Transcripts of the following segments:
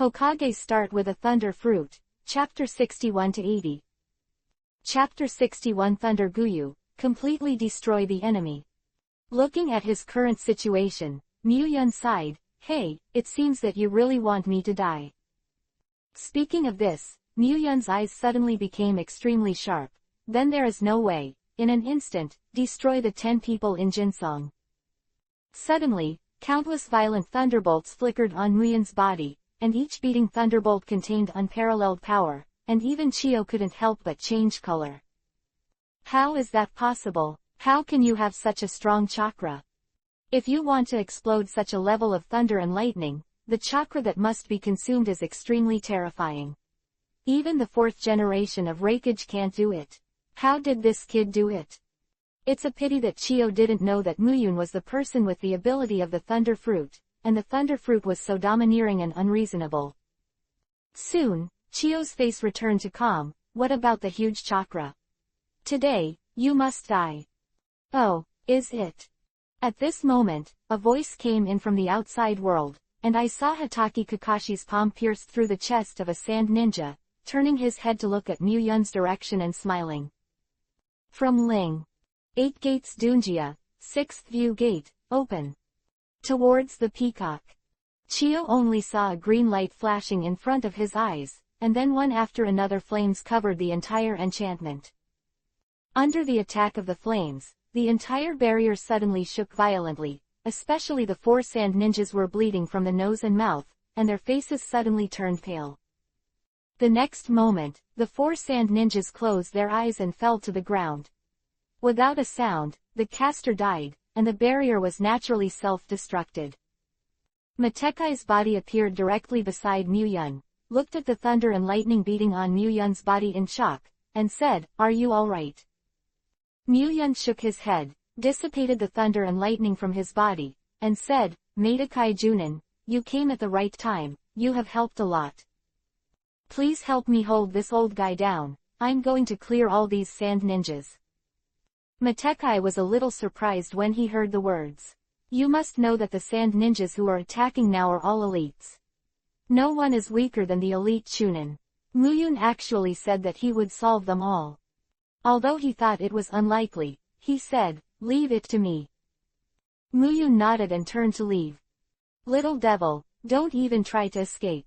Hokage start with a thunder fruit. Chapter 61-80. Chapter 61 Thunder Guyu, completely destroy the enemy. Looking at his current situation, Muyun sighed, "Hey, it seems that you really want me to die." Speaking of this, Muyun's eyes suddenly became extremely sharp. Then there is no way, in an instant, destroy the 10 people in Jinsong. Suddenly, countless violent thunderbolts flickered on Muyun's body, and each beating thunderbolt contained unparalleled power, and even Chio couldn't help but change color. How is that possible? How can you have such a strong chakra? If you want to explode such a level of thunder and lightning, the chakra that must be consumed is extremely terrifying. Even the 4th generation of Hokage can't do it. How did this kid do it? It's a pity that Chio didn't know that Muyun was the person with the ability of the thunder fruit, and the thunder fruit was so domineering and unreasonable. Soon, Chio's face returned to calm. What about the huge chakra? Today, you must die. Oh, is it? At this moment, a voice came in from the outside world, and I saw Hatake Kakashi's palm pierced through the chest of a sand ninja, turning his head to look at Muyun's direction and smiling. From Ling. 8 Gates Dunjia, 6th View Gate, open. Towards the peacock. Chio only saw a green light flashing in front of his eyes, and then one after another flames covered the entire enchantment. Under the attack of the flames, the entire barrier suddenly shook violently, especially the 4 sand ninjas were bleeding from the nose and mouth, and their faces suddenly turned pale. The next moment, the 4 sand ninjas closed their eyes and fell to the ground. Without a sound, the caster died, and the barrier was naturally self-destructed. Matekai's body appeared directly beside Muyun, looked at the thunder and lightning beating on Muyun's body in shock, and said, "Are you alright?" Muyun shook his head, dissipated the thunder and lightning from his body, and said, "Matekai Junin, you came at the right time, you have helped a lot. Please help me hold this old guy down, I'm going to clear all these sand ninjas." Matekai was a little surprised when he heard the words. You must know that the sand ninjas who are attacking now are all elites. No one is weaker than the elite Chunin. Muyun actually said that he would solve them all. Although he thought it was unlikely, he said, "Leave it to me." Muyun nodded and turned to leave. "Little devil, don't even try to escape."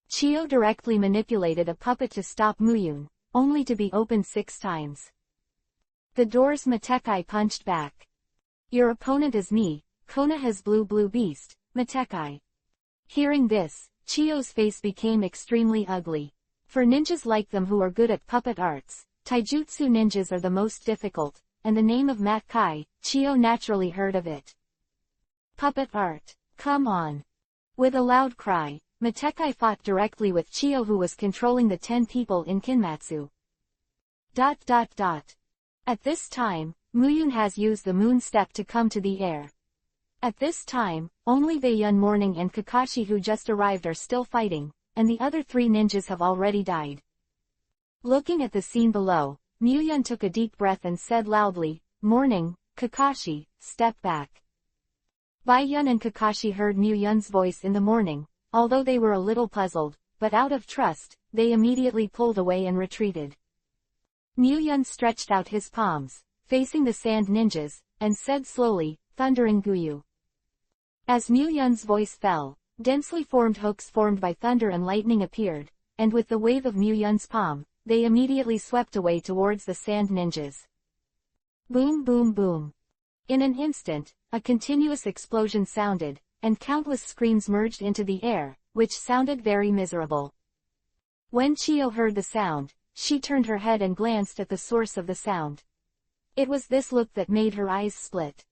Chio directly manipulated a puppet to stop Muyun, only to be opened 6 times. The doors Matekai punched back. "Your opponent is me, Kona has blue beast, Matekai." Hearing this, Chio's face became extremely ugly. For ninjas like them who are good at puppet arts, taijutsu ninjas are the most difficult, and the name of Matekai, Chio naturally heard of it. Puppet art, come on. With a loud cry, Matekai fought directly with Chio who was controlling the 10 people in Kinmatsu. At this time, Muyun has used the moon step to come to the air. At this time, only Baiyun Morning and Kakashi who just arrived are still fighting, and the other 3 ninjas have already died. Looking at the scene below, Muyun took a deep breath and said loudly, "Morning, Kakashi, step back." Baiyun and Kakashi heard Muyun's voice in the morning, although they were a little puzzled, but out of trust, they immediately pulled away and retreated. Muyun stretched out his palms, facing the sand ninjas, and said slowly, "Thundering Guyu." As Muyun's voice fell, densely formed hooks formed by thunder and lightning appeared, and with the wave of Muyun's palm, they immediately swept away towards the sand ninjas. Boom boom boom. In an instant, a continuous explosion sounded, and countless screams merged into the air, which sounded very miserable. When Chio heard the sound, she turned her head and glanced at the source of the sound. It was this look that made her eyes split.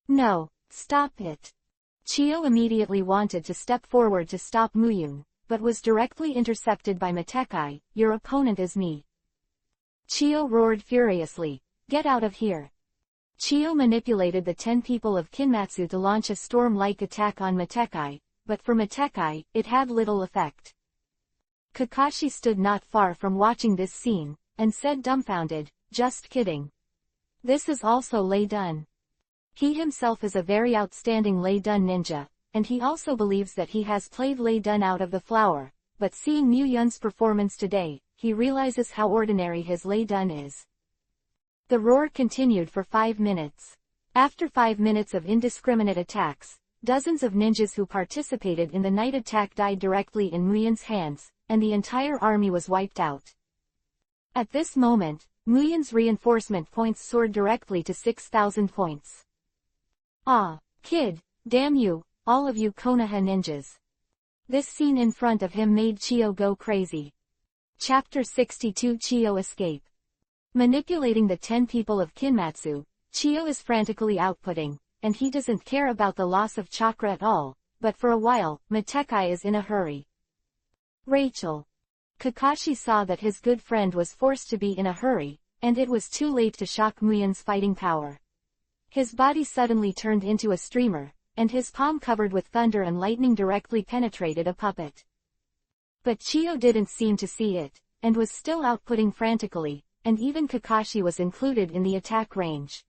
"No, stop it." Chio immediately wanted to step forward to stop Muyun, but was directly intercepted by Matekai, "Your opponent is me." Chio roared furiously, "Get out of here." Chio manipulated the 10 people of Kinmatsu to launch a storm-like attack on Matekai, but for Matekai, it had little effect. Kakashi stood not far from watching this scene, and said dumbfounded, "Just kidding. This is also Lei Dun." He himself is a very outstanding Lei Dun ninja, and he also believes that he has played Lei Dun out of the flower, but seeing Mu Yun's performance today, he realizes how ordinary his Lei Dun is. The roar continued for 5 minutes. After 5 minutes of indiscriminate attacks, dozens of ninjas who participated in the night attack died directly in Mu Yun's hands, and the entire army was wiped out. At this moment, Mu Yun's reinforcement points soared directly to 6,000 points. Ah, kid, damn you, all of you Konoha ninjas. This scene in front of him made Chiyo go crazy. Chapter 62 Chiyo Escape. Manipulating the 10 people of Kinmatsu, Chiyo is frantically outputting, and he doesn't care about the loss of chakra at all, but for a while, Matekai is in a hurry. Rachel. Kakashi saw that his good friend was forced to be in a hurry, and it was too late to shock Mu Yun's fighting power. His body suddenly turned into a streamer, and his palm covered with thunder and lightning directly penetrated a puppet. But Chiyo didn't seem to see it, and was still outputting frantically, and even Kakashi was included in the attack range.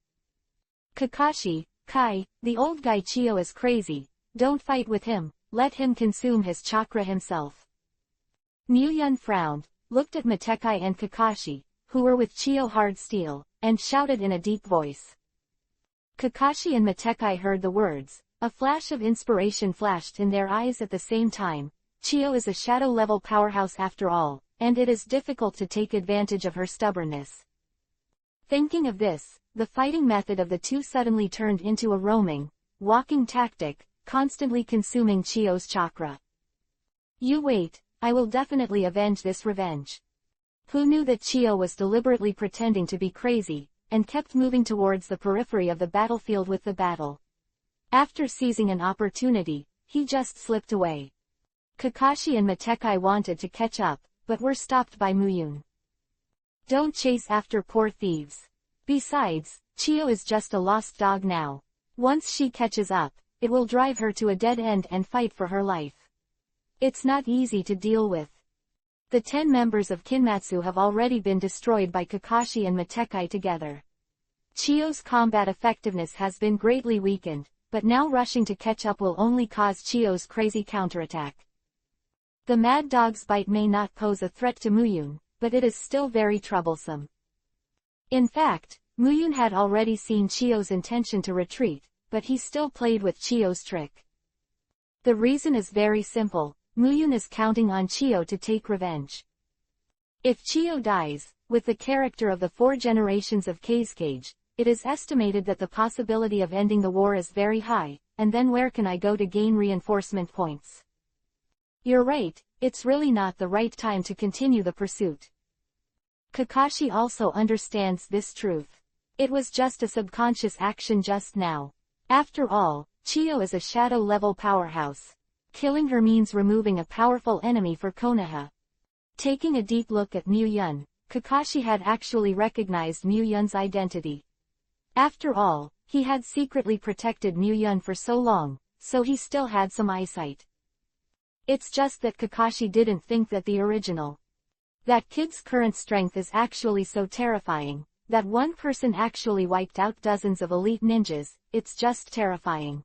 Kakashi, Kai, the old guy Chiyo is crazy, don't fight with him, let him consume his chakra himself. Mu Yun frowned, looked at Matekai and Kakashi, who were with Chiyo hard steel, and shouted in a deep voice. Kakashi and Matekai heard the words, a flash of inspiration flashed in their eyes at the same time. Chiyo is a shadow-level powerhouse after all, and it is difficult to take advantage of her stubbornness. Thinking of this, the fighting method of the two suddenly turned into a roaming, walking tactic, constantly consuming Chiyo's chakra. You wait, I will definitely avenge this revenge. Who knew that Chiyo was deliberately pretending to be crazy, and kept moving towards the periphery of the battlefield with the battle. After seizing an opportunity, he just slipped away. Kakashi and Matekai wanted to catch up, but were stopped by Mu Yun. Don't chase after poor thieves. Besides, Chiyo is just a lost dog now. Once she catches up, it will drive her to a dead end and fight for her life. It's not easy to deal with. The 10 members of Kinmatsu have already been destroyed by Kakashi and Matekai together. Chiyo's combat effectiveness has been greatly weakened, but now rushing to catch up will only cause Chiyo's crazy counterattack. The Mad Dog's bite may not pose a threat to Mu Yun, but it is still very troublesome. In fact, Mu Yun had already seen Chiyo's intention to retreat, but he still played with Chiyo's trick. The reason is very simple. Mu Yun is counting on Chiyo to take revenge. If Chiyo dies, with the character of the 4 generations of Kazekage, it is estimated that the possibility of ending the war is very high, and then where can I go to gain reinforcement points? You're right, it's really not the right time to continue the pursuit. Kakashi also understands this truth. It was just a subconscious action just now. After all, Chiyo is a shadow-level powerhouse. Killing her means removing a powerful enemy for Konoha. Taking a deep look at Mu Yun, Kakashi had actually recognized Mu Yun's identity. After all, he had secretly protected Mu Yun for so long, so he still had some eyesight. It's just that Kakashi didn't think that the original. That kid's current strength is actually so terrifying, that one person actually wiped out dozens of elite ninjas, it's just terrifying.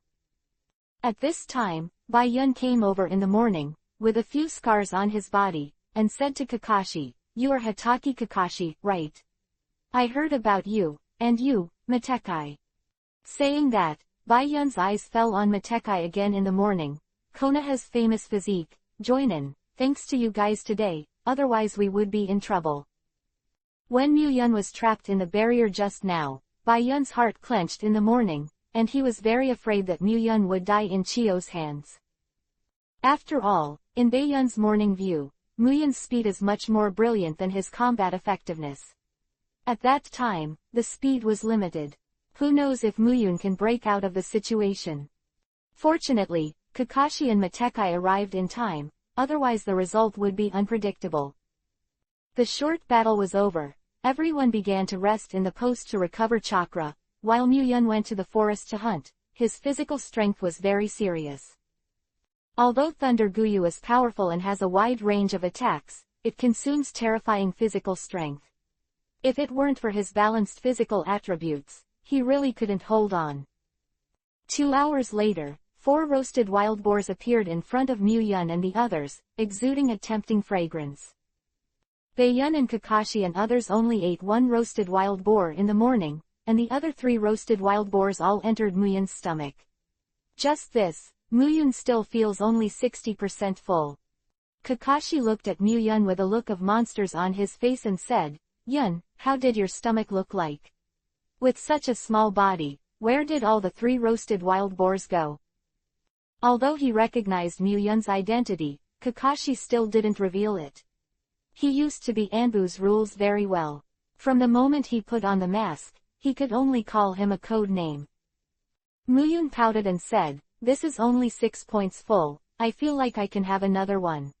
At this time, Bai Yun came over in the morning, with a few scars on his body, and said to Kakashi, "You are Hatake Kakashi, right? I heard about you, and you, Matekai." Saying that, Bai Yun's eyes fell on Matekai again in the morning. Konoha's famous physique, joinin', thanks to you guys today, otherwise we would be in trouble. When Mu Yun was trapped in the barrier just now, Bai Yun's heart clenched in the morning, and he was very afraid that Mu Yun would die in Chiyo's hands. After all, in Bai Yun's morning view, Mu Yun's speed is much more brilliant than his combat effectiveness. At that time, the speed was limited. Who knows if Mu Yun can break out of the situation. Fortunately, Kakashi and Matekai arrived in time, otherwise the result would be unpredictable. The short battle was over. Everyone began to rest in the post to recover chakra, while Mu Yun went to the forest to hunt. His physical strength was very serious. Although Thunder Guyu is powerful and has a wide range of attacks, it consumes terrifying physical strength. If it weren't for his balanced physical attributes, he really couldn't hold on. 2 hours later, 4 roasted wild boars appeared in front of Mu-yun and the others, exuding a tempting fragrance. Bae-yun and Kakashi and others only ate 1 roasted wild boar in the morning, and the other 3 roasted wild boars all entered Mu-yun's stomach. Just this, Mu-yun still feels only 60% full. Kakashi looked at Mu-yun with a look of monsters on his face and said, "Yun, how did your stomach look like? With such a small body, where did all the 3 roasted wild boars go?" Although he recognized Mu-yun's identity, Kakashi still didn't reveal it. He used to be Anbu's rules very well. From the moment he put on the mask, he could only call him a code name. Mu-yun pouted and said, "This is only 6 points full, I feel like I can have another one."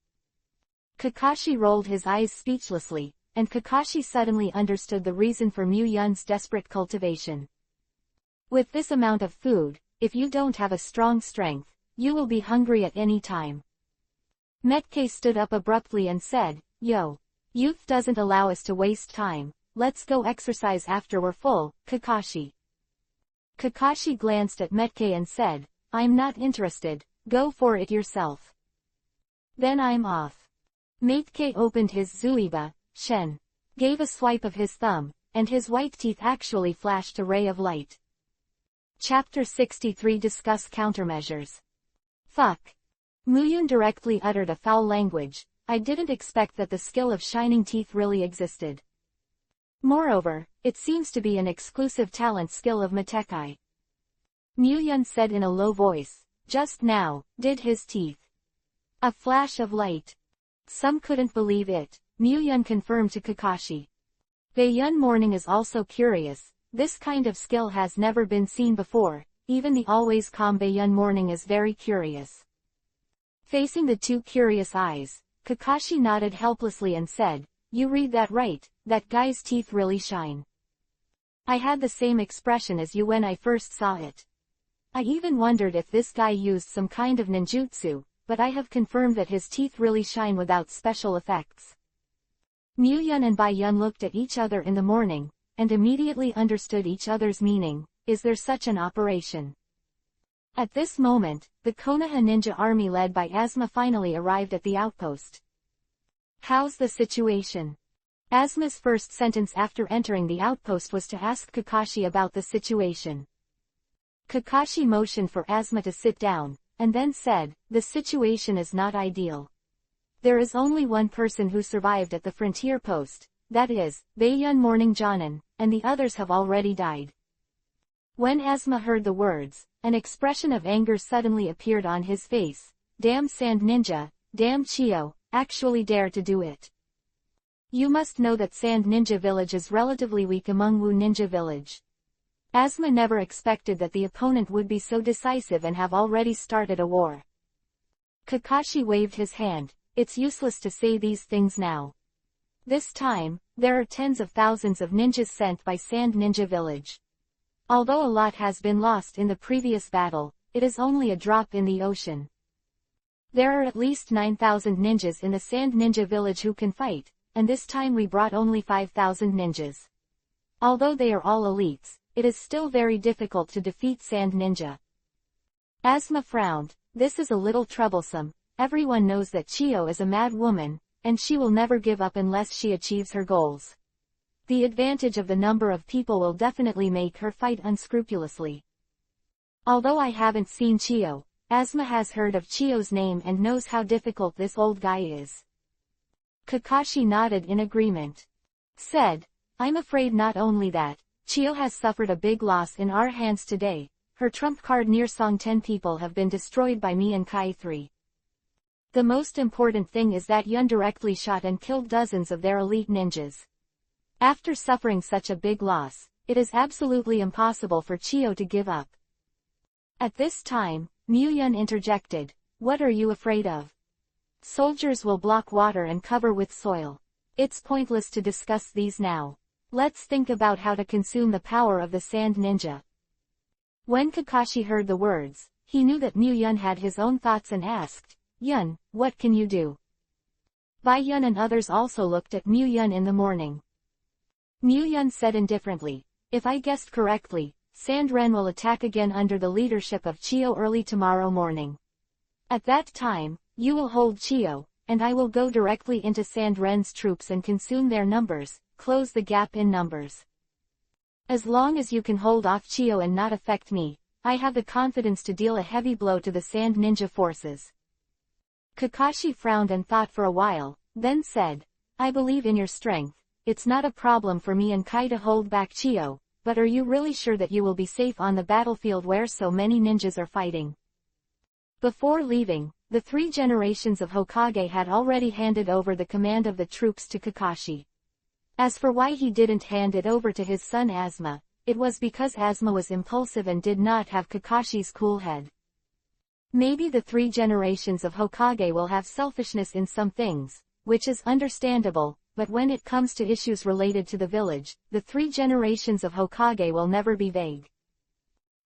Kakashi rolled his eyes speechlessly, and Kakashi suddenly understood the reason for Mu-yun's desperate cultivation. With this amount of food, if you don't have a strong strength, you will be hungry at any time. Metke stood up abruptly and said, "Yo. Youth doesn't allow us to waste time, let's go exercise after we're full, Kakashi." Kakashi glanced at Metke and said, "I'm not interested, go for it yourself. Then I'm off." Metke opened his Zuiba, Shen. Gave a swipe of his thumb, and his white teeth actually flashed a ray of light. Chapter 63 Discuss Countermeasures. Fuck. Mu-yun directly uttered a foul language. I didn't expect that the skill of shining teeth really existed. Moreover, it seems to be an exclusive talent skill of Metekai. Mu-yun said in a low voice, "Just now, did his teeth." A flash of light. Some couldn't believe it. Mu-yun confirmed to Kakashi. Bae-yun Morning is also curious, this kind of skill has never been seen before, even the always calm Bae-yun Morning is very curious. Facing the 2 curious eyes, Kakashi nodded helplessly and said, "You read that right, that guy's teeth really shine. I had the same expression as you when I first saw it. I even wondered if this guy used some kind of ninjutsu, but I have confirmed that his teeth really shine without special effects." Mu-yun and Bae-yun looked at each other in the morning, and immediately understood each other's meaning. Is there such an operation? At this moment, the Konoha ninja army led by Asuma finally arrived at the outpost. "How's the situation?" Asuma's first sentence after entering the outpost was to ask Kakashi about the situation. Kakashi motioned for Asuma to sit down, and then said, "The situation is not ideal. There is only one person who survived at the frontier post, that is, Bae-yun Morning Jonin, and the others have already died." When Asuma heard the words, an expression of anger suddenly appeared on his face. "Damn Sand Ninja, damn Chio, actually dare to do it. You must know that Sand Ninja Village is relatively weak among Wu Ninja Village." Asuma never expected that the opponent would be so decisive and have already started a war. Kakashi waved his hand. "It's useless to say these things now. This time, there are tens of thousands of ninjas sent by Sand Ninja Village. Although a lot has been lost in the previous battle, it is only a drop in the ocean. There are at least 9,000 ninjas in the Sand Ninja Village who can fight, and this time we brought only 5,000 ninjas. Although they are all elites, it is still very difficult to defeat Sand Ninja." Asuma frowned. "This is a little troublesome. Everyone knows that Chio is a mad woman, and she will never give up unless she achieves her goals. The advantage of the number of people will definitely make her fight unscrupulously. Although I haven't seen Chio, Asuma has heard of Chio's name and knows how difficult this old guy is." Kakashi nodded in agreement. Said, "I'm afraid not only that, Chio has suffered a big loss in our hands today. Her trump card near Song 10 people have been destroyed by me and Kai 3. The most important thing is that Yun directly shot and killed dozens of their elite ninjas. After suffering such a big loss, it is absolutely impossible for Chio to give up." At this time, Mu-yun interjected, "What are you afraid of? Soldiers will block water and cover with soil. It's pointless to discuss these now. Let's think about how to consume the power of the Sand Ninja." When Kakashi heard the words, he knew that Mu-yun had his own thoughts and asked, "Yun, what can you do?" Bae-yun and others also looked at Mu-yun in the morning. Mu-yun said indifferently, "If I guessed correctly, Sand Ren will attack again under the leadership of Chio early tomorrow morning. At that time, you will hold Chio, and I will go directly into Sand Ren's troops and consume their numbers, close the gap in numbers. As long as you can hold off Chio and not affect me, I have the confidence to deal a heavy blow to the Sand Ninja forces. Kakashi frowned and thought for a while, then said, I believe in your strength. It's not a problem for me and Kai to hold back Chio, but are you really sure that you will be safe on the battlefield where so many ninjas are fighting? Before leaving, the 3 generations of Hokage had already handed over the command of the troops to Kakashi. As for why he didn't hand it over to his son Asuma, it was because Asuma was impulsive and did not have Kakashi's cool head. Maybe the 3 generations of Hokage will have selfishness in some things, which is understandable, but when it comes to issues related to the village, the 3 generations of Hokage will never be vague.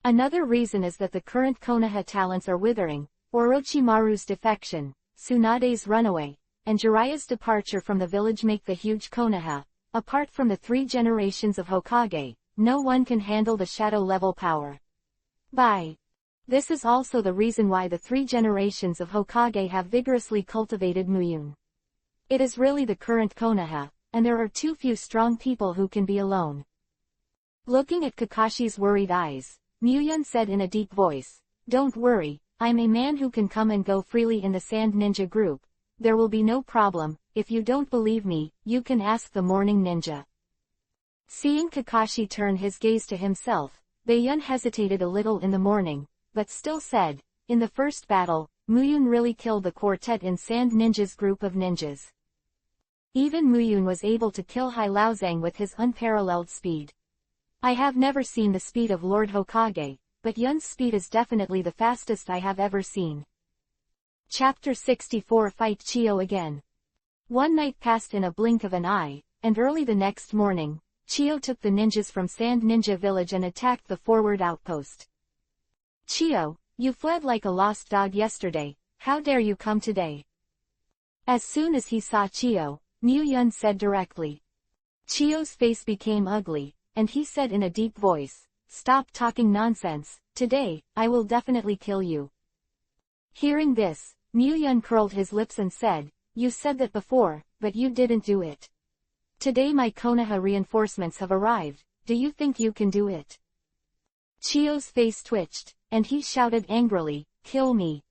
Another reason is that the current Konoha talents are withering. Orochimaru's defection, Tsunade's runaway, and Jiraiya's departure from the village make the huge Konoha. Apart from the 3 generations of Hokage, no one can handle the shadow-level power. This is also the reason why the 3 generations of Hokage have vigorously cultivated Muyun. It is really the current Konoha, and there are too few strong people who can be alone. Looking at Kakashi's worried eyes, Muyun said in a deep voice, Don't worry, I'm a man who can come and go freely in the Sand Ninja group. There will be no problem. If you don't believe me, you can ask the Morning Ninja. Seeing Kakashi turn his gaze to himself, Baiyun hesitated a little in the morning, but still said, in the first battle, Muyun really killed the quartet in Sand Ninja's group of ninjas. Even Muyun was able to kill Hai Laozang with his unparalleled speed. I have never seen the speed of Lord Hokage, but Yun's speed is definitely the fastest I have ever seen. Chapter 64 Fight Chio again. One night passed in a blink of an eye, and early the next morning, Chio took the ninjas from Sand Ninja Village and attacked the forward outpost. Chio, you fled like a lost dog yesterday, how dare you come today? As soon as he saw Chio, Muyun said directly. Chio's face became ugly, and he said in a deep voice, Stop talking nonsense, today, I will definitely kill you. Hearing this, Muyun curled his lips and said, You said that before, but you didn't do it. Today my Konoha reinforcements have arrived, do you think you can do it? Chio's face twitched, and he shouted angrily, Kill me.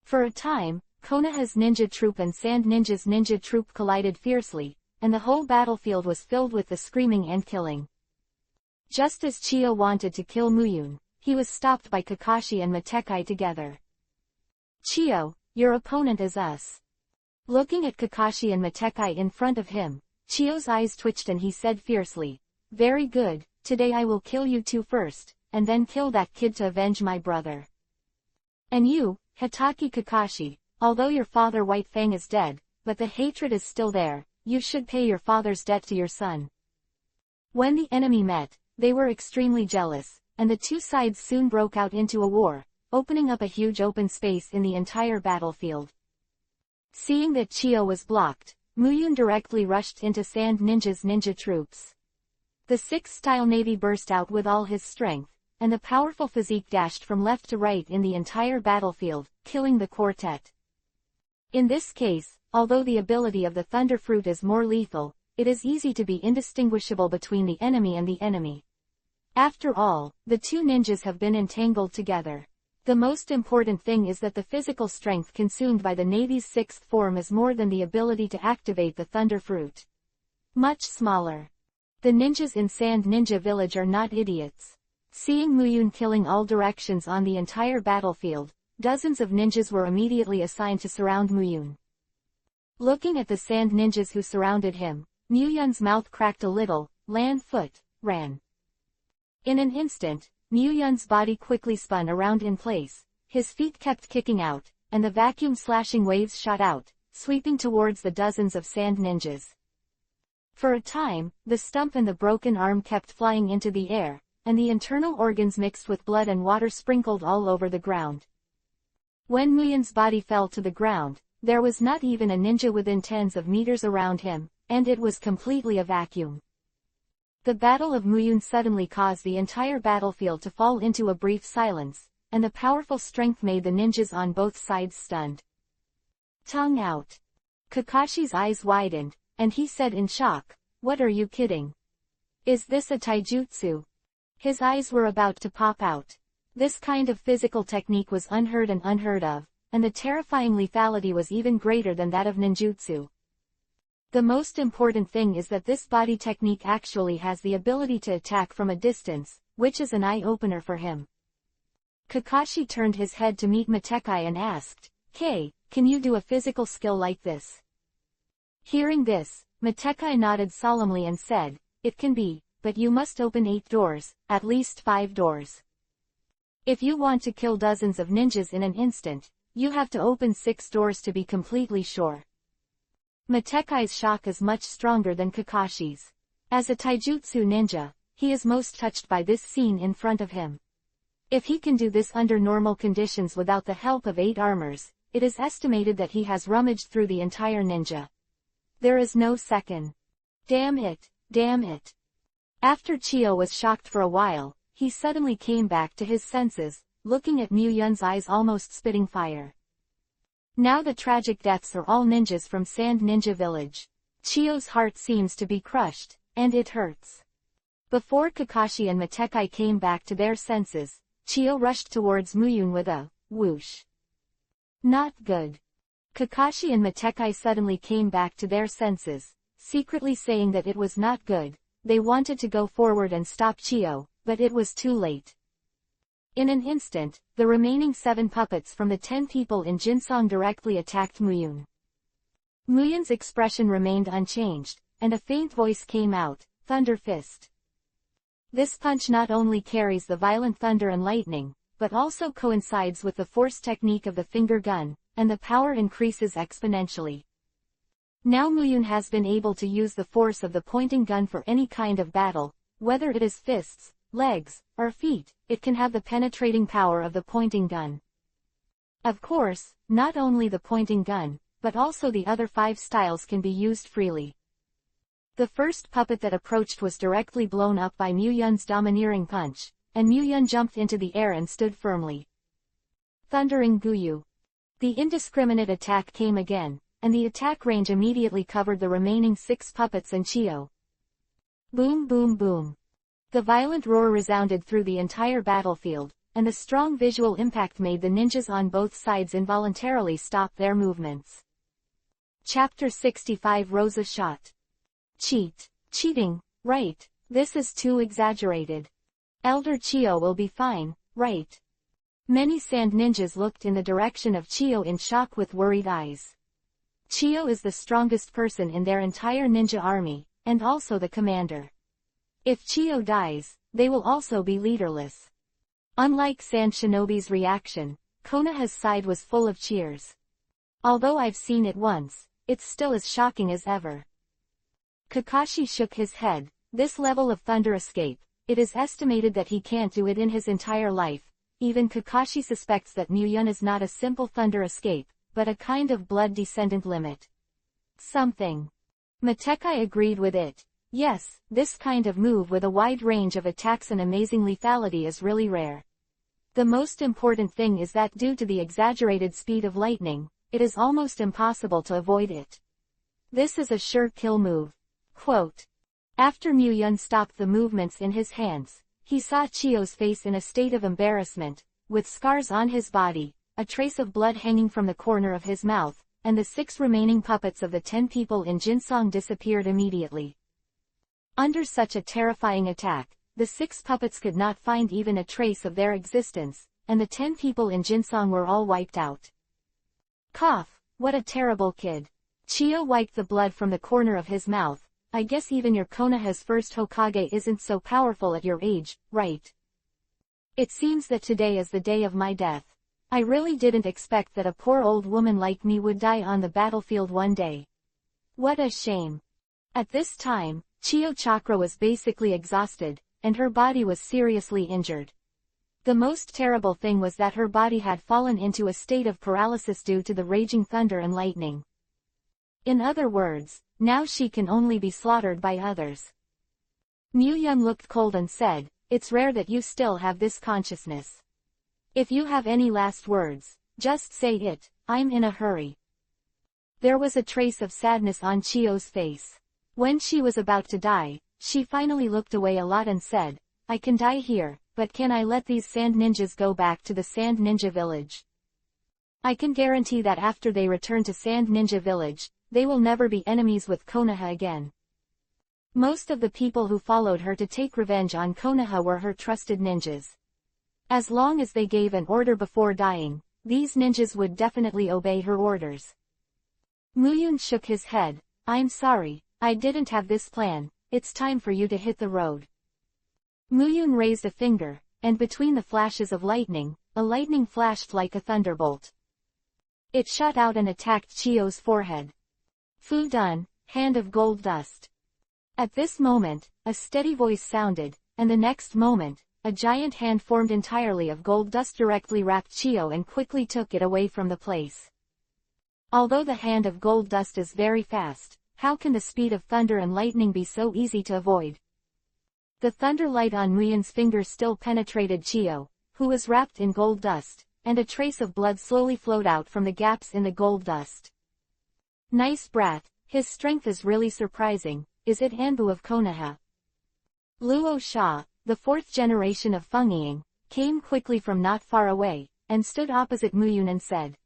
For a time, Konoha's ninja troop and Sand Ninja's ninja troop collided fiercely, and the whole battlefield was filled with the screaming and killing. Just as Chio wanted to kill Muyun, he was stopped by Kakashi and Matekai together. Chio, your opponent is us. Looking at Kakashi and Matekai in front of him, Chio's eyes twitched and he said fiercely, Very good, today I will kill you two first, and then kill that kid to avenge my brother. And you, Hatake Kakashi, although your father White Fang is dead, but the hatred is still there, you should pay your father's debt to your son. When the enemy met, they were extremely jealous, and the two sides soon broke out into a war, opening up a huge open space in the entire battlefield. Seeing that Chio was blocked, Muyun directly rushed into Sand Ninja's ninja troops. The six-style navy burst out with all his strength, and the powerful physique dashed from left to right in the entire battlefield, killing the quartet. In this case, although the ability of the Thunder Fruit is more lethal, it is easy to be indistinguishable between the enemy and the enemy. After all, the two ninjas have been entangled together. The most important thing is that the physical strength consumed by the Navy's sixth form is more than the ability to activate the Thunder Fruit. Much smaller. The ninjas in Sand Ninja Village are not idiots. Seeing Muyun killing all directions on the entire battlefield, dozens of ninjas were immediately assigned to surround Muyun. Looking at the Sand Ninjas who surrounded him, Muyun's mouth cracked a little, land foot, ran. In an instant, Muyun's body quickly spun around in place, his feet kept kicking out, and the vacuum-slashing waves shot out, sweeping towards the dozens of Sand Ninjas. For a time, the stump and the broken arm kept flying into the air, and the internal organs mixed with blood and water sprinkled all over the ground. When Muyun's body fell to the ground, there was not even a ninja within tens of meters around him, and it was completely a vacuum. The Battle of Muyun suddenly caused the entire battlefield to fall into a brief silence, and the powerful strength made the ninjas on both sides stunned. Tongue out. Kakashi's eyes widened, and he said in shock, "What are you kidding? Is this a taijutsu?" His eyes were about to pop out. This kind of physical technique was unheard of, and the terrifying lethality was even greater than that of ninjutsu. The most important thing is that this body technique actually has the ability to attack from a distance, which is an eye-opener for him. Kakashi turned his head to meet Matekai and asked, "Kei, can you do a physical skill like this?" Hearing this, Matekai nodded solemnly and said, "It can be, but you must open 8 doors, at least 5 doors. If you want to kill dozens of ninjas in an instant, you have to open 6 doors to be completely sure." Matekai's shock is much stronger than Kakashi's. As a taijutsu ninja, he is most touched by this scene in front of him. If he can do this under normal conditions without the help of 8 armors, it is estimated that he has rummaged through the entire ninja. There is no second. Damn it, damn it. After Chiyo was shocked for a while, he suddenly came back to his senses, looking at Muyun's eyes almost spitting fire. Now the tragic deaths are all ninjas from Sand Ninja Village. Chiyo's heart seems to be crushed, and it hurts. Before Kakashi and Matekai came back to their senses, Chiyo rushed towards Muyun with a whoosh. Not good. Kakashi and Matekai suddenly came back to their senses, secretly saying that it was not good. They wanted to go forward and stop Chiyo, but it was too late. In an instant, the remaining 7 puppets from the 10 people in Jinsong directly attacked Muyun. Muyun's expression remained unchanged, and a faint voice came out, "Thunder Fist." This punch not only carries the violent thunder and lightning, but also coincides with the force technique of the finger gun, and the power increases exponentially. Now Muyun has been able to use the force of the pointing gun for any kind of battle, whether it is fists, legs, or feet, it can have the penetrating power of the pointing gun. Of course, not only the pointing gun, but also the other 5 styles can be used freely. The first puppet that approached was directly blown up by Muyun's domineering punch, and Muyun jumped into the air and stood firmly. Thundering Guyu. The indiscriminate attack came again, and the attack range immediately covered the remaining 6 puppets and Chiyo. Boom boom boom. The violent roar resounded through the entire battlefield, and the strong visual impact made the ninjas on both sides involuntarily stop their movements. Chapter 65 Rosa Shot. Cheating, right? This is too exaggerated. Elder Chiyo will be fine, right? Many sand ninjas looked in the direction of Chiyo in shock with worried eyes. Chiyo is the strongest person in their entire ninja army, and also the commander. If Chiyo dies, they will also be leaderless. Unlike Sand Shinobi's reaction, Konoha's side was full of cheers. Although I've seen it once, it's still as shocking as ever. Kakashi shook his head. This level of thunder escape, it is estimated that he can't do it in his entire life. Even Kakashi suspects that Muyun is not a simple thunder escape, but a kind of blood descendant limit. Something. Matekai agreed with it. Yes, this kind of move with a wide range of attacks and amazing lethality is really rare. The most important thing is that due to the exaggerated speed of lightning, it is almost impossible to avoid it. This is a sure kill move. Quote. After Muyun stopped the movements in his hands, he saw Chiyo's face in a state of embarrassment, with scars on his body, a trace of blood hanging from the corner of his mouth, and the 6 remaining puppets of the 10 people in Jinsong disappeared immediately. Under such a terrifying attack, the 6 puppets could not find even a trace of their existence, and the 10 people in Jinsong were all wiped out. Cough, what a terrible kid. Chiyo wiped the blood from the corner of his mouth. I guess even your Konoha's first Hokage isn't so powerful at your age, right? It seems that today is the day of my death. I really didn't expect that a poor old woman like me would die on the battlefield one day. What a shame. At this time, Chiyo Chakra was basically exhausted, and her body was seriously injured. The most terrible thing was that her body had fallen into a state of paralysis due to the raging thunder and lightning. In other words, now she can only be slaughtered by others. Mu Yun looked cold and said, "It's rare that you still have this consciousness. If you have any last words, just say it, I'm in a hurry." There was a trace of sadness on Chio's face. When she was about to die, she finally looked away a lot and said, "I can die here, but can I let these sand ninjas go back to the Sand Ninja Village? I can guarantee that after they return to Sand Ninja Village, they will never be enemies with Konoha again." Most of the people who followed her to take revenge on Konoha were her trusted ninjas. As long as they gave an order before dying, these ninjas would definitely obey her orders. Muyun shook his head. "I'm sorry, I didn't have this plan, it's time for you to hit the road." Muyun raised a finger, and between the flashes of lightning, a lightning flashed like a thunderbolt. It shot out and attacked Chio's forehead. "Fu Dun, hand of gold dust." At this moment, a steady voice sounded, and the next moment, a giant hand formed entirely of gold dust directly wrapped Chio and quickly took it away from the place. Although the hand of gold dust is very fast, how can the speed of thunder and lightning be so easy to avoid? The thunder light on Muyun's finger still penetrated Chio, who was wrapped in gold dust, and a trace of blood slowly flowed out from the gaps in the gold dust. "Nice brat, his strength is really surprising, is it Anbu of Konoha?" Luo Sha, the fourth generation of Fengyiang, came quickly from not far away, and stood opposite Muyun and said.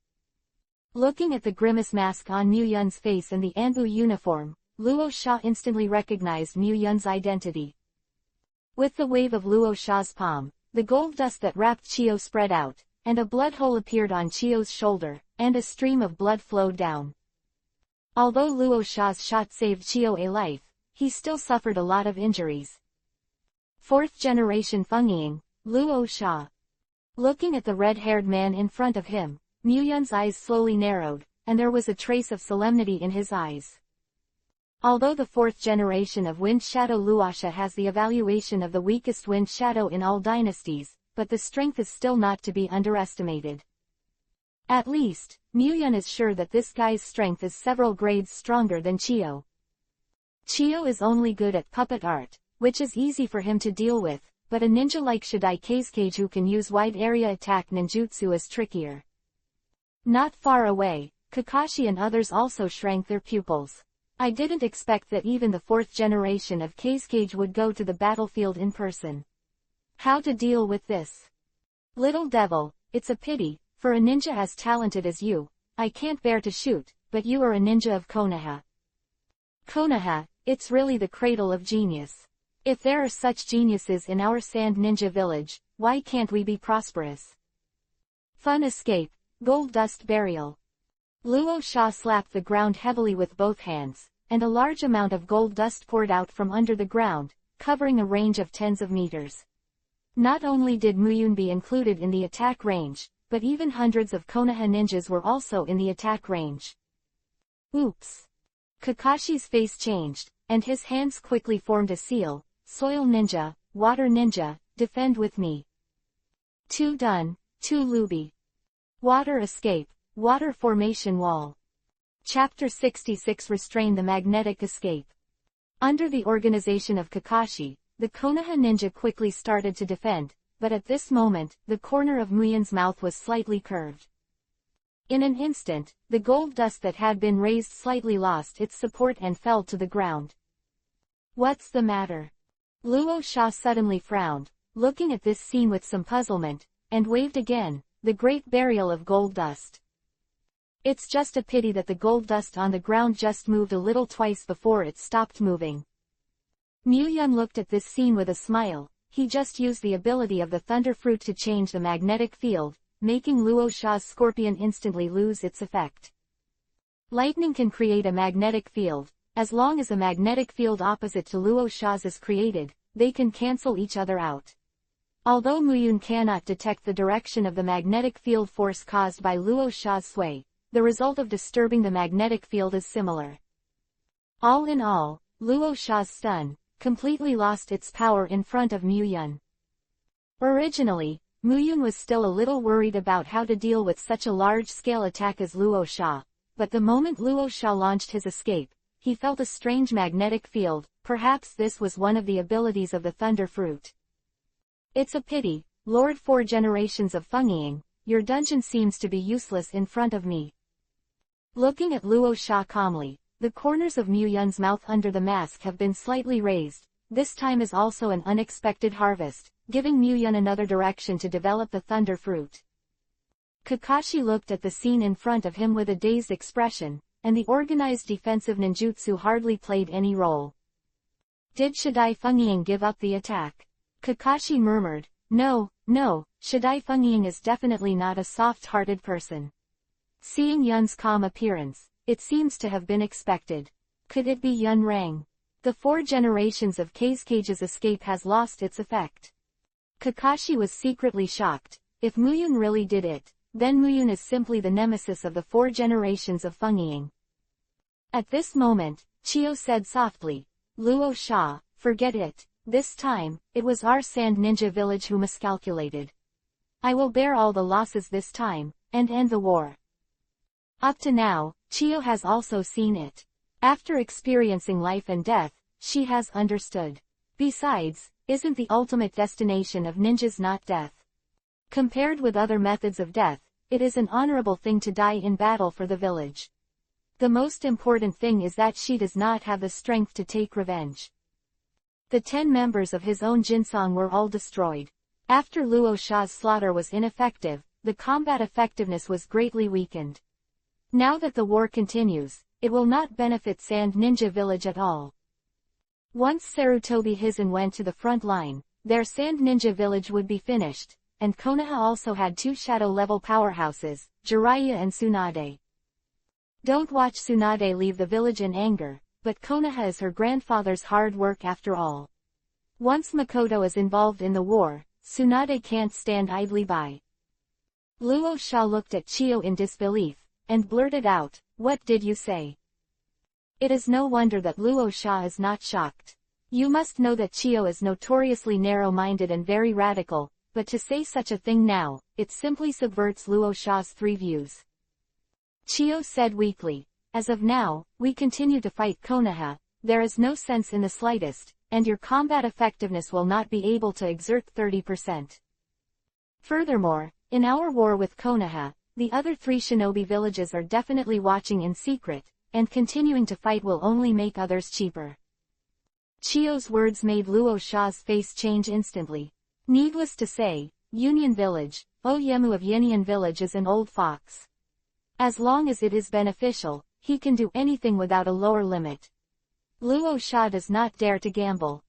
Looking at the grimace mask on Muyun's face and the Anbu uniform, Luo Sha instantly recognized Muyun's identity. With the wave of Luo Sha's palm, the gold dust that wrapped Chio spread out, and a blood hole appeared on Chio's shoulder, and a stream of blood flowed down. Although Luo Sha's shot saved Chio a life, he still suffered a lot of injuries. Fourth generation Fengyiang, Luo Sha. Looking at the red-haired man in front of him, Muyun's eyes slowly narrowed, and there was a trace of solemnity in his eyes. Although the fourth generation of Wind Shadow Luosha has the evaluation of the weakest Wind Shadow in all dynasties, but the strength is still not to be underestimated. At least, Muyun is sure that this guy's strength is several grades stronger than Chio. Chio is only good at puppet art, which is easy for him to deal with, but a ninja like Shadai Kazekage who can use wide area attack ninjutsu is trickier. Not far away, Kakashi and others also shrank their pupils. I didn't expect that even the fourth generation of Kazekage would go to the battlefield in person. How to deal with this? Little devil, it's a pity, for a ninja as talented as you, I can't bear to shoot, but you are a ninja of Konoha. Konoha, it's really the cradle of genius. If there are such geniuses in our Sand Ninja Village, why can't we be prosperous? Fun escape, gold dust burial. Luo Sha slapped the ground heavily with both hands, and a large amount of gold dust poured out from under the ground, covering a range of tens of meters. Not only did Muyun be included in the attack range, but even hundreds of Konoha ninjas were also in the attack range. Oops! Kakashi's face changed, and his hands quickly formed a seal. Soil ninja, water ninja, defend with me. 2 done, 2 lubi. Water escape, water formation wall. Chapter 66 Restrain the magnetic escape. Under the organization of Kakashi, the Konoha ninja quickly started to defend, but at this moment, the corner of Muyun's mouth was slightly curved. In an instant, the gold dust that had been raised slightly lost its support and fell to the ground. What's the matter? Luo Sha suddenly frowned, looking at this scene with some puzzlement, and waved again, the great burial of gold dust. It's just a pity that the gold dust on the ground just moved a little twice before it stopped moving. Muyun looked at this scene with a smile. He just used the ability of the thunder fruit to change the magnetic field, making Luo Sha's scorpion instantly lose its effect. Lightning can create a magnetic field. As long as a magnetic field opposite to Luo Sha's is created, they can cancel each other out. Although Muyun cannot detect the direction of the magnetic field force caused by Luo Sha's sway, the result of disturbing the magnetic field is similar. All in all, Luo Sha's stun completely lost its power in front of Muyun. Originally, Muyun was still a little worried about how to deal with such a large-scale attack as Luo Sha, but the moment Luo Sha launched his escape, he felt a strange magnetic field Perhaps this was one of the abilities of the Thunder Fruit. It's a pity, Lord 4 generations of Fengiying, your dungeon seems to be useless in front of me. Looking at Luo Sha calmly, the corners of Mu Yun's mouth under the mask have been slightly raised. This time is also an unexpected harvest, giving Mu Yun another direction to develop the Thunder Fruit. Kakashi looked at the scene in front of him with a dazed expression, and the organized defensive ninjutsu hardly played any role. Did Shidai Fengiying give up the attack? Kakashi murmured, No, Shidai Fengiying is definitely not a soft-hearted person. Seeing Yun's calm appearance, it seems to have been expected. Could it be Yun Rang? The 4 generations of Kage's escape has lost its effect. Kakashi was secretly shocked. If Muyun really did it, then Muyun is simply the nemesis of the 4 generations of Fengiying. At this moment, Chiyo said softly, Luo Sha, forget it. This time, it was our Sand Ninja village who miscalculated. I will bear all the losses this time, and end the war. Up to now, Chiyo has also seen it. After experiencing life and death, she has understood. Besides, isn't the ultimate destination of ninjas not death? Compared with other methods of death, it is an honorable thing to die in battle for the village. The most important thing is that she does not have the strength to take revenge. The 10 members of his own Jinsong were all destroyed. After Luo Sha's slaughter was ineffective, the combat effectiveness was greatly weakened. Now that the war continues, it will not benefit Sand Ninja Village at all. Once Sarutobi Hizen went to the front line, their Sand Ninja Village would be finished, and Konoha also had 2 shadow-level powerhouses, Jiraiya and Tsunade. Don't watch Tsunade leave the village in anger, but Konoha is her grandfather's hard work after all. Once Makoto is involved in the war, Tsunade can't stand idly by. Luo Sha looked at Chiyo in disbelief, and blurted out, What did you say? It is no wonder that Luo Sha is not shocked. You must know that Chiyo is notoriously narrow-minded and very radical, but to say such a thing now, it simply subverts Luo Sha's 3 views. Chiyo said weakly, As of now, we continue to fight Konoha, there is no sense in the slightest, and your combat effectiveness will not be able to exert 30%. Furthermore, in our war with Konoha, the other 3 shinobi villages are definitely watching in secret, and continuing to fight will only make others cheaper. Chiyo's words made Luo Sha's face change instantly. Needless to say, Union Village, Oyemu of Yinian Village is an old fox. As long as it is beneficial, he can do anything without a lower limit. Luo Sha does not dare to gamble.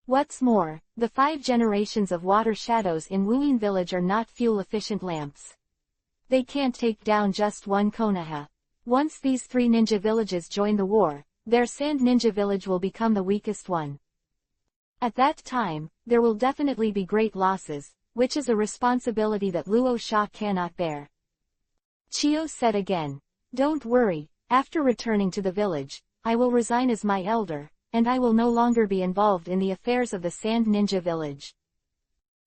What's more, the 5 generations of water shadows in Wuyin Village are not fuel-efficient lamps. They can't take down just one Konoha. Once these 3 ninja villages join the war, their Sand Ninja Village will become the weakest one. At that time, there will definitely be great losses, which is a responsibility that Luo Sha cannot bear. Chiyo said again, Don't worry, after returning to the village, I will resign as my elder, and I will no longer be involved in the affairs of the Sand Ninja Village.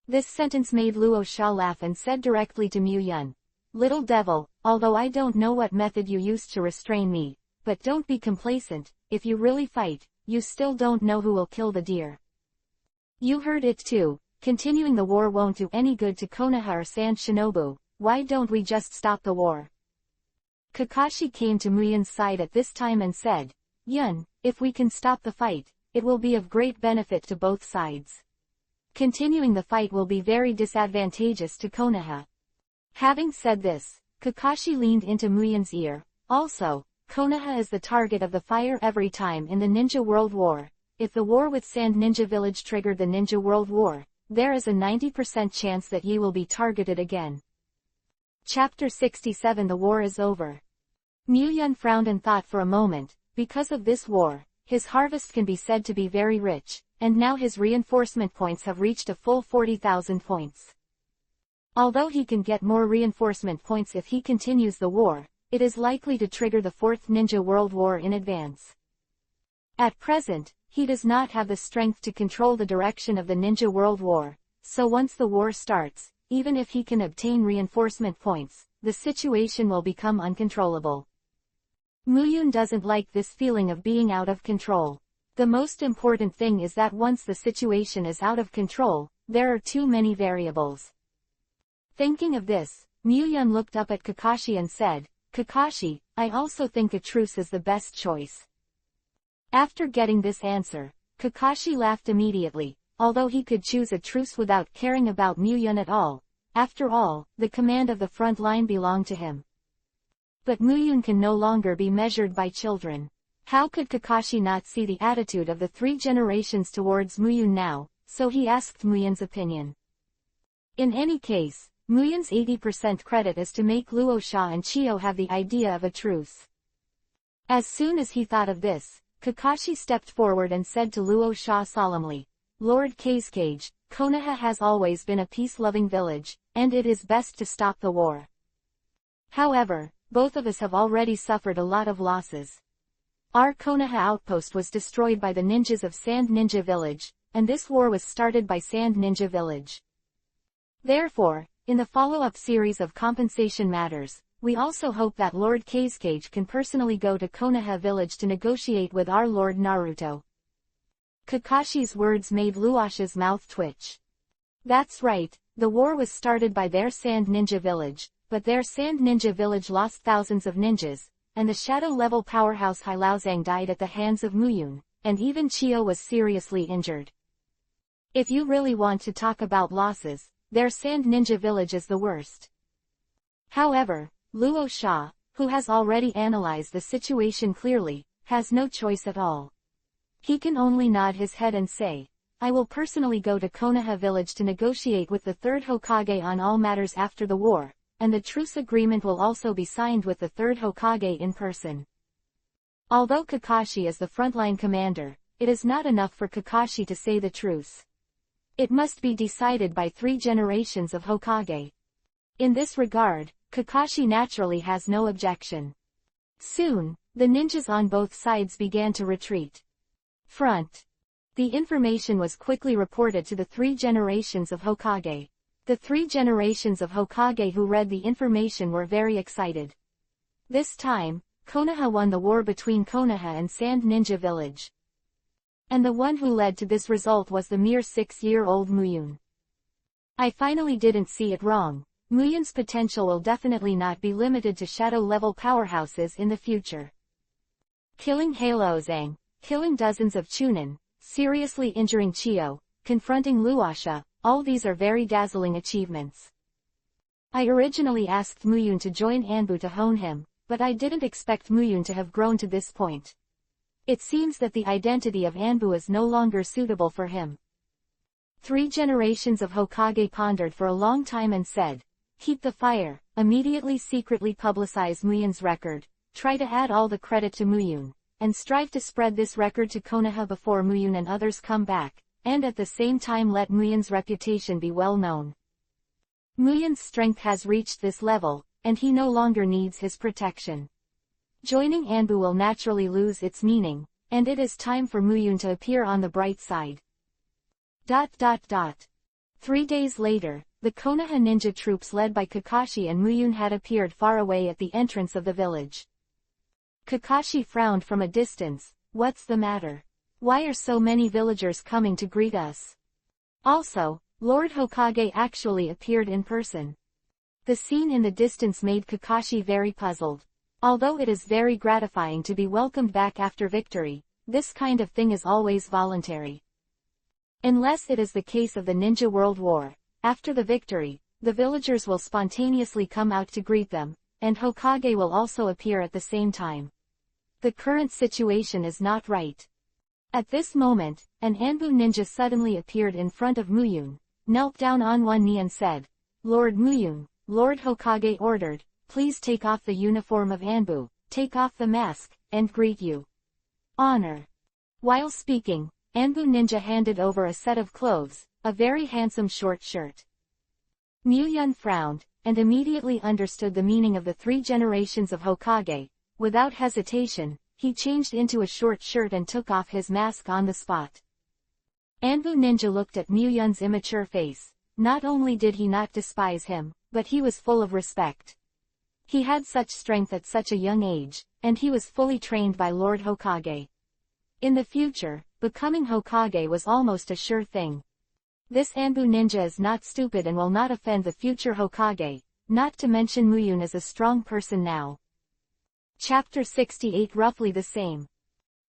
This sentence made Luo Sha laugh and said directly to Mu Yun, Little devil, although I don't know what method you used to restrain me, but don't be complacent, if you really fight, you still don't know who will kill the deer. You heard it too, continuing the war won't do any good to Konoha or Sand Shinobu, why don't we just stop the war? Kakashi came to Muyun's side at this time and said, Yun, if we can stop the fight, it will be of great benefit to both sides. Continuing the fight will be very disadvantageous to Konoha. Having said this, Kakashi leaned into Muyun's ear. Also, Konoha is the target of the fire every time in the Ninja World War. If the war with Sand Ninja Village triggered the Ninja World War, there is a 90% chance that ye will be targeted again. Chapter 67 The war is over. Mu Yun frowned and thought for a moment. Because of this war, his harvest can be said to be very rich, and now his reinforcement points have reached a full 40,000 points. Although he can get more reinforcement points if he continues the war, it is likely to trigger the 4th Ninja World War in advance. At present, he does not have the strength to control the direction of the Ninja World War, so once the war starts, even if he can obtain reinforcement points, the situation will become uncontrollable. Mu Yun doesn't like this feeling of being out of control. The most important thing is that once the situation is out of control, there are too many variables. Thinking of this, Muyun looked up at Kakashi and said, Kakashi, I also think a truce is the best choice. After getting this answer, Kakashi laughed immediately, although he could choose a truce without caring about Muyun at all. After all, the command of the front line belonged to him. But Muyun can no longer be measured by children. How could Kakashi not see the attitude of the 3 generations towards Muyun now, so he asked Muyun's opinion. In any case, Muyun's 80% credit is to make Luo Sha and Chiyo have the idea of a truce. As soon as he thought of this, Kakashi stepped forward and said to Luo Sha solemnly, Lord Kazekage, Konoha has always been a peace-loving village, and it is best to stop the war. However, both of us have already suffered a lot of losses. Our Konoha outpost was destroyed by the ninjas of Sand Ninja Village, and this war was started by Sand Ninja Village. Therefore, in the follow-up series of compensation matters, we also hope that Lord Kazekage can personally go to Konoha village to negotiate with our Lord Naruto. Kakashi's words made Luasha's mouth twitch. That's right, the war was started by their Sand Ninja Village, but their Sand Ninja Village lost thousands of ninjas, and the shadow-level powerhouse Hailaozang died at the hands of Muyun, and even Chiyo was seriously injured. If you really want to talk about losses, their Sand Ninja Village is the worst. However, Luo Sha, who has already analyzed the situation clearly, has no choice at all. He can only nod his head and say, I will personally go to Konoha village to negotiate with the 3rd Hokage on all matters after the war, and the truce agreement will also be signed with the 3rd Hokage in person. Although Kakashi is the frontline commander, it is not enough for Kakashi to say the truce. It must be decided by 3 generations of Hokage. In this regard, Kakashi naturally has no objection. Soon, the ninjas on both sides began to retreat. Front. The information was quickly reported to the 3 generations of Hokage. The 3 generations of Hokage who read the information were very excited. This time, Konoha won the war between Konoha and Sand Ninja Village. And the one who led to this result was the mere 6-year-old Muyun. I finally didn't see it wrong. Muyun's potential will definitely not be limited to shadow-level powerhouses in the future. Killing Hailaozang, killing dozens of Chunin, seriously injuring Chiyo, confronting Luasha, all these are very dazzling achievements. I originally asked Muyun to join Anbu to hone him, but I didn't expect Muyun to have grown to this point. It seems that the identity of Anbu is no longer suitable for him. 3 generations of Hokage pondered for a long time and said, keep the fire, immediately secretly publicize Muyun's record, try to add all the credit to Muyun, and strive to spread this record to Konoha before Muyun and others come back, and at the same time let Muyun's reputation be well known. Muyun's strength has reached this level, and he no longer needs his protection. Joining Anbu will naturally lose its meaning, and it is time for Muyun to appear on the bright side. 3 days later, the Konoha ninja troops led by Kakashi and Muyun had appeared far away at the entrance of the village. Kakashi frowned from a distance. What's the matter? Why are so many villagers coming to greet us? Also, Lord Hokage actually appeared in person. The scene in the distance made Kakashi very puzzled. Although it is very gratifying to be welcomed back after victory, this kind of thing is always voluntary. Unless it is the case of the Ninja World War, after the victory, the villagers will spontaneously come out to greet them, and Hokage will also appear at the same time. The current situation is not right. At this moment, an Anbu ninja suddenly appeared in front of Muyun, knelt down on one knee and said, Lord Muyun, Lord Hokage ordered, please take off the uniform of Anbu, take off the mask, and greet you. Honor. While speaking, Anbu ninja handed over a set of clothes, a very handsome short shirt. Muyun frowned, and immediately understood the meaning of the 3 generations of Hokage. Without hesitation, he changed into a short shirt and took off his mask on the spot. Anbu ninja looked at Muyun's immature face. Not only did he not despise him, but he was full of respect. He had such strength at such a young age, and he was fully trained by Lord Hokage. In the future, becoming Hokage was almost a sure thing. This Anbu ninja is not stupid and will not offend the future Hokage, not to mention Muyun is a strong person now. Chapter 68 roughly the same.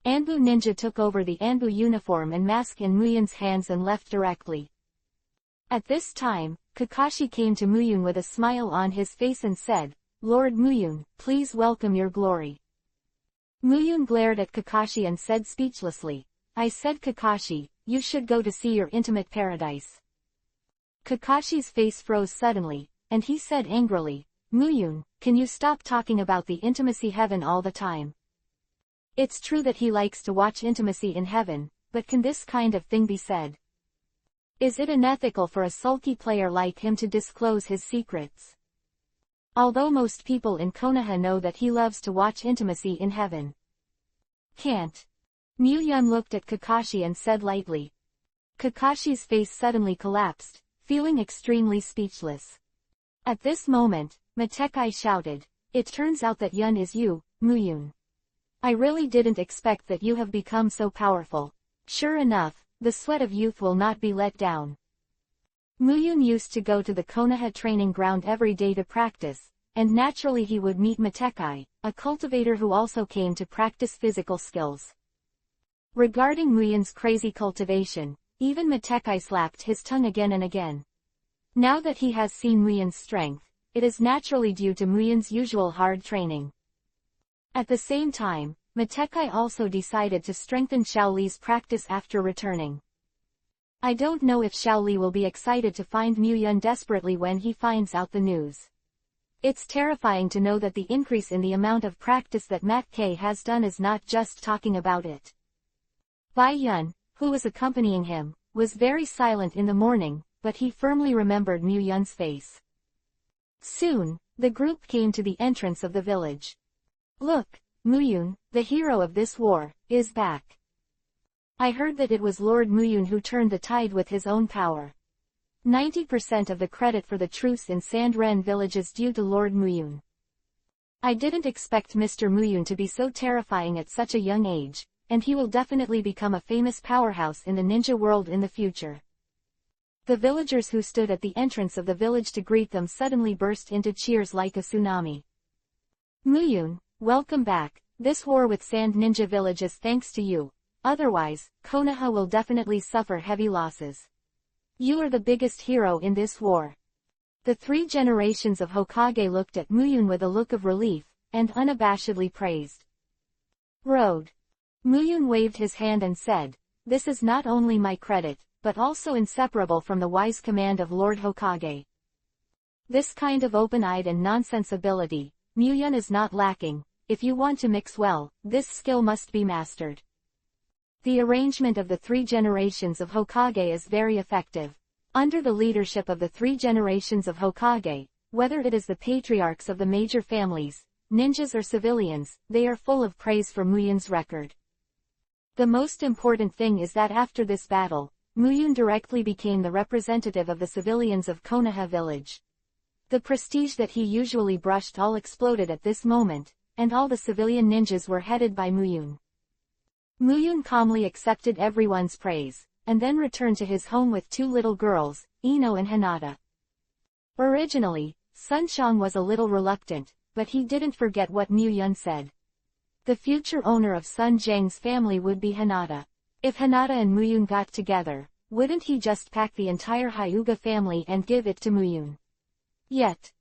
Anbu ninja took over the Anbu uniform and mask in Muyun's hands and left directly. At this time, Kakashi came to Muyun with a smile on his face and said, "Lord Muyun, please welcome your glory." Muyun glared at Kakashi and said speechlessly, "I said Kakashi, you should go to see your intimate paradise." Kakashi's face froze suddenly, and he said angrily, "Muyun, can you stop talking about the intimacy heaven all the time? It's true that he likes to watch intimacy in heaven, but can this kind of thing be said? Is it unethical for a sulky player like him to disclose his secrets? Although most people in Konoha know that he loves to watch intimacy in heaven. Can't." Muyun looked at Kakashi and said lightly. Kakashi's face suddenly collapsed, feeling extremely speechless. At this moment, Matekai shouted, "It turns out that Yun is you, Muyun. I really didn't expect that you have become so powerful." Sure enough, the sweat of youth will not be let down. Muyun used to go to the Konoha training ground every day to practice, and naturally he would meet Matekai, a cultivator who also came to practice physical skills. Regarding Muyun's crazy cultivation, even Matekai slapped his tongue again and again. Now that he has seen Muyun's strength, it is naturally due to Muyun's usual hard training. At the same time, Matekai also decided to strengthen Xiaoli's practice after returning. I don't know if Xiaoli will be excited to find Muyun desperately when he finds out the news. It's terrifying to know that the increase in the amount of practice that Matekai has done is not just talking about it. Bai Yun, who was accompanying him, was very silent in the morning, but he firmly remembered Muyun's face. Soon, the group came to the entrance of the village. "Look, Muyun, the hero of this war, is back. I heard that it was Lord Muyun who turned the tide with his own power. 90% of the credit for the truce in Sandren village is due to Lord Muyun. I didn't expect Mr. Muyun to be so terrifying at such a young age, and he will definitely become a famous powerhouse in the ninja world in the future." The villagers who stood at the entrance of the village to greet them suddenly burst into cheers like a tsunami. "Muyun, welcome back. This war with Sand Ninja Village is thanks to you. Otherwise, Konoha will definitely suffer heavy losses. You are the biggest hero in this war." The 3 generations of Hokage looked at Muyun with a look of relief, and unabashedly praised. "Road." Muyun waved his hand and said, "This is not only my credit, but also inseparable from the wise command of Lord Hokage. This kind of open-eyed and nonsense ability, Muyun is not lacking. If you want to mix well, this skill must be mastered." The arrangement of the 3 generations of Hokage is very effective. Under the leadership of the 3 generations of Hokage, whether it is the patriarchs of the major families, ninjas or civilians, they are full of praise for Muyun's record. The most important thing is that after this battle, Muyun directly became the representative of the civilians of Konoha village. The prestige that he usually brushed all exploded at this moment, and all the civilian ninjas were headed by Muyun. Muyun calmly accepted everyone's praise, and then returned to his home with 2 little girls, Ino and Hinata. Originally, Sunshang was a little reluctant, but he didn't forget what Muyun said. The future owner of Sun Jiang's family would be Hinata. If Hinata and Muyun got together, wouldn't he just pack the entire Hyuga family and give it to Muyun? Yet,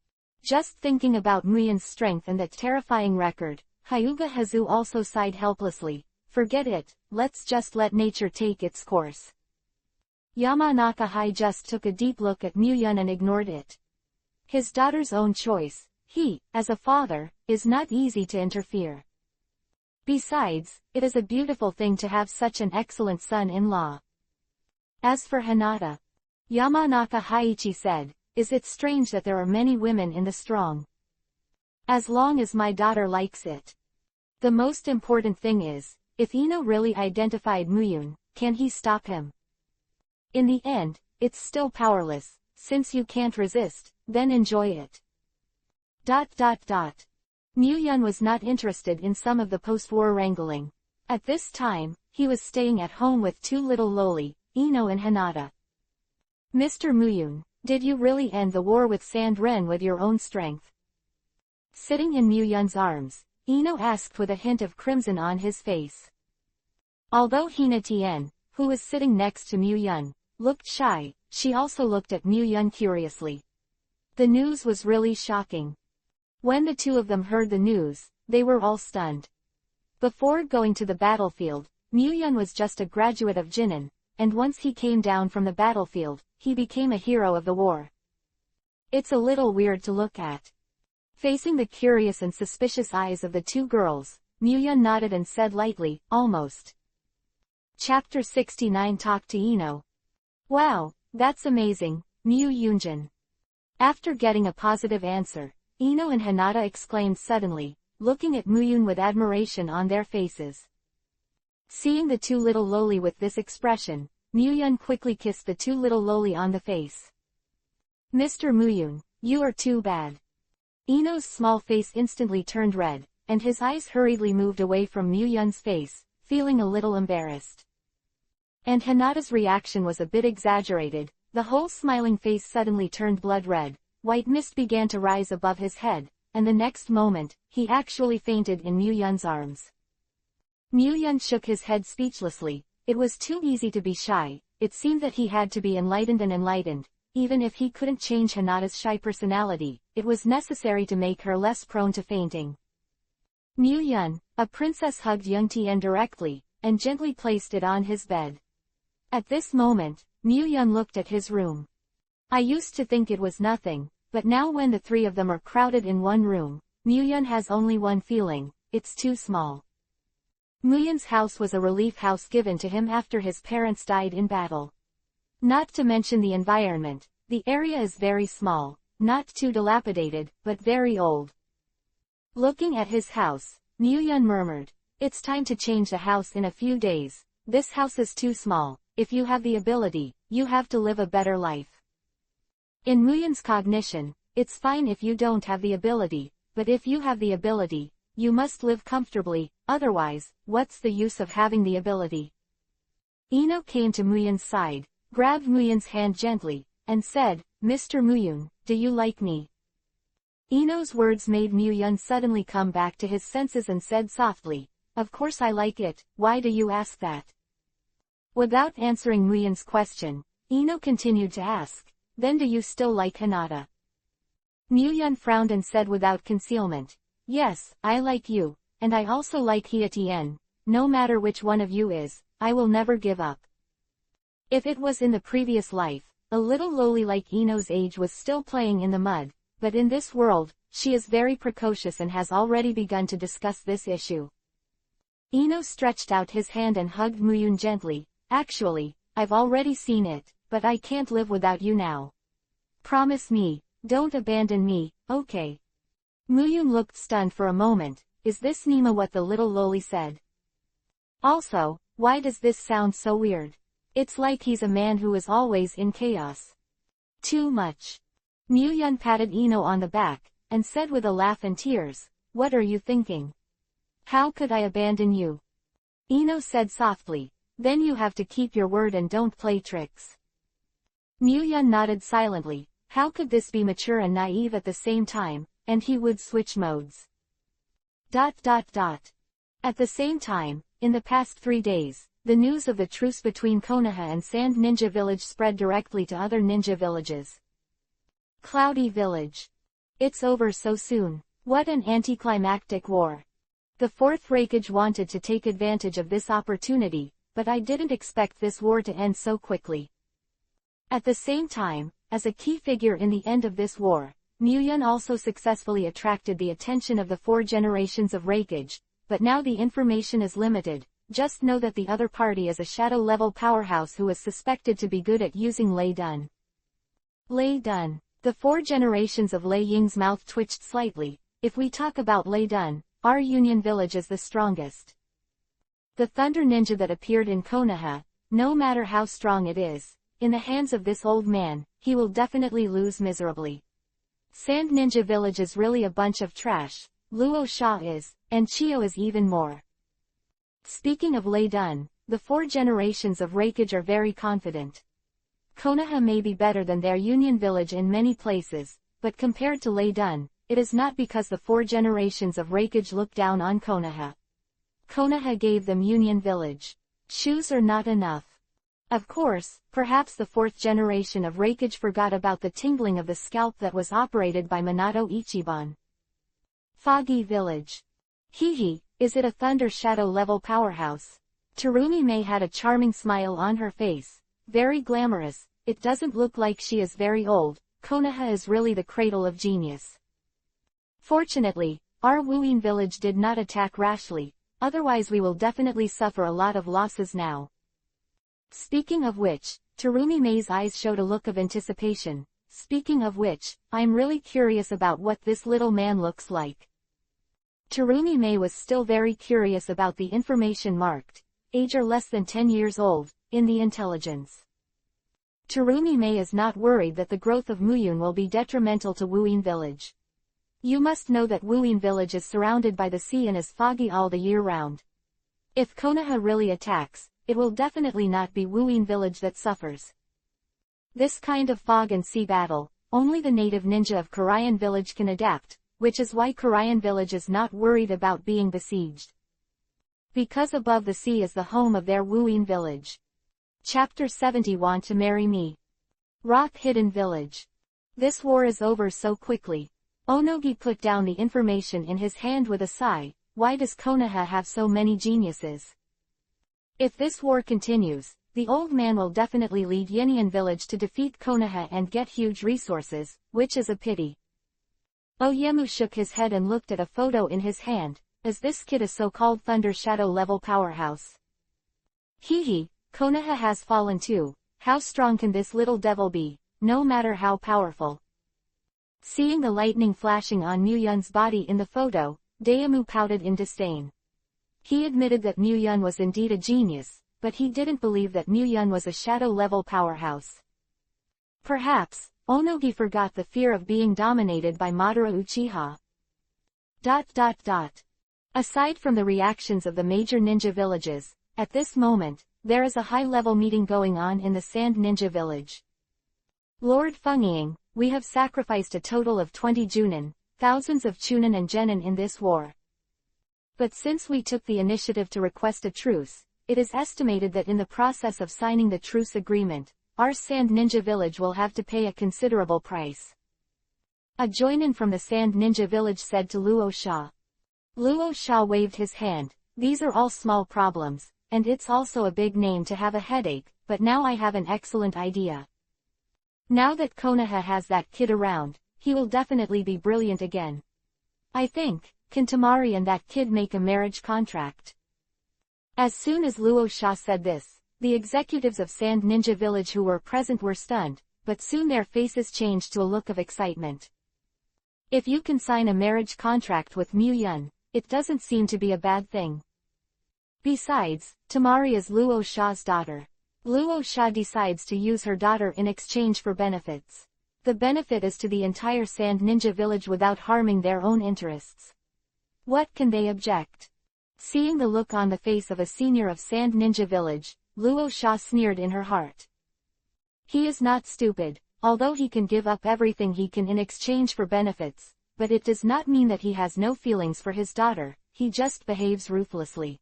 just thinking about Muyun's strength and that terrifying record, Hyuga Hazu also sighed helplessly. Forget it, let's just let nature take its course. Yamanaka Hai just took a deep look at Muyun and ignored it. His daughter's own choice, he, as a father, is not easy to interfere. Besides, it is a beautiful thing to have such an excellent son-in-law. As for Hinata, Yamanaka Haichi said, is it strange that there are many women in the strong? As long as my daughter likes it. The most important thing is, if Ino really identified Muyun, can he stop him? In the end, it's still powerless, since you can't resist, then enjoy it. Muyun was not interested in some of the post-war wrangling. At this time, he was staying at home with two little loli, Ino and Hinata. Mr. Muyun, did you really end the war with Sand-Ren with your own strength? Sitting in Muyun's arms, Ino asked with a hint of crimson on his face. Although Hina Tien, who was sitting next to Muyun, looked shy, she also looked at Muyun curiously. The news was really shocking. When the two of them heard the news, they were all stunned. Before going to the battlefield, Muyun was just a graduate of Jinan, and once he came down from the battlefield, he became a hero of the war. It's a little weird to look at. Facing the curious and suspicious eyes of the two girls, Muyun nodded and said lightly, almost. Chapter 69 Talk to Ino. Wow, that's amazing, Mu Yunjin. After getting a positive answer, Ino and Hinata exclaimed suddenly, looking at Muyun with admiration on their faces. Seeing the two little loli with this expression, Muyun quickly kissed the two little loli on the face. Mr. Muyun, you are too bad. Ino's small face instantly turned red, and his eyes hurriedly moved away from Muyun's face, feeling a little embarrassed. And Hinata's reaction was a bit exaggerated. The whole smiling face suddenly turned blood red, white mist began to rise above his head, and the next moment, he actually fainted in Muyun's arms. Muyun shook his head speechlessly. It was too easy to be shy. It seemed that he had to be enlightened. Even if he couldn't change Hinata's shy personality, it was necessary to make her less prone to fainting. Muyun, a princess, hugged young Tien directly, and gently placed it on his bed. At this moment, Muyun looked at his room. I used to think it was nothing, but now when the three of them are crowded in one room, Muyun has only one feeling: it's too small. Muyun's house was a relief house given to him after his parents died in battle. Not to mention the environment, the area is very small, not too dilapidated, but very old. Looking at his house, Muyun murmured, it's time to change the house in a few days. This house is too small. If you have the ability, you have to live a better life. In Muyun's cognition, it's fine if you don't have the ability, but if you have the ability, you must live comfortably, otherwise, what's the use of having the ability? Ino came to Muyun's side, grabbed Muyun's hand gently, and said, Mr. Muyun, do you like me? Ino's words made Muyun suddenly come back to his senses and said softly, of course I like it, why do you ask that? Without answering Muyun's question, Ino continued to ask, then do you still like Hinata? Muyun frowned and said without concealment, yes, I like you, and I also like Hiatien. No matter which one of you is, I will never give up. If it was in the previous life, a little loli like Ino's age was still playing in the mud, but in this world, she is very precocious and has already begun to discuss this issue. Ino stretched out his hand and hugged Muyun gently. Actually, I've already seen it, but I can't live without you now. Promise me, don't abandon me, okay? Muyun looked stunned for a moment. Is this Nima what the little loli said? Also, why does this sound so weird? It's like he's a man who is always in chaos. Too much. Muyun patted Ino on the back, and said with a laugh and tears, what are you thinking? How could I abandon you? Ino said softly, then you have to keep your word and don't play tricks. Muyun nodded silently. How could this be mature and naive at the same time, and he would switch modes. ... At the same time, in the past 3 days, the news of the truce between Konoha and Sand Ninja Village spread directly to other ninja villages. Cloudy Village. It's over so soon. What an anticlimactic war. The fourth Hokage wanted to take advantage of this opportunity, but I didn't expect this war to end so quickly. At the same time, as a key figure in the end of this war, Muyun also successfully attracted the attention of the 4 generations of Hokage, but now the information is limited. Just know that the other party is a shadow-level powerhouse who is suspected to be good at using Lei Dun. Lei Dun. The 4 generations of Lei Ying's mouth twitched slightly. If we talk about Lei Dun, our Union village is the strongest. The thunder ninja that appeared in Konoha, no matter how strong it is, in the hands of this old man, he will definitely lose miserably. Sand Ninja Village is really a bunch of trash. Luo Sha is, and Chio is even more. Speaking of Lei Dun, the 4 generations of Reikage are very confident. Konoha may be better than their Union village in many places, but compared to Lei Dun, it is not because the 4 generations of Reikage look down on Konoha. Konoha gave them Union village. Shoes are not enough. Of course, perhaps the 4th generation of Reikage forgot about the tingling of the scalp that was operated by Minato Ichiban. Foggy village. Hehe, is it a Thunder Shadow level powerhouse? Terumi May had a charming smile on her face. Very glamorous, it doesn't look like she is very old. Konoha is really the cradle of genius. Fortunately, our Wuin village did not attack rashly, otherwise we will definitely suffer a lot of losses now. Speaking of which, Terumi May's eyes showed a look of anticipation. Speaking of which, I'm really curious about what this little man looks like. Terumi May was still very curious about the information marked, age or less than 10 years old, in the intelligence. Terumi May is not worried that the growth of Muyun will be detrimental to Wuin village. You must know that Wuin village is surrounded by the sea and is foggy all the year round. If Konoha really attacks, it will definitely not be Wuin village that suffers. This kind of fog and sea battle, only the native ninja of Korean village can adapt, which is why Korean village is not worried about being besieged. Because above the sea is the home of their Wuin village. Chapter 70 Want to Marry Me. Rock Hidden Village. This war is over so quickly. Onogi put down the information in his hand with a sigh. Why does Konoha have so many geniuses? If this war continues, the old man will definitely lead Yenian village to defeat Konoha and get huge resources, which is a pity. Oyemu shook his head and looked at a photo in his hand. Is this kid a so-called Thunder Shadow level powerhouse? Hehe, Konoha has fallen too. How strong can this little devil be, no matter how powerful? Seeing the lightning flashing on Muyun's body in the photo, Daemu pouted in disdain. He admitted that Muyun was indeed a genius, but he didn't believe that Muyun was a shadow-level powerhouse. Perhaps, Onogi forgot the fear of being dominated by Madara Uchiha. Aside from the reactions of the major ninja villages, at this moment, there is a high-level meeting going on in the Sand Ninja Village. Lord Fengying, we have sacrificed a total of 20 Junin, thousands of Chunin and Genin in this war. But since we took the initiative to request a truce, it is estimated that in the process of signing the truce agreement, our Sand Ninja Village will have to pay a considerable price. A joinin from the Sand Ninja Village said to Luo Sha. Luo Sha waved his hand. These are all small problems, and it's also a big name to have a headache, but now I have an excellent idea. Now that Konoha has that kid around, he will definitely be brilliant again. I think, can Tamari and that kid make a marriage contract? As soon as Luo Sha said this, the executives of Sand Ninja Village who were present were stunned, but soon their faces changed to a look of excitement. If you can sign a marriage contract with Muyun, it doesn't seem to be a bad thing. Besides, Tamari is Luo Sha's daughter. Luo Sha decides to use her daughter in exchange for benefits. The benefit is to the entire Sand Ninja Village without harming their own interests. What can they object? Seeing the look on the face of a senior of Sand Ninja Village, Luo Sha sneered in her heart. He is not stupid, although he can give up everything he can in exchange for benefits, but it does not mean that he has no feelings for his daughter, he just behaves ruthlessly.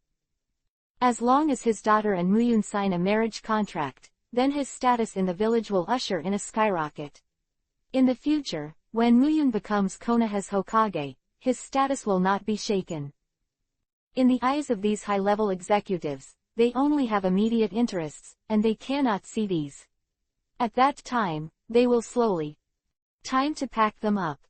As long as his daughter and Muyun sign a marriage contract, then his status in the village will usher in a skyrocket. In the future, when Muyun becomes Konoha's Hokage, his status will not be shaken. In the eyes of these high-level executives, they only have immediate interests, and they cannot see these. At that time, they will slowly. Time to pack them up.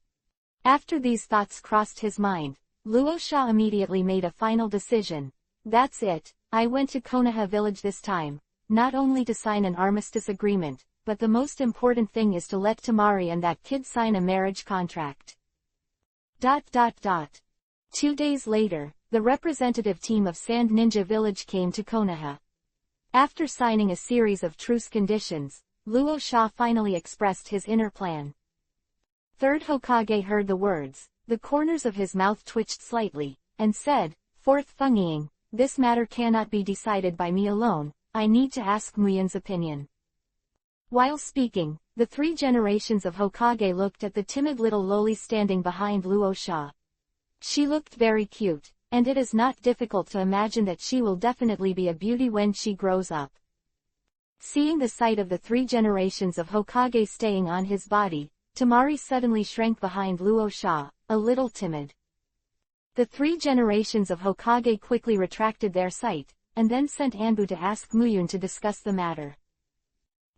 After these thoughts crossed his mind, Luo Sha immediately made a final decision. That's it, I went to Konoha village this time, not only to sign an armistice agreement, but the most important thing is to let Tamari and that kid sign a marriage contract. 2 days later, the representative team of Sand Ninja Village came to Konoha. After signing a series of truce conditions, Luo Sha finally expressed his inner plan. Third Hokage heard the words, the corners of his mouth twitched slightly, and said, Fourth Fengying, this matter cannot be decided by me alone, I need to ask Muyun's opinion. While speaking, the three generations of Hokage looked at the timid little loli standing behind Luo Sha. She looked very cute, and it is not difficult to imagine that she will definitely be a beauty when she grows up. Seeing the sight of the three generations of Hokage staying on his body, Temari suddenly shrank behind Luo Sha, a little timid. The three generations of Hokage quickly retracted their sight, and then sent Anbu to ask Muyun to discuss the matter.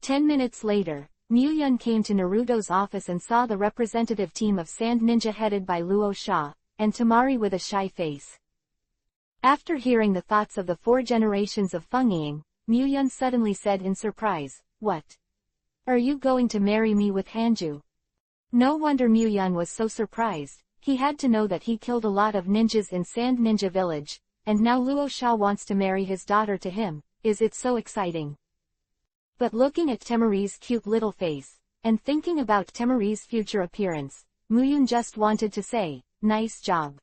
10 minutes later, Muyun came to Naruto's office and saw the representative team of Sand Ninja headed by Luo Sha, and Temari with a shy face. After hearing the thoughts of the four generations of Fengying, Muyun suddenly said in surprise, "What? Are you going to marry me with Hanju?" No wonder Muyun was so surprised, he had to know that he killed a lot of ninjas in Sand Ninja Village, and now Luo Sha wants to marry his daughter to him. Is it so exciting? But looking at Temari's cute little face, and thinking about Temari's future appearance, Muyun just wanted to say, "Nice job.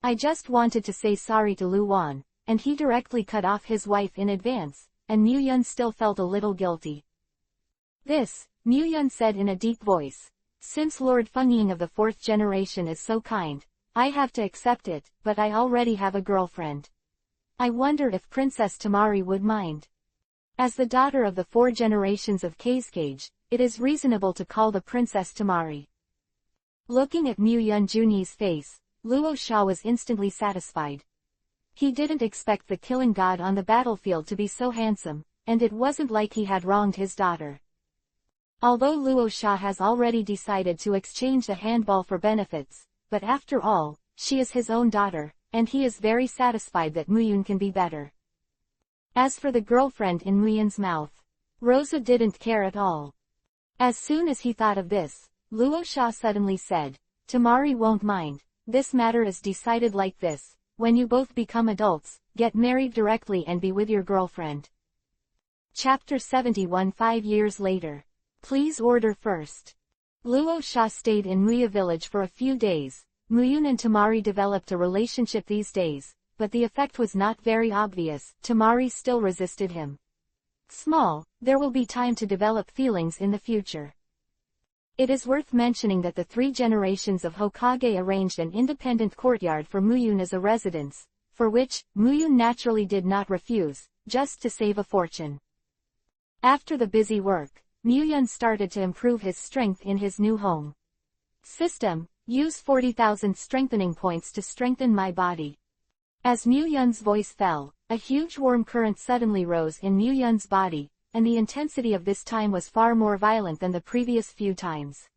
I just wanted to say sorry to Lu Wan," and he directly cut off his wife in advance, and Muyun still felt a little guilty. "This," Muyun said in a deep voice, "since Lord Fengying of the fourth generation is so kind, I have to accept it, but I already have a girlfriend. I wonder if Princess Temari would mind. As the daughter of the four generations of Kazekage, it is reasonable to call the Princess Temari." Looking at Muyun Juni's face, Luo Sha was instantly satisfied. He didn't expect the killing god on the battlefield to be so handsome, and it wasn't like he had wronged his daughter. Although Luo Sha has already decided to exchange the handball for benefits, but after all, she is his own daughter, and he is very satisfied that Muyun can be better. As for the girlfriend in Muyun's mouth, Rosa didn't care at all. As soon as he thought of this, Luo Sha suddenly said, "Temari won't mind, this matter is decided like this, when you both become adults, get married directly and be with your girlfriend." Chapter 71 5 years later. Please order first. Luo Sha stayed in Muya village for a few days. Muyun and Temari developed a relationship these days, but the effect was not very obvious. Temari still resisted him. Small, there will be time to develop feelings in the future. It is worth mentioning that the three generations of Hokage arranged an independent courtyard for Muyun as a residence, for which Muyun naturally did not refuse, just to save a fortune. After the busy work, Muyun started to improve his strength in his new home. System, use 40,000 strengthening points to strengthen my body. As Muyun's voice fell, a huge warm current suddenly rose in Muyun's body, and the intensity of this time was far more violent than the previous few times.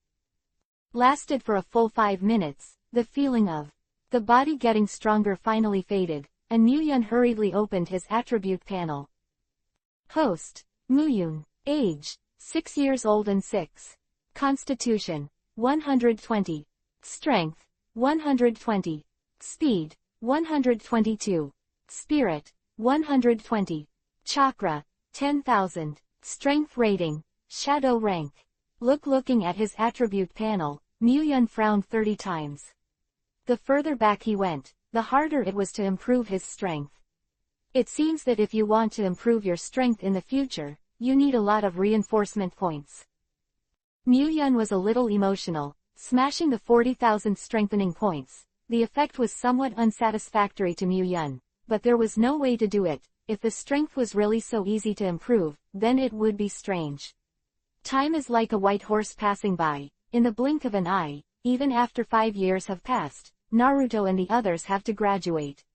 Lasted for a full 5 minutes, the feeling of the body getting stronger finally faded, and Muyun hurriedly opened his attribute panel. Host, Muyun. Age, 6 years old and 6. Constitution, 120. Strength, 120. Speed, 122. Spirit, 120. Chakra, 10,000. Strength rating, shadow rank. Looking at his attribute panel, Muyun frowned 30 times. The further back he went, the harder it was to improve his strength. It seems that if you want to improve your strength in the future, you need a lot of reinforcement points. Muyun was a little emotional, smashing the 40,000 strengthening points. The effect was somewhat unsatisfactory to Muyun, but there was no way to do it. If the strength was really so easy to improve, then it would be strange. Time is like a white horse passing by. In the blink of an eye, even after 5 years have passed, Naruto and the others have to graduate.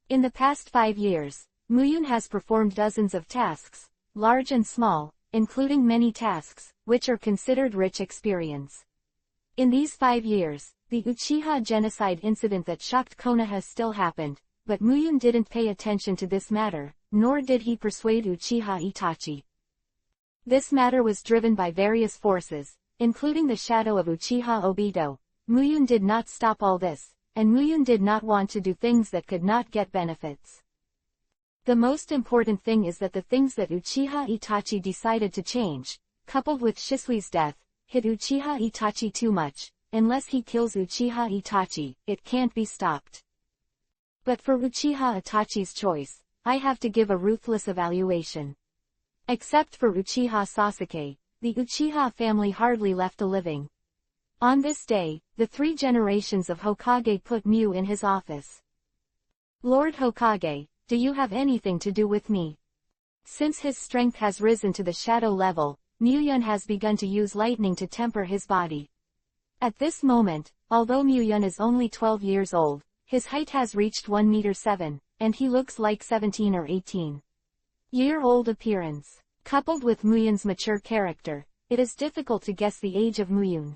In the past 5 years, Muyun has performed dozens of tasks, large and small, including many tasks, which are considered rich experience. In these 5 years, the Uchiha genocide incident that shocked Konoha still happened, but Muyun didn't pay attention to this matter, nor did he persuade Uchiha Itachi. This matter was driven by various forces, including the shadow of Uchiha Obito. Muyun did not stop all this, and Muyun did not want to do things that could not get benefits. The most important thing is that the things that Uchiha Itachi decided to change, coupled with Shisui's death, hit Uchiha Itachi too much. Unless he kills Uchiha Itachi, it can't be stopped. But for Uchiha Itachi's choice, I have to give a ruthless evaluation. Except for Uchiha Sasuke, the Uchiha family hardly left a living. On this day, the 3 generations of Hokage put Mew in his office. Lord Hokage, do you have anything to do with me? Since his strength has risen to the shadow level, Muyun has begun to use lightning to temper his body. At this moment, although Muyun is only 12 years old, his height has reached 1 meter 7, and he looks like 17 or 18-year-old appearance. Coupled with Muyun's mature character, it is difficult to guess the age of Muyun.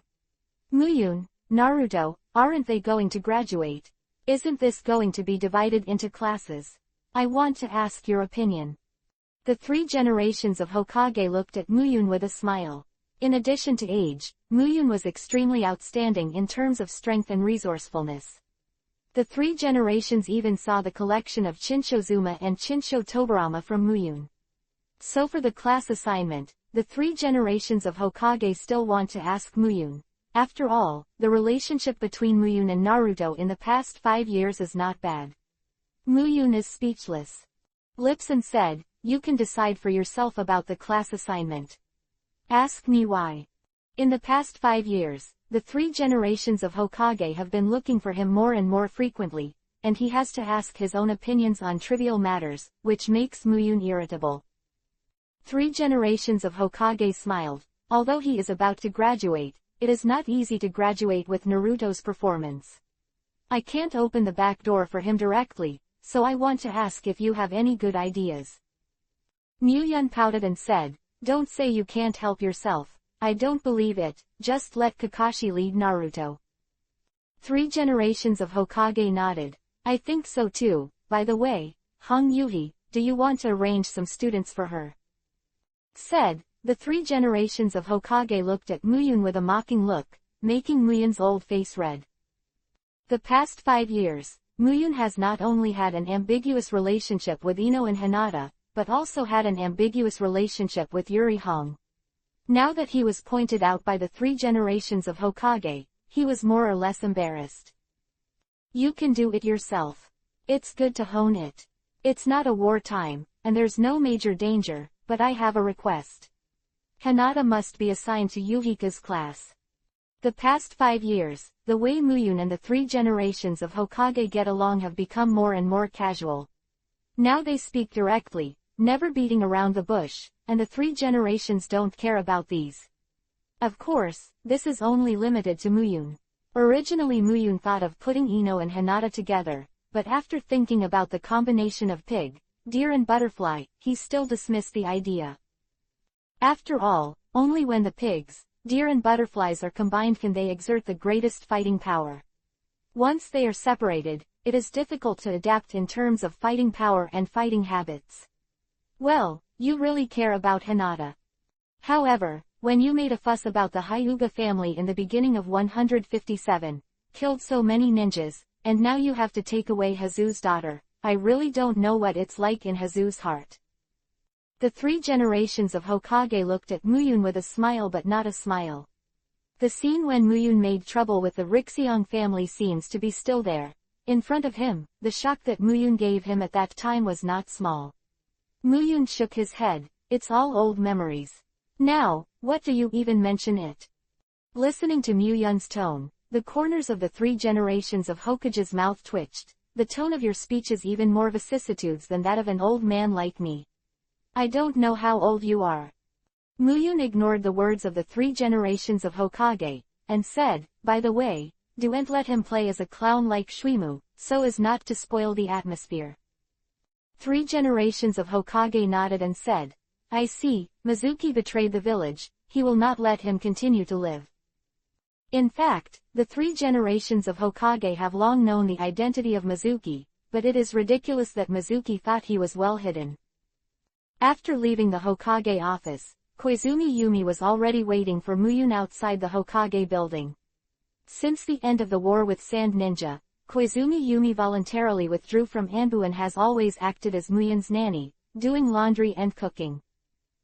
Muyun, Naruto, aren't they going to graduate? Isn't this going to be divided into classes? I want to ask your opinion. The 3 generations of Hokage looked at Muyun with a smile. In addition to age, Muyun was extremely outstanding in terms of strength and resourcefulness. The 3 generations even saw the collection of Chinchozuma and Chincho Tobarama from Muyun. So for the class assignment, the 3 generations of Hokage still want to ask Muyun. After all, the relationship between Muyun and Naruto in the past 5 years is not bad. Muyun is speechless. Lipson said, "You can decide for yourself about the class assignment. Ask me why." In the past 5 years, the 3 generations of Hokage have been looking for him more and more frequently, and he has to ask his own opinions on trivial matters, which makes Muyun irritable. 3 generations of Hokage smiled. Although he is about to graduate, it is not easy to graduate with Naruto's performance. I can't open the back door for him directly, so I want to ask if you have any good ideas. Muyun pouted and said, "Don't say you can't help yourself. I don't believe it, just let Kakashi lead Naruto." 3 generations of Hokage nodded. I think so too. By the way, Hong Yuhi, do you want to arrange some students for her? Said. The 3 generations of Hokage looked at Muyun with a mocking look, making Muyun's old face red. The past 5 years, Muyun has not only had an ambiguous relationship with Ino and Hinata, but also had an ambiguous relationship with Yuri Hong. Now that he was pointed out by the 3 generations of Hokage, he was more or less embarrassed. You can do it yourself. It's good to hone it. It's not a war time, and there's no major danger, but I have a request. Hinata must be assigned to Yuhika's class. The past 5 years, the way Muyun and the 3 generations of Hokage get along have become more and more casual. Now they speak directly, never beating around the bush, and the 3 generations don't care about these. Of course, this is only limited to Muyun. Originally Muyun thought of putting Ino and Hinata together, but after thinking about the combination of pig, deer and butterfly, he still dismissed the idea. After all, only when the pigs, deer and butterflies are combined can they exert the greatest fighting power. Once they are separated, it is difficult to adapt in terms of fighting power and fighting habits. Well, you really care about Hinata. However, when you made a fuss about the Hyuga family in the beginning of 157, killed so many ninjas, and now you have to take away Hazu's daughter, I really don't know what it's like in Hazu's heart. The 3 generations of Hokage looked at Muyun with a smile but not a smile. The scene when Muyun made trouble with the Rixiong family seems to be still there. In front of him, the shock that Muyun gave him at that time was not small. Muyun shook his head. It's all old memories. Now, what do you even mention it? Listening to Muyun's tone, the corners of the 3 generations of Hokage's mouth twitched. The tone of your speech is even more vicissitudes than that of an old man like me. I don't know how old you are. Muyun ignored the words of the 3 generations of Hokage, and said, by the way, don't let him play as a clown like Shuimu, so as not to spoil the atmosphere. 3 generations of Hokage nodded and said, I see, Mizuki betrayed the village, he will not let him continue to live. In fact, the 3 generations of Hokage have long known the identity of Mizuki, but it is ridiculous that Mizuki thought he was well hidden. After leaving the Hokage office, Koizumi Yumi was already waiting for Muyun outside the Hokage building. Since the end of the war with Sand Ninja, Koizumi Yumi voluntarily withdrew from Anbu and has always acted as Muyun's nanny, doing laundry and cooking.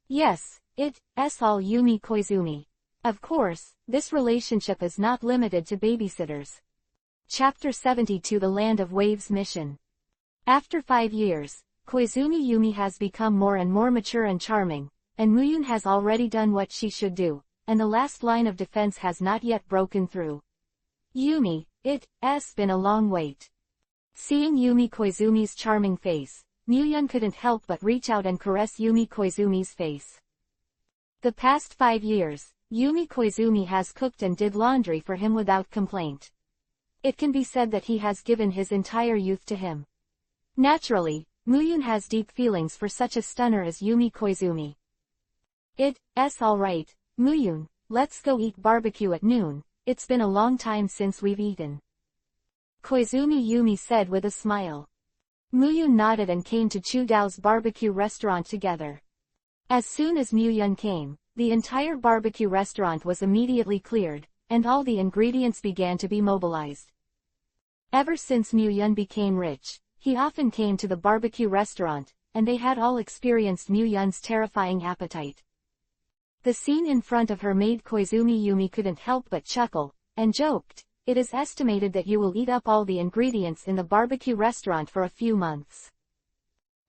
Yes, it's all Yumi Koizumi. Of course, this relationship is not limited to babysitters. Chapter 72 The Land of Waves Mission. After 5 years, Koizumi Yumi has become more and more mature and charming, and Muyun has already done what she should do, and the last line of defense has not yet broken through. Yumi, it's been a long wait. Seeing Yumi Koizumi's charming face, Muyun couldn't help but reach out and caress Yumi Koizumi's face. The past 5 years, Yumi Koizumi has cooked and did laundry for him without complaint. It can be said that he has given his entire youth to him. Naturally, Muyun has deep feelings for such a stunner as Yumi Koizumi. It's alright, Muyun, let's go eat barbecue at noon, it's been a long time since we've eaten. Koizumi Yumi said with a smile. Muyun nodded and came to Chudao's barbecue restaurant together. As soon as Muyun came, the entire barbecue restaurant was immediately cleared, and all the ingredients began to be mobilized. Ever since Muyun became rich, he often came to the barbecue restaurant, and they had all experienced Muyun's terrifying appetite. The scene in front of her maid Koizumi Yumi couldn't help but chuckle, and joked, "It is estimated that you will eat up all the ingredients in the barbecue restaurant for a few months."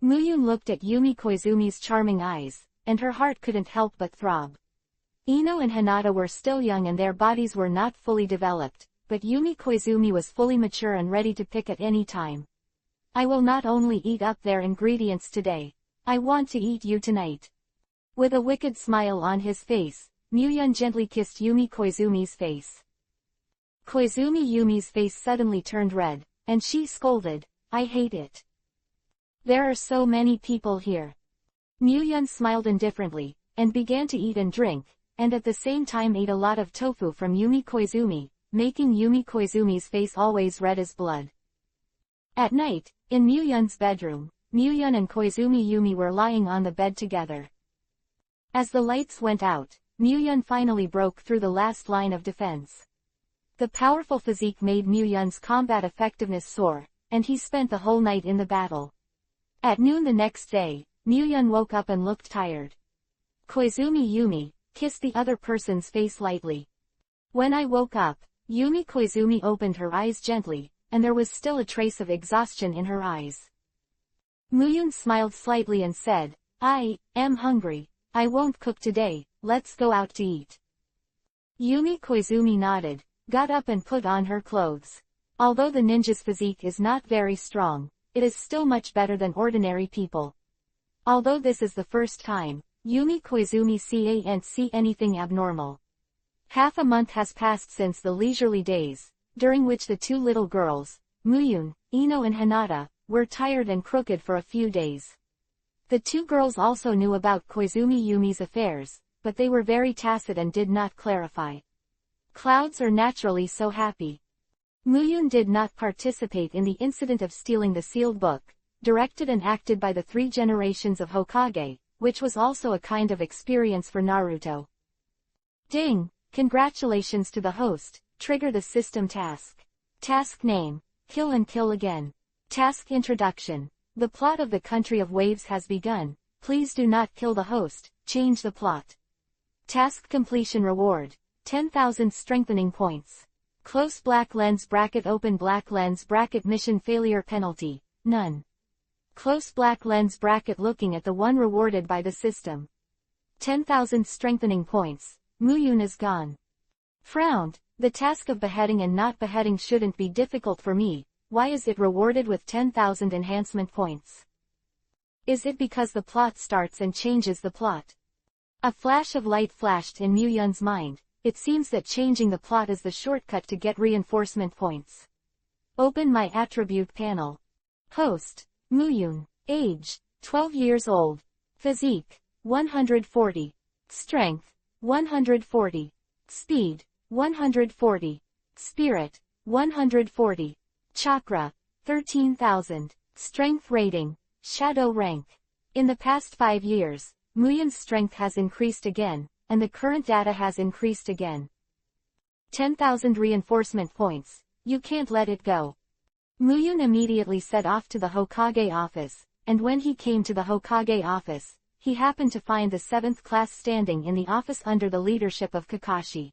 Muyun looked at Yumi Koizumi's charming eyes, and her heart couldn't help but throb. Ino and Hinata were still young and their bodies were not fully developed, but Yumi Koizumi was fully mature and ready to pick at any time. "I will not only eat up their ingredients today. I want to eat you tonight." With a wicked smile on his face, Muyun gently kissed Yumi Koizumi's face. Koizumi Yumi's face suddenly turned red, and she scolded, "I hate it. There are so many people here." Muyun smiled indifferently, and began to eat and drink, and at the same time ate a lot of tofu from Yumi Koizumi, making Yumi Koizumi's face always red as blood. At night, in Muyun's bedroom, Muyun and Koizumi Yumi were lying on the bed together. As the lights went out, Muyun finally broke through the last line of defense. The powerful physique made Muyun's combat effectiveness soar, and he spent the whole night in the battle. At noon the next day, Muyun woke up and looked tired. Koizumi Yumi kissed the other person's face lightly. "When I woke up, Yumi Koizumi opened her eyes gently, and there was still a trace of exhaustion in her eyes. Muyun smiled slightly and said, "I am hungry. I won't cook today, let's go out to eat." Yumi Koizumi nodded, got up and put on her clothes. Although the ninja's physique is not very strong, it is still much better than ordinary people. Although this is the first time, Yumi Koizumi can't see anything abnormal. Half a month has passed since the leisurely days, during which the two little girls, Muyun, Ino and Hinata, were tired and crooked for a few days. The two girls also knew about Koizumi Yumi's affairs, but they were very tacit and did not clarify. Clouds are naturally so happy. Muyun did not participate in the incident of stealing the sealed book, directed and acted by the 3 generations of Hokage, which was also a kind of experience for Naruto. Ding! Congratulations to the host, trigger the system task. Task name, Kill and Kill Again. Task introduction. The plot of The Country of Waves has begun, please do not kill the host, change the plot. Task completion reward, 10,000 strengthening points. Close black lens bracket open black lens bracket mission failure penalty, none. Close black lens bracket looking at the one rewarded by the system. 10,000 strengthening points, Muyun is gone. Frowned, the task of beheading and not beheading shouldn't be difficult for me, why is it rewarded with 10,000 enhancement points? Is it because the plot starts and changes the plot? A flash of light flashed in Muyun's mind, it seems that changing the plot is the shortcut to get reinforcement points. Open my attribute panel. Host, Muyun. Age, 12 years old. Physique, 140. Strength, 140. Speed, 140. Spirit, 140. Chakra, 13,000. Strength rating, Shadow rank. In the past 5 years, Muyun's strength has increased again, and the current data has increased again. 10,000 reinforcement points, you can't let it go. Muyun immediately set off to the Hokage office, and when he came to the Hokage office, he happened to find the 7th class standing in the office under the leadership of Kakashi.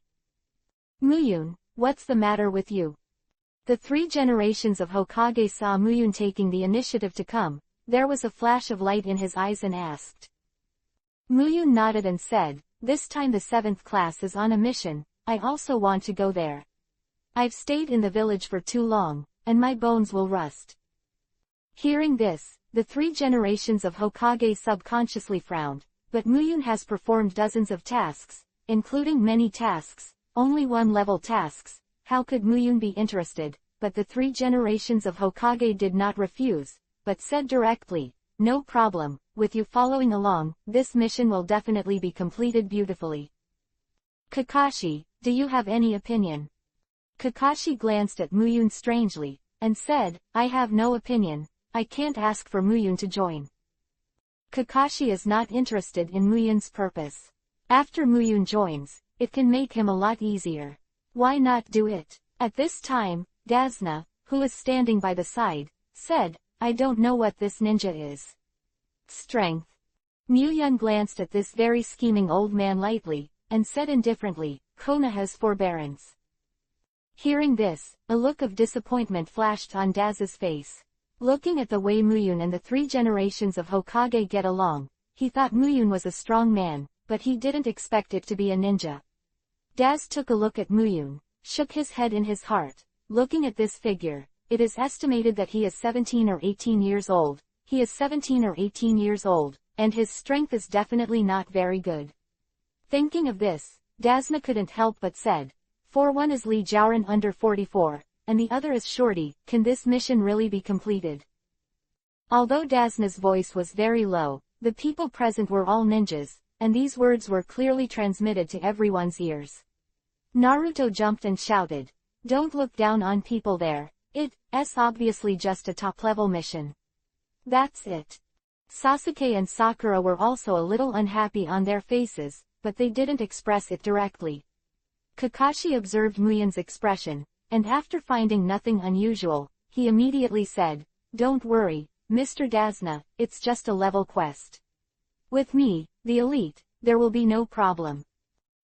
"Muyun, what's the matter with you?" The three generations of Hokage saw Muyun taking the initiative to come. There was a flash of light in his eyes and asked. Muyun nodded and said, "This time the 7th class is on a mission, I also want to go there. I've stayed in the village for too long, and my bones will rust." Hearing this, the three generations of Hokage subconsciously frowned, but Muyun has performed dozens of tasks, including many tasks, only 1-level tasks. How could Muyun be interested? But the three generations of Hokage did not refuse, but said directly, "No problem, with you following along, this mission will definitely be completed beautifully." Kakashi, do you have any opinion? Kakashi glanced at Muyun strangely, and said, "I have no opinion, I can't ask for Muyun to join." Kakashi is not interested in Muyun's purpose. After Muyun joins, it can make him a lot easier. Why not do it? At this time, Dasna, who is standing by the side, said, "I don't know what this ninja is." Strength. Muyun glanced at this very scheming old man lightly, and said indifferently, "Kona has forbearance." Hearing this, a look of disappointment flashed on Daz's face. Looking at the way Muyun and the three generations of Hokage get along, he thought Muyun was a strong man, but he didn't expect it to be a ninja. Daz took a look at Muyun, shook his head in his heart. Looking at this figure, it is estimated that he is 17 or 18 years old. He is 17 or 18 years old, and his strength is definitely not very good. Thinking of this, Dasna couldn't help but said, "For one is Li Jiaoran under 44, and the other is Shorty, can this mission really be completed?" Although Dasna's voice was very low, the people present were all ninjas, and these words were clearly transmitted to everyone's ears. Naruto jumped and shouted, "Don't look down on people there, it's obviously just a top-level mission. That's it." Sasuke and Sakura were also a little unhappy on their faces, but they didn't express it directly. Kakashi observed Muyun's expression, and after finding nothing unusual, he immediately said, "Don't worry, Mr. Dasna, it's just a level quest. With me, the elite, there will be no problem."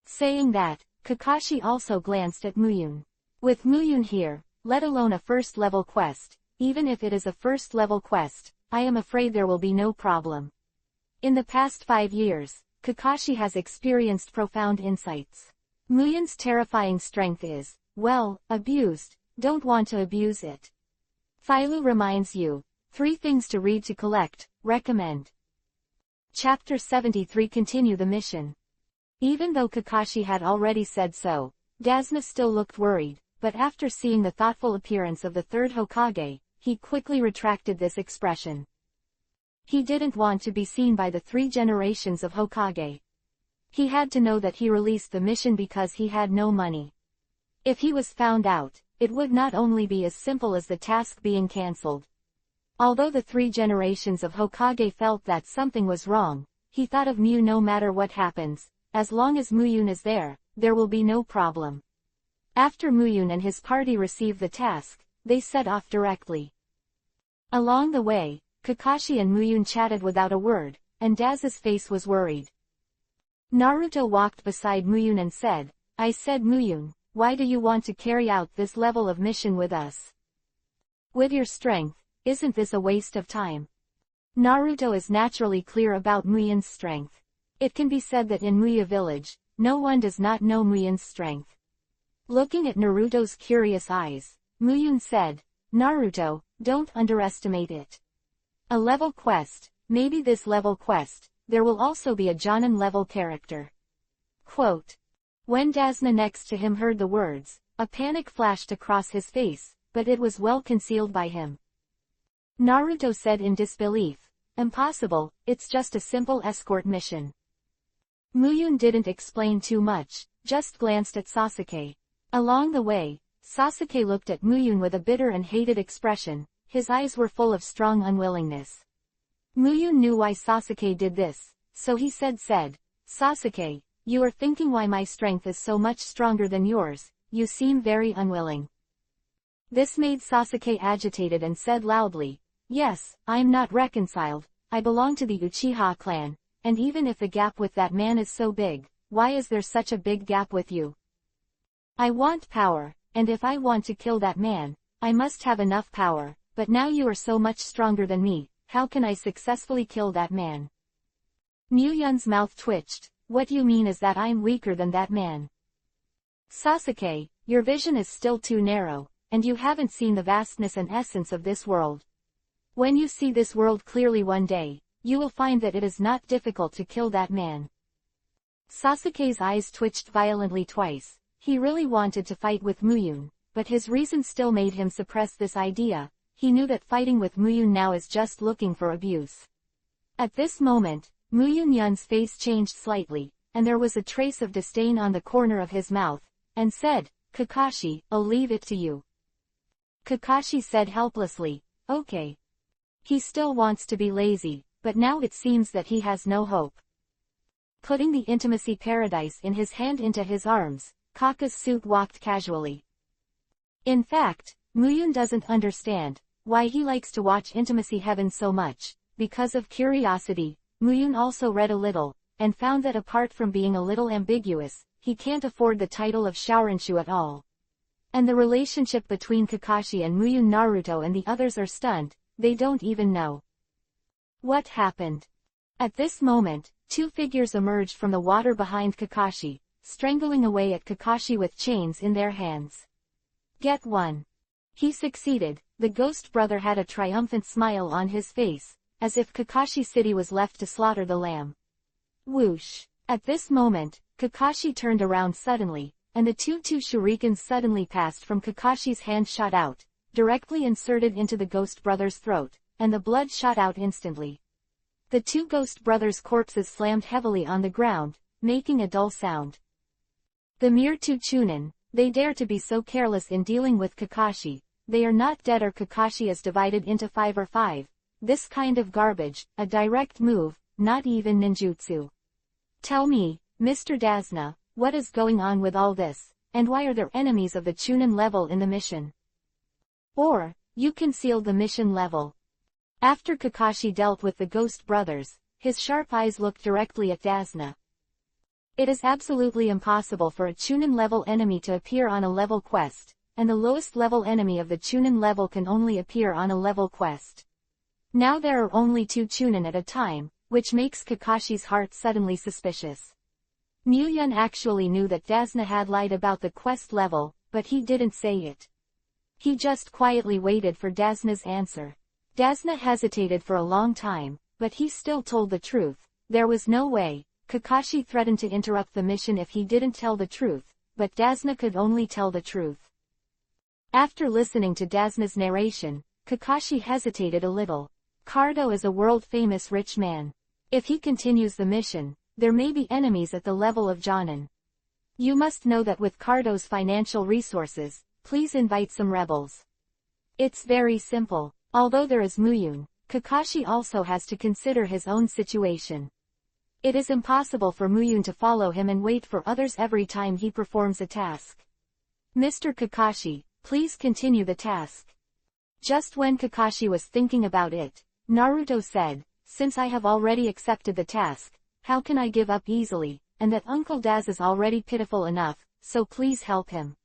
Saying that, Kakashi also glanced at Muyun. With Muyun here, let alone a first-level quest, even if it is a first-level quest, I am afraid there will be no problem. In the past 5 years, Kakashi has experienced profound insights. Muyun's terrifying strength is, well, abused, don't want to abuse it. Phailu reminds you, 3 things to read to collect, recommend. Chapter 73 Continue the mission. Even though Kakashi had already said so, Dasna still looked worried, but after seeing the thoughtful appearance of the third Hokage, he quickly retracted this expression. He didn't want to be seen by the 3 generations of Hokage. He had to know that he released the mission because he had no money. If he was found out, it would not only be as simple as the task being cancelled. Although the 3 generations of Hokage felt that something was wrong, he thought of Mu no matter what happens, as long as Muyun is there, there will be no problem. After Muyun and his party received the task, they set off directly. Along the way, Kakashi and Muyun chatted without a word, and Daz's face was worried. Naruto walked beside Muyun and said, "I said Muyun, why do you want to carry out this level of mission with us? With your strength, isn't this a waste of time?" Naruto is naturally clear about Muyun's strength. It can be said that in Muya village, no one does not know Muyun's strength. Looking at Naruto's curious eyes, Muyun said, "Naruto, don't underestimate it. A level quest, maybe this level quest, there will also be a Jonin level character." Quote. When Dasna next to him heard the words, a panic flashed across his face, but it was well concealed by him. Naruto said in disbelief, "Impossible, it's just a simple escort mission." Muyun didn't explain too much, just glanced at Sasuke. Along the way, Sasuke looked at Muyun with a bitter and hated expression, his eyes were full of strong unwillingness. Muyun knew why Sasuke did this, so he said, "Sasuke, you are thinking why my strength is so much stronger than yours, you seem very unwilling." This made Sasuke agitated and said loudly, "Yes, I am not reconciled, I belong to the Uchiha clan, and even if the gap with that man is so big, why is there such a big gap with you? I want power, and if I want to kill that man, I must have enough power, but now you are so much stronger than me, how can I successfully kill that man? Muyun's mouth twitched. What you mean is that I'm weaker than that man. Sasuke, your vision is still too narrow, and you haven't seen the vastness and essence of this world. When you see this world clearly one day, you will find that it is not difficult to kill that man. Sasuke's eyes twitched violently twice. He really wanted to fight with Muyun, but his reason still made him suppress this idea. He knew that fighting with Muyun now is just looking for abuse. At this moment, Muyun's face changed slightly, and there was a trace of disdain on the corner of his mouth, and said, Kakashi, I'll leave it to you. Kakashi said helplessly, okay. He still wants to be lazy, but now it seems that he has no hope. Putting the intimacy paradise in his hand into his arms, Kaka's suit walked casually. In fact, Muyun doesn't understand why he likes to watch Intimacy Heaven so much. Because of curiosity, Muyun also read a little, and found that apart from being a little ambiguous, he can't afford the title of Shaorinshu at all. And the relationship between Kakashi and Muyun, Naruto and the others are stunned, they don't even know what happened. At this moment, two figures emerged from the water behind Kakashi, strangling away at Kakashi with chains in their hands. Get one. He succeeded. The ghost brother had a triumphant smile on his face, as if Kakashi City was left to slaughter the lamb. Whoosh. At this moment, Kakashi turned around suddenly, and the two shurikens suddenly passed from Kakashi's hand, shot out, directly inserted into the ghost brother's throat, and the blood shot out instantly. The two ghost brothers' corpses slammed heavily on the ground, making a dull sound. The mere two chunin, they dare to be so careless in dealing with Kakashi. They are not dead, or Kakashi is divided into 5 or 5. This kind of garbage, a direct move, not even ninjutsu. Tell me, Mr. Dasna, what is going on with all this, and why are there enemies of the Chunin level in the mission? Or, you concealed the mission level. After Kakashi dealt with the ghost brothers, his sharp eyes looked directly at Dasna. It is absolutely impossible for a Chunin level enemy to appear on a level quest, and the lowest level enemy of the Chunin level can only appear on a level quest. Now there are only 2 Chunin at a time, which makes Kakashi's heart suddenly suspicious. Muyun actually knew that Dasna had lied about the quest level, but he didn't say it. He just quietly waited for Dasna's answer. Dasna hesitated for a long time, but he still told the truth. There was no way. Kakashi threatened to interrupt the mission if he didn't tell the truth, but Dasna could only tell the truth. After listening to Dasna's narration, Kakashi hesitated a little. Cardo is a world-famous rich man. If he continues the mission, there may be enemies at the level of Jonin. You must know that with Cardo's financial resources, please invite some rebels. It's very simple. Although there is Muyun, Kakashi also has to consider his own situation. It is impossible for Muyun to follow him and wait for others every time he performs a task. Mr. Kakashi, please continue the task. Just when Kakashi was thinking about it, Naruto said, since I have already accepted the task, how can I give up easily, and that Uncle Daz is already pitiful enough, so please help him.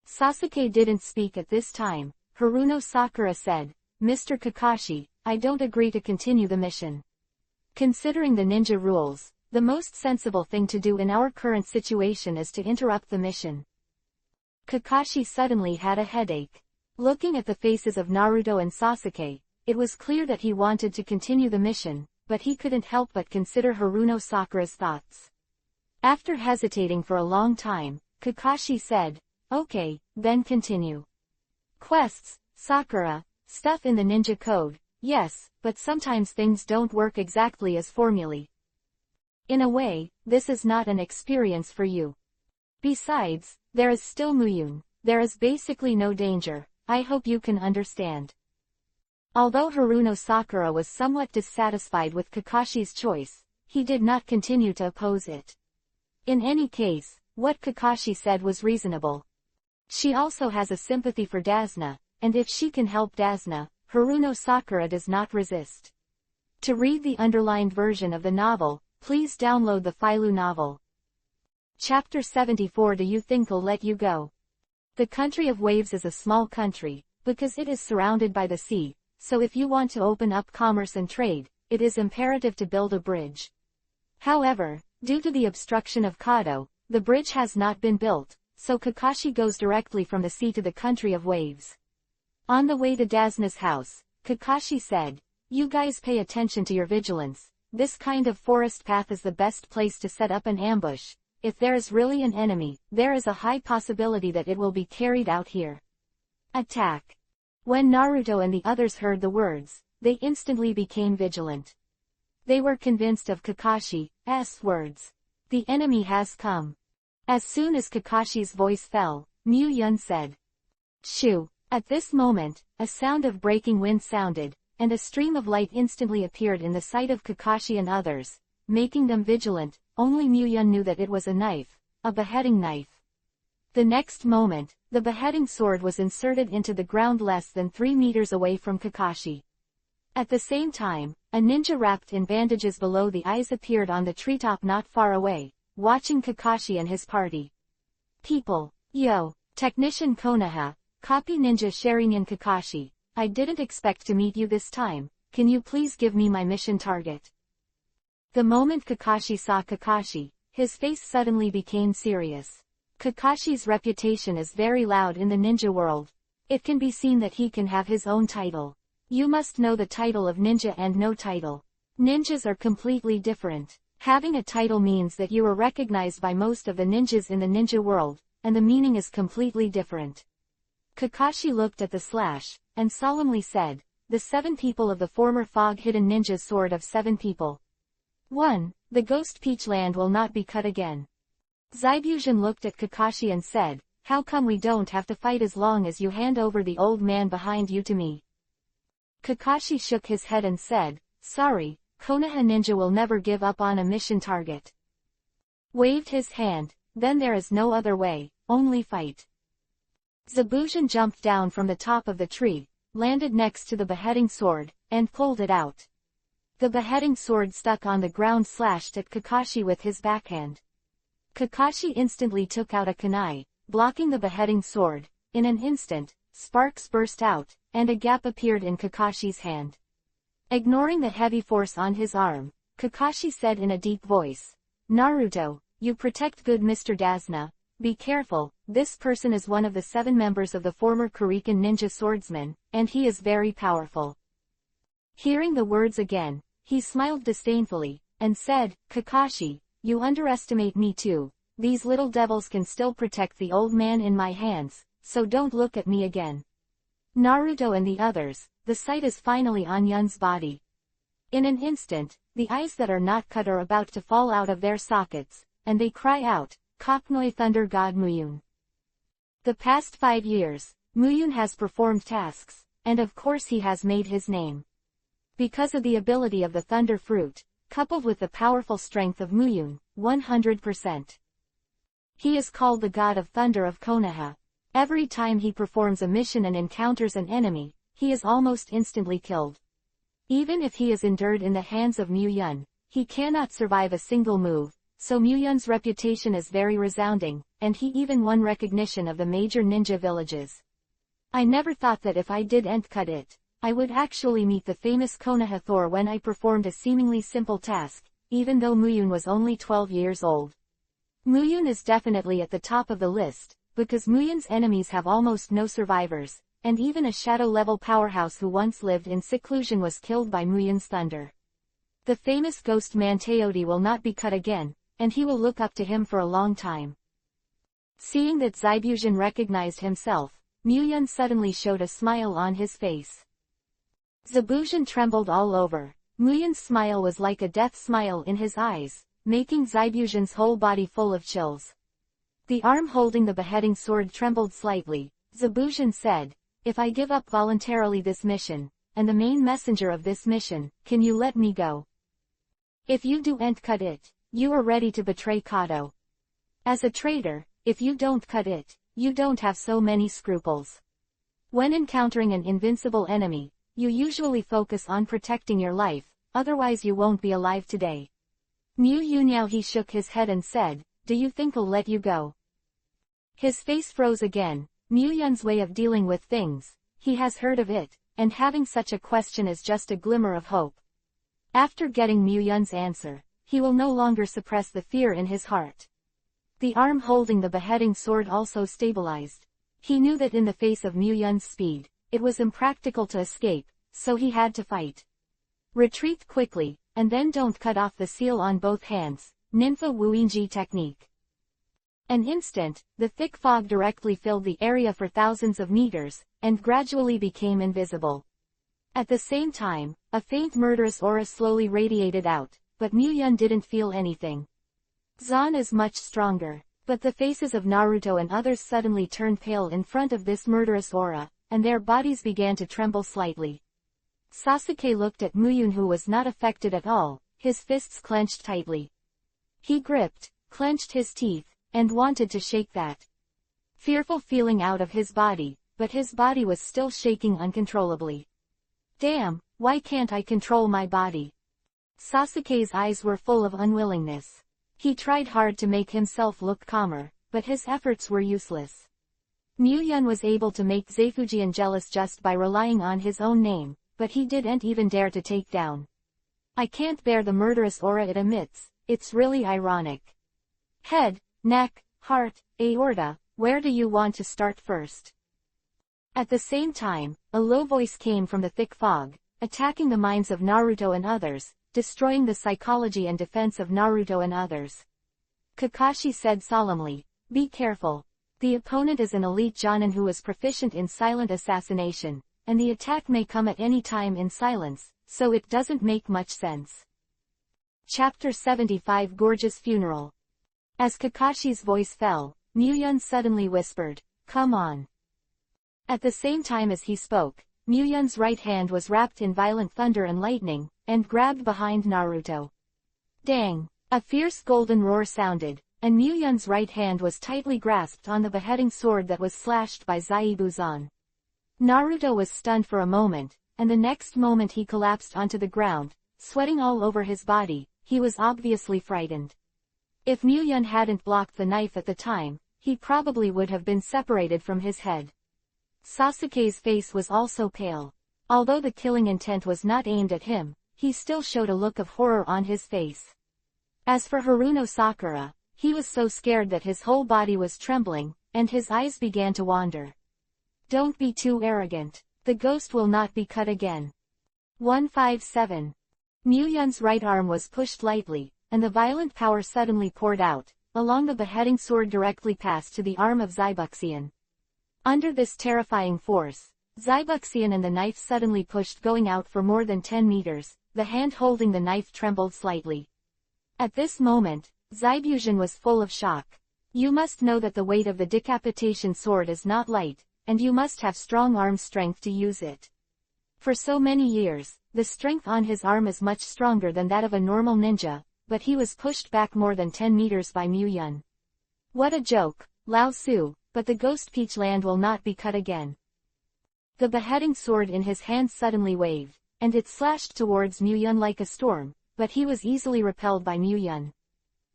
Sasuke didn't speak at this time. Haruno Sakura said, Mr. Kakashi, I don't agree to continue the mission. Considering the ninja rules, the most sensible thing to do in our current situation is to interrupt the mission. Kakashi suddenly had a headache. Looking at the faces of Naruto and Sasuke, it was clear that he wanted to continue the mission, but he couldn't help but consider Haruno Sakura's thoughts. After hesitating for a long time, Kakashi said, okay, then continue. Quests, Sakura, stuff in the ninja code, yes, but sometimes things don't work exactly as formulae. In a way, this is not an experience for you. Besides, there is still Muyun. There is basically no danger. I hope you can understand. Although Haruno Sakura was somewhat dissatisfied with Kakashi's choice, he did not continue to oppose it. In any case, what Kakashi said was reasonable. She also has a sympathy for Dasna, and if she can help Dasna, Haruno Sakura does not resist. To read the underlined version of the novel, please download the Filu novel. Chapter 74. Do you think I'll let you go? The country of waves is a small country, because it is surrounded by the sea, so if you want to open up commerce and trade, it is imperative to build a bridge. However, due to the obstruction of Kobo, the bridge has not been built, so Kakashi goes directly from the sea to the country of waves. On the way to Dazna's house, Kakashi said, "You guys pay attention to your vigilance. This kind of forest path is the best place to set up an ambush. If there is really an enemy, there is a high possibility that it will be carried out here. Attack." When Naruto and the others heard the words, they instantly became vigilant. They were convinced of Kakashi's words. The enemy has come. As soon as Kakashi's voice fell, Mu-yun said, "Shoo." At this moment, a sound of breaking wind sounded, and a stream of light instantly appeared in the sight of Kakashi and others, making them vigilant. Only Mu-yun knew that it was a knife, a beheading knife. The next moment, the beheading sword was inserted into the ground less than 3 meters away from Kakashi. At the same time, a ninja wrapped in bandages below the eyes appeared on the treetop not far away, watching Kakashi and his party. "People, yo, Technician Konoha, Copy Ninja Sharingan Kakashi, I didn't expect to meet you this time, can you please give me my mission target?" The moment Kakashi saw Kakashi, his face suddenly became serious. Kakashi's reputation is very loud in the ninja world. It can be seen that he can have his own title. You must know the title of ninja and no title. Ninjas are completely different. Having a title means that you are recognized by most of the ninjas in the ninja world, and the meaning is completely different. Kakashi looked at the slash, and solemnly said, "The 7 people of the former fog-hidden ninja sword of 7 people. 1. The ghost peach land will not be cut again." Zaibushin looked at Kakashi and said, "How come we don't have to fight as long as you hand over the old man behind you to me?" Kakashi shook his head and said, "Sorry, Konoha Ninja will never give up on a mission target." Waved his hand, "Then there is no other way, only fight." Zaibushin jumped down from the top of the tree, landed next to the beheading sword, and pulled it out. The beheading sword stuck on the ground, slashed at Kakashi with his backhand. Kakashi instantly took out a kunai, blocking the beheading sword. In an instant, sparks burst out, and a gap appeared in Kakashi's hand. Ignoring the heavy force on his arm, Kakashi said in a deep voice, "Naruto, you protect good Mr. Dazna. Be careful, this person is one of the 7 members of the former Kurikan ninja swordsmen, and he is very powerful." Hearing the words again, he smiled disdainfully, and said, "Kakashi, you underestimate me too. These little devils can still protect the old man in my hands, so don't look at me again." Naruto and the others, the sight is finally on Yun's body. In an instant, the eyes that are not cut are about to fall out of their sockets, and they cry out, "Kopnoi Thunder God Muyun." The past 5 years, Muyun has performed tasks, and of course he has made his name. Because of the ability of the Thunder Fruit, coupled with the powerful strength of Muyun, 100%. He is called the God of Thunder of Konoha. Every time he performs a mission and encounters an enemy, he is almost instantly killed. Even if he is endured in the hands of Muyun, he cannot survive a single move, so Muyun's reputation is very resounding, and he even won recognition of the major ninja villages. I never thought that if I didn't cut it, I would actually meet the famous Konoha Thor when I performed a seemingly simple task, even though Muyun was only 12 years old. Muyun is definitely at the top of the list, because Muyun's enemies have almost no survivors, and even a shadow-level powerhouse who once lived in seclusion was killed by Muyun's thunder. The famous ghost man Teodi will not be cut again, and he will look up to him for a long time. Seeing that Zaibushin recognized himself, Muyun suddenly showed a smile on his face. Zaibushin trembled all over. Muyun's smile was like a death smile in his eyes, making Zaibushin's whole body full of chills. The arm holding the beheading sword trembled slightly. Zaibushin said, "If I give up voluntarily this mission, and the main messenger of this mission, can you let me go? If you don't cut it, you are ready to betray Kodo. As a traitor, if you don't cut it, you don't have so many scruples. When encountering an invincible enemy, you usually focus on protecting your life, otherwise you won't be alive today." He shook his head and said, "Do you think I'll let you go?" His face froze again, Mu-yun's way of dealing with things. He has heard of it, and having such a question is just a glimmer of hope. After getting Mu-yun's answer, he will no longer suppress the fear in his heart. The arm holding the beheading sword also stabilized. He knew that in the face of Mu-yun's speed, it was impractical to escape, so he had to fight. Retreat quickly, and then don't cut off the seal on both hands, Ninfa Wuinji technique. An instant, the thick fog directly filled the area for thousands of meters, and gradually became invisible. At the same time, a faint murderous aura slowly radiated out, but Mu-yun didn't feel anything. Zan is much stronger, but the faces of Naruto and others suddenly turned pale in front of this murderous aura, and their bodies began to tremble slightly. Sasuke looked at Mu-yun, who was not affected at all, his fists clenched tightly. He gripped, clenched his teeth, and wanted to shake that fearful feeling out of his body, but his body was still shaking uncontrollably. Damn, why can't I control my body? Sasuke's eyes were full of unwillingness. He tried hard to make himself look calmer, but his efforts were useless. Mu-yun was able to make Zaifujian jealous just by relying on his own name, but he didn't even dare to take down. I can't bear the murderous aura it emits, it's really ironic. Head, neck, heart, aorta, where do you want to start first? At the same time, a low voice came from the thick fog, attacking the minds of Naruto and others, destroying the psychology and defense of Naruto and others. Kakashi said solemnly, "Be careful. The opponent is an elite Jonin who is proficient in silent assassination, and the attack may come at any time in silence, so it doesn't make much sense." Chapter 75 Gorgeous Funeral. As Kakashi's voice fell, Mu-yun suddenly whispered, "Come on." At the same time as he spoke, Mu-yun's right hand was wrapped in violent thunder and lightning, and grabbed behind Naruto. Dang! A fierce golden roar sounded, and Mu-yun's right hand was tightly grasped on the beheading sword that was slashed by Zaibuzan. Naruto was stunned for a moment, and the next moment he collapsed onto the ground, sweating all over his body. He was obviously frightened. If Mu-yun hadn't blocked the knife at the time, he probably would have been separated from his head. Sasuke's face was also pale. Although the killing intent was not aimed at him, he still showed a look of horror on his face. As for Haruno Sakura, he was so scared that his whole body was trembling, and his eyes began to wander. Don't be too arrogant. The ghost will not be cut again. 157. Mu-yun's right arm was pushed lightly, and the violent power suddenly poured out, along the beheading sword directly past to the arm of Zaibuxian. Under this terrifying force, Zaibuxian and the knife suddenly pushed going out for more than 10 meters, the hand holding the knife trembled slightly. At this moment, Zaibuxian was full of shock. You must know that the weight of the decapitation sword is not light, and you must have strong arm strength to use it. For so many years, the strength on his arm is much stronger than that of a normal ninja, but he was pushed back more than 10 meters by Mu-yun. What a joke, Lao Su, but the ghost peach land will not be cut again. The beheading sword in his hand suddenly waved, and it slashed towards Mu-yun like a storm, but he was easily repelled by Mu-yun.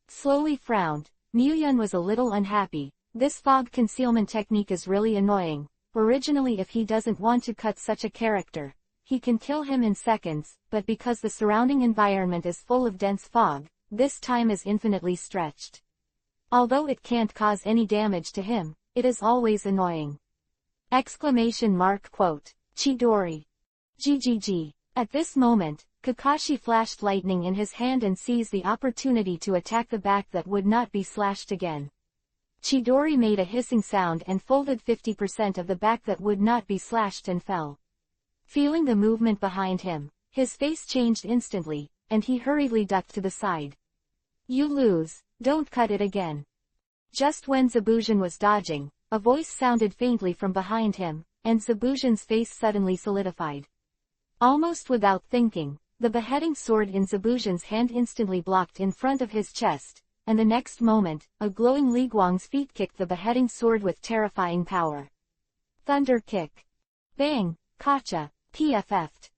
Slowly frowned, Mu-yun was a little unhappy. This fog concealment technique is really annoying. Originally, if he doesn't want to cut such a character, he can kill him in seconds, but because the surrounding environment is full of dense fog, this time is infinitely stretched. Although it can't cause any damage to him, it is always annoying. Exclamation mark quote. Chidori. GGG. At this moment, Kakashi flashed lightning in his hand and seized the opportunity to attack the back that would not be slashed again. Chidori made a hissing sound and folded 50% of the back that would not be slashed and fell. Feeling the movement behind him, his face changed instantly, and he hurriedly ducked to the side. You lose, don't cut it again. Just when Zabujan was dodging, a voice sounded faintly from behind him, and Zabujan's face suddenly solidified. Almost without thinking, the beheading sword in Zabujan's hand instantly blocked in front of his chest, and the next moment, a glowing Li Guang's feet kicked the beheading sword with terrifying power. Thunder kick. Bang, Kacha, PFF'd.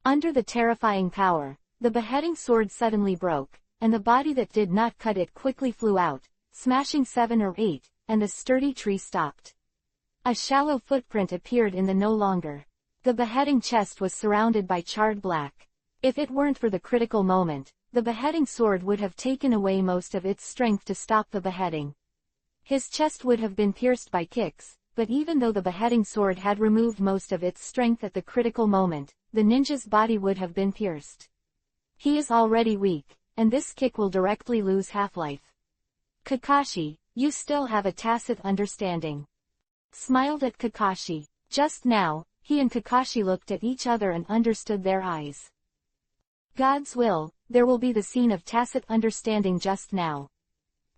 Under the terrifying power, the beheading sword suddenly broke, and the body that did not cut it quickly flew out, smashing 7 or 8, and the sturdy tree stopped. A shallow footprint appeared in the no longer. The beheading chest was surrounded by charred black. If it weren't for the critical moment, the beheading sword would have taken away most of its strength to stop the beheading. His chest would have been pierced by kicks, but even though the beheading sword had removed most of its strength at the critical moment, the ninja's body would have been pierced. He is already weak, and this kick will directly lose half-life. Kakashi, you still have a tacit understanding. Smiled at Kakashi. Just now, he and Kakashi looked at each other and understood their eyes. God's will, there will be the scene of tacit understanding just now.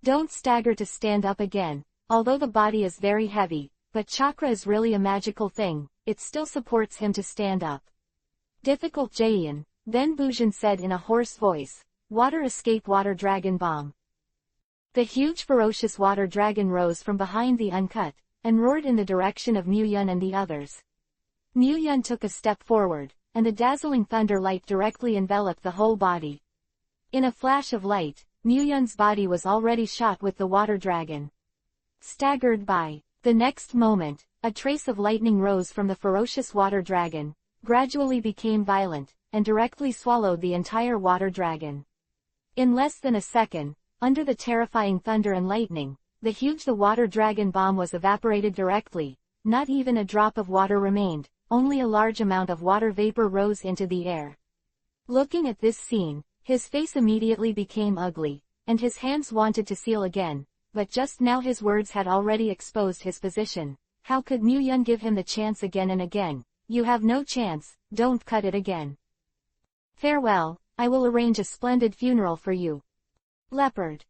Don't stagger to stand up again. Although the body is very heavy, but chakra is really a magical thing, it still supports him to stand up. Difficult Jaein, then Bujin said in a hoarse voice, water escape water dragon bomb. The huge ferocious water dragon rose from behind the uncut, and roared in the direction of Muyun and the others. Muyun took a step forward, and the dazzling thunder light directly enveloped the whole body. In a flash of light, Muyun's body was already shot with the water dragon. Staggered by. The next moment, a trace of lightning rose from the ferocious water dragon, gradually became violent, and directly swallowed the entire water dragon. In less than a second, under the terrifying thunder and lightning, the water dragon bomb was evaporated directly. Not even a drop of water remained, only a large amount of water vapor rose into the air. Looking at this scene, his face immediately became ugly, and his hands wanted to seal again, but just now his words had already exposed his position. How could Muyun give him the chance again and again? You have no chance, don't cut it again. Farewell, I will arrange a splendid funeral for you. Leopard.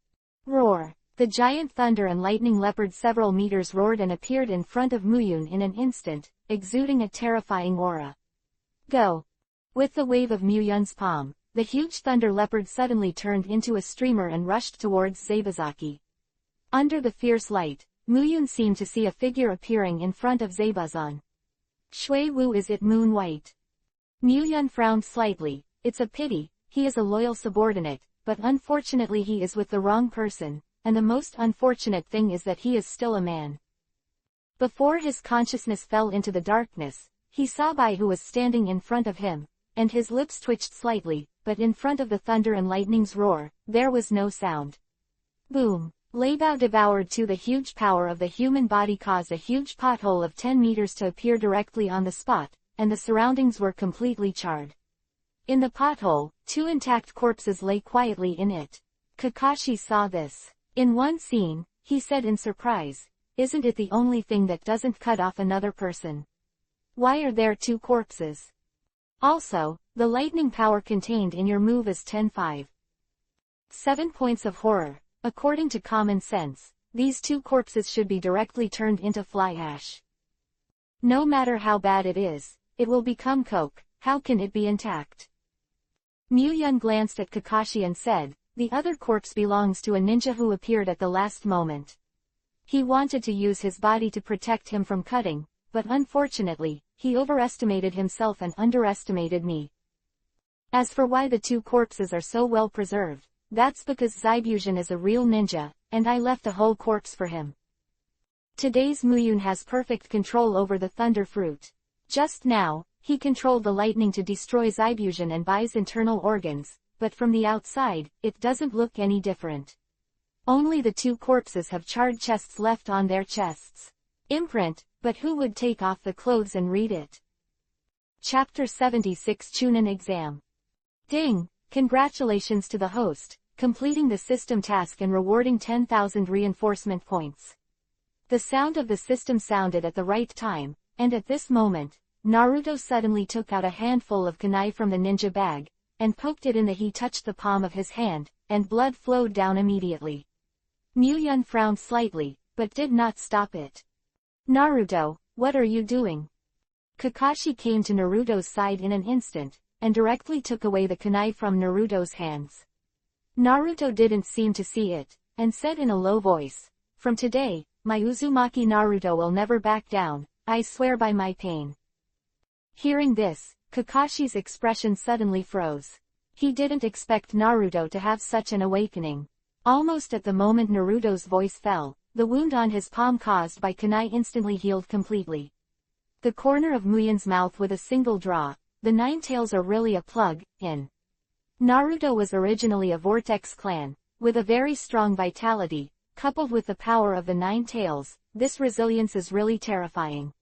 Roar. The giant thunder and lightning leopard several meters roared and appeared in front of Muyun in an instant, exuding a terrifying aura. Go. With the wave of Muyun's palm, the huge thunder leopard suddenly turned into a streamer and rushed towards Zaibazaki. Under the fierce light, Muyun seemed to see a figure appearing in front of Zaibazan. Shui Wu, is it Moon White? Muyun frowned slightly. It's a pity, he is a loyal subordinate, but unfortunately he is with the wrong person, and the most unfortunate thing is that he is still a man. Before his consciousness fell into the darkness, he saw Bai, who was standing in front of him, and his lips twitched slightly, but in front of the thunder and lightning's roar, there was no sound. Boom! Leibao devoured to the huge power of the human body caused a huge pothole of 10 meters to appear directly on the spot, and the surroundings were completely charred. In the pothole, 2 intact corpses lay quietly in it. Kakashi saw this. In one scene, he said in surprise, isn't it the only thing that doesn't cut off another person? Why are there 2 corpses? Also, the lightning power contained in your move is 10-5. 7 points of horror. According to common sense, these 2 corpses should be directly turned into fly ash. No matter how bad it is, it will become coke. How can it be intact? Muyun glanced at Kakashi and said, the other corpse belongs to a ninja who appeared at the last moment. He wanted to use his body to protect him from cutting, but unfortunately, he overestimated himself and underestimated me. As for why the 2 corpses are so well preserved, that's because Zaibuzan is a real ninja, and I left a whole corpse for him. Today's Muyun has perfect control over the thunder fruit. Just now, he controlled the lightning to destroy Zaibuzan and Bai's internal organs, but from the outside, it doesn't look any different. Only the 2 corpses have charred chests left on their chests. Imprint, but who would take off the clothes and read it? Chapter 76 Chunin Exam. Ding! Congratulations to the host, completing the system task and rewarding 10,000 reinforcement points. The sound of the system sounded at the right time, and at this moment, Naruto suddenly took out a handful of kunai from the ninja bag, and poked it in. He touched the palm of his hand, and blood flowed down immediately. Muyun frowned slightly, but did not stop it. Naruto, what are you doing? Kakashi came to Naruto's side in an instant, and directly took away the kunai from Naruto's hands. Naruto didn't seem to see it, and said in a low voice, from today, my Uzumaki Naruto will never back down, I swear by my pain. Hearing this, Kakashi's expression suddenly froze. He didn't expect Naruto to have such an awakening. Almost at the moment Naruto's voice fell, the wound on his palm caused by kunai instantly healed completely. The corner of Muyun's mouth with a single draw, the nine tails are really a plug, in. Naruto was originally a Vortex clan, with a very strong vitality, coupled with the power of the nine tails. This resilience is really terrifying.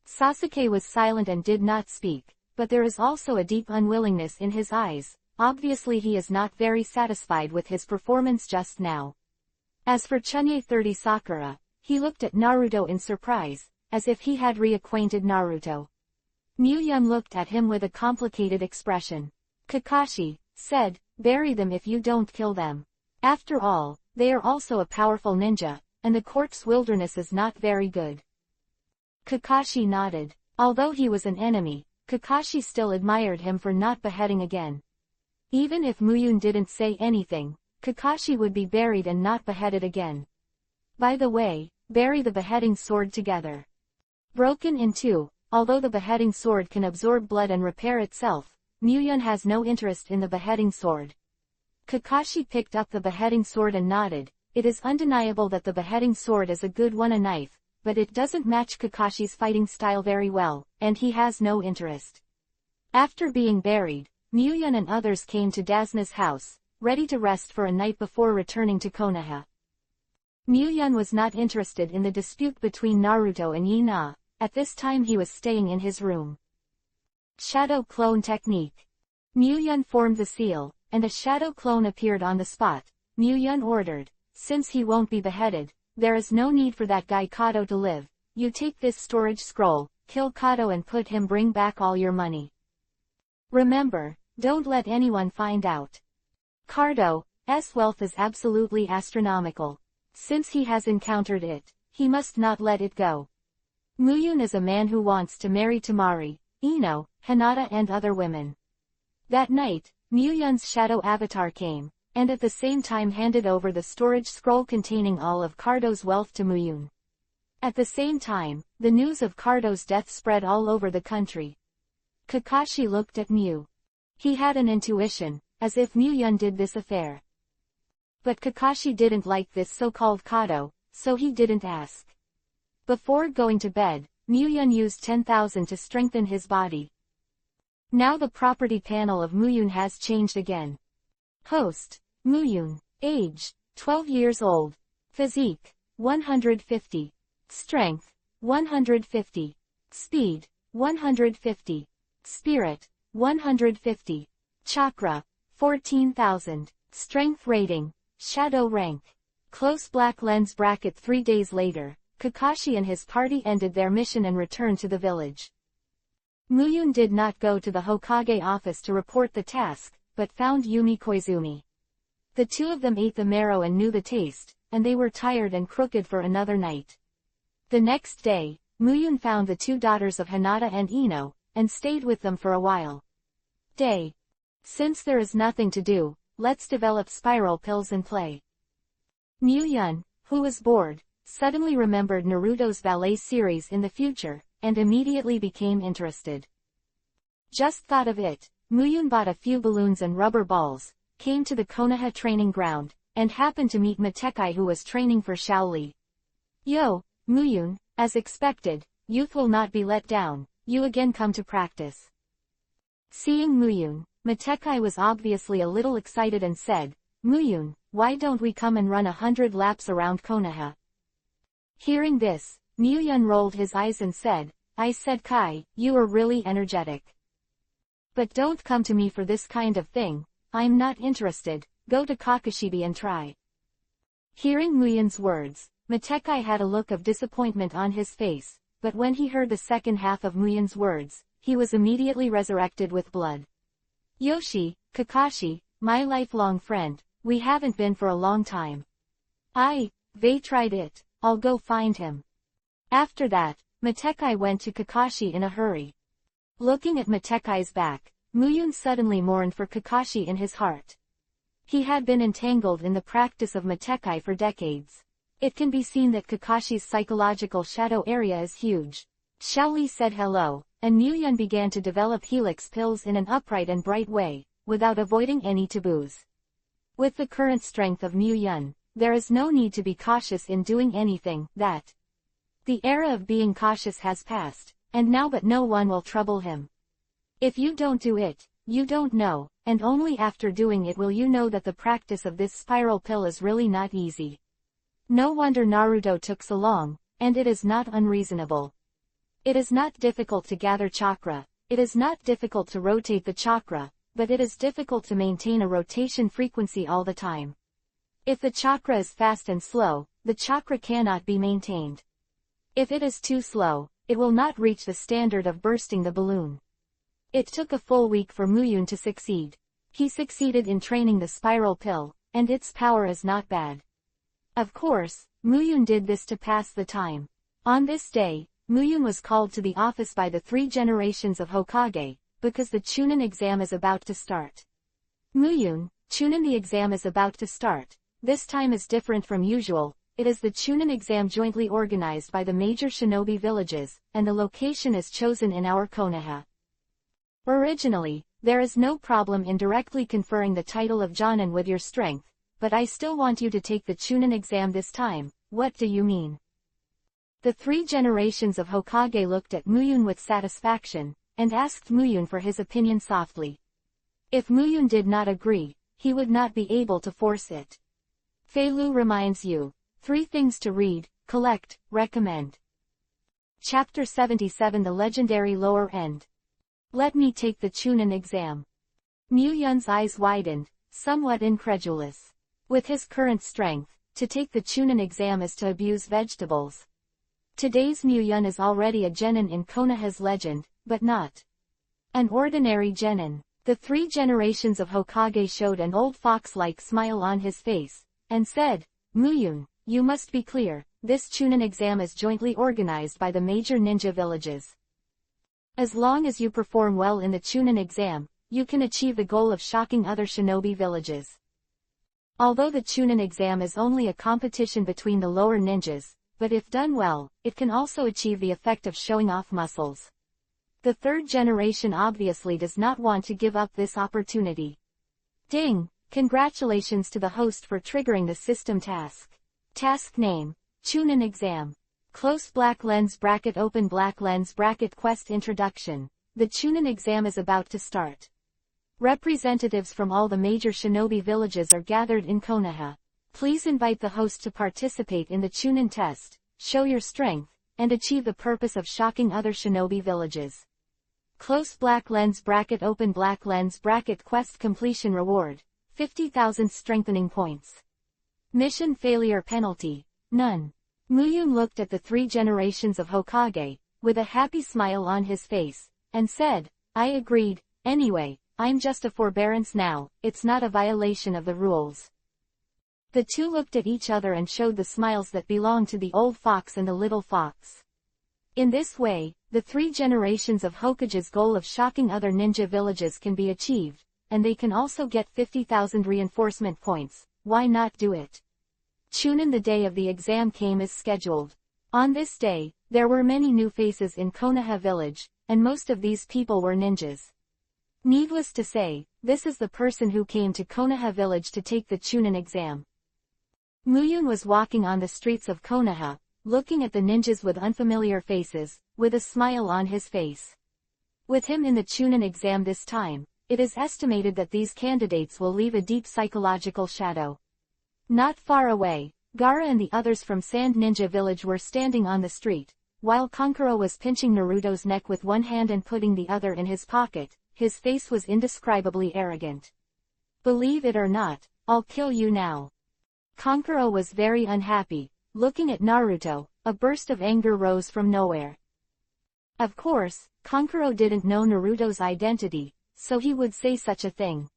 Sasuke was silent and did not speak, but there is also a deep unwillingness in his eyes. Obviously he is not very satisfied with his performance just now. As for Chunye 30 Sakura, he looked at Naruto in surprise, as if he had reacquainted Naruto. Muyun looked at him with a complicated expression. Kakashi said, bury them if you don't kill them. After all, they are also a powerful ninja, and the corpse wilderness is not very good. Kakashi nodded. Although he was an enemy, Kakashi still admired him for not beheading again. Even if Muyun didn't say anything, Kakashi would be buried and not beheaded again. By the way, bury the beheading sword together. Broken in two, although the beheading sword can absorb blood and repair itself, Muyun has no interest in the beheading sword. Kakashi picked up the beheading sword and nodded. It is undeniable that the beheading sword is a good one, a knife, but it doesn't match Kakashi's fighting style very well, and he has no interest. After being buried, Muyun and others came to Dazna's house, ready to rest for a night before returning to Konoha. Muyun was not interested in the dispute between Naruto and Ina. At this time he was staying in his room. Shadow clone technique. Muyun formed the seal, and a shadow clone appeared on the spot. Muyun ordered, since he won't be beheaded, there is no need for that guy Kato to live. You take this storage scroll, kill Kato and put him, bring back all your money. Remember, don't let anyone find out. Kato's wealth is absolutely astronomical. Since he has encountered it, he must not let it go. Muyun is a man who wants to marry Temari, Ino, Hinata and other women. That night, Muyun's shadow avatar came, and at the same time handed over the storage scroll containing all of Kato's wealth to Muyun. At the same time, the news of Kato's death spread all over the country. Kakashi looked at Mew. He had an intuition, as if Muyun did this affair. But Kakashi didn't like this so-called Kato, so he didn't ask. Before going to bed, Muyun used 10,000 to strengthen his body. Now the property panel of Muyun has changed again. Host, Muyun. Age, 12 years old. Physique, 150. Strength, 150. Speed, 150. Spirit, 150. Chakra, 14,000. Strength rating, shadow rank. Close black lens bracket. 3 days later, Kakashi and his party ended their mission and returned to the village. Muyun did not go to the Hokage office to report the task, but found Yumi Koizumi. The two of them ate the marrow and knew the taste, and they were tired and crooked for another night. The next day, Muyun found the two daughters of Hinata and Ino, and stayed with them for a while. Since there is nothing to do, let's develop spiral pills and play. Muyun, who was bored, suddenly remembered Naruto's ballet series in the future, and immediately became interested. Just thought of it, Muyun bought a few balloons and rubber balls, came to the Konoha training ground, and happened to meet Matekai, who was training for Shaoli. Yo, Muyun, as expected, youth will not be let down, you again come to practice. Seeing Muyun, Matekai was obviously a little excited and said, Muyun, why don't we come and run 100 laps around Konoha? Hearing this, Muyun rolled his eyes and said, I said Kai, you are really energetic. But don't come to me for this kind of thing, I'm not interested, go to Kakashibi and try. Hearing Muyun's words, Matekai had a look of disappointment on his face, but when he heard the second half of Muyun's words, he was immediately resurrected with blood. Yoshi, Kakashi, my lifelong friend, we haven't been for a long time. They tried it, I'll go find him. After that, Matekai went to Kakashi in a hurry. Looking at Matekai's back, Muyun suddenly mourned for Kakashi in his heart. He had been entangled in the practice of Matekai for decades. It can be seen that Kakashi's psychological shadow area is huge. Shaoli said hello, and Muyun began to develop helix pills in an upright and bright way, without avoiding any taboos. With the current strength of Muyun, there is no need to be cautious in doing anything, that the era of being cautious has passed, and now but no one will trouble him. If you don't do it, you don't know, and only after doing it will you know that the practice of this spiral pill is really not easy. No wonder Naruto took so long, and it is not unreasonable. It is not difficult to gather chakra, it is not difficult to rotate the chakra, but it is difficult to maintain a rotation frequency all the time. If the chakra is fast and slow, the chakra cannot be maintained. If it is too slow, it will not reach the standard of bursting the balloon. It took a full week for Muyun to succeed. He succeeded in training the spiral pill, and its power is not bad. Of course, Muyun did this to pass the time. On this day, Muyun was called to the office by the 3 generations of Hokage, because the Chunin exam is about to start. Muyun, Chunin, the exam is about to start. This time is different from usual. It is the Chunin exam jointly organized by the major shinobi villages, and the location is chosen in our Konoha. Originally, there is no problem in directly conferring the title of Jonin with your strength, but I still want you to take the Chunin exam this time. What do you mean? The 3 generations of Hokage looked at Muyun with satisfaction, and asked Muyun for his opinion softly. If Muyun did not agree, he would not be able to force it. Fei Lu reminds you. 3 things to read, collect, recommend. Chapter 77, The Legendary Lower End. Let me take the Chunin exam. Muyun's eyes widened, somewhat incredulous. With his current strength, to take the Chunin exam is to abuse vegetables. Today's Muyun is already a genin in Konoha's legend, but not an ordinary genin. The 3 generations of Hokage showed an old fox-like smile on his face, and said, Muyun, you must be clear, this Chunin exam is jointly organized by the major ninja villages. As long as you perform well in the Chunin exam, you can achieve the goal of shocking other shinobi villages. Although the Chunin exam is only a competition between the lower ninjas, but if done well, it can also achieve the effect of showing off muscles. The 3rd generation obviously does not want to give up this opportunity. Ding! Congratulations to the host for triggering the system task. Task name, Chunin exam. Close black lens bracket open black lens bracket quest introduction. The Chunin exam is about to start. Representatives from all the major shinobi villages are gathered in Konoha. Please invite the host to participate in the Chunin test, show your strength, and achieve the purpose of shocking other shinobi villages. Close black lens bracket open black lens bracket quest completion reward, 50,000 strengthening points. Mission failure penalty, none. Muyun looked at the 3 generations of Hokage, with a happy smile on his face, and said, I agreed. Anyway, I'm just a forbearance now, it's not a violation of the rules. The 2 looked at each other and showed the smiles that belonged to the old fox and the little fox. In this way, the 3 generations of Hokage's goal of shocking other ninja villages can be achieved, and they can also get 50,000 reinforcement points. Why not do it? Chunin, the day of the exam came as scheduled. On this day, there were many new faces in Konoha village, and most of these people were ninjas. Needless to say, this is the person who came to Konoha village to take the Chunin exam. Muyun was walking on the streets of Konoha, looking at the ninjas with unfamiliar faces, with a smile on his face. With him in the Chunin exam this time, it is estimated that these candidates will leave a deep psychological shadow. Not far away, Gaara and the others from Sand Ninja Village were standing on the street, while Kankuro was pinching Naruto's neck with one hand and putting the other in his pocket. His face was indescribably arrogant. Believe it or not, I'll kill you now. Kankuro was very unhappy. Looking at Naruto, a burst of anger rose from nowhere. Of course, Kankuro didn't know Naruto's identity, so he would say such a thing.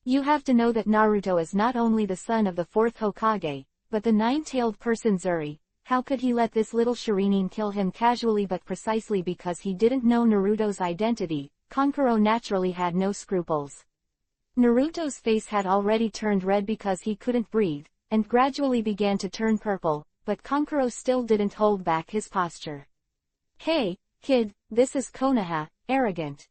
You have to know that Naruto is not only the son of the 4th Hokage, but the 9-tailed person Zuri. How could he let this little Shirinin kill him casually? But precisely because he didn't know Naruto's identity, Kankuro naturally had no scruples. Naruto's face had already turned red because he couldn't breathe, and gradually began to turn purple, but Kankuro still didn't hold back his posture. Hey, kid, this is Konoha, arrogant.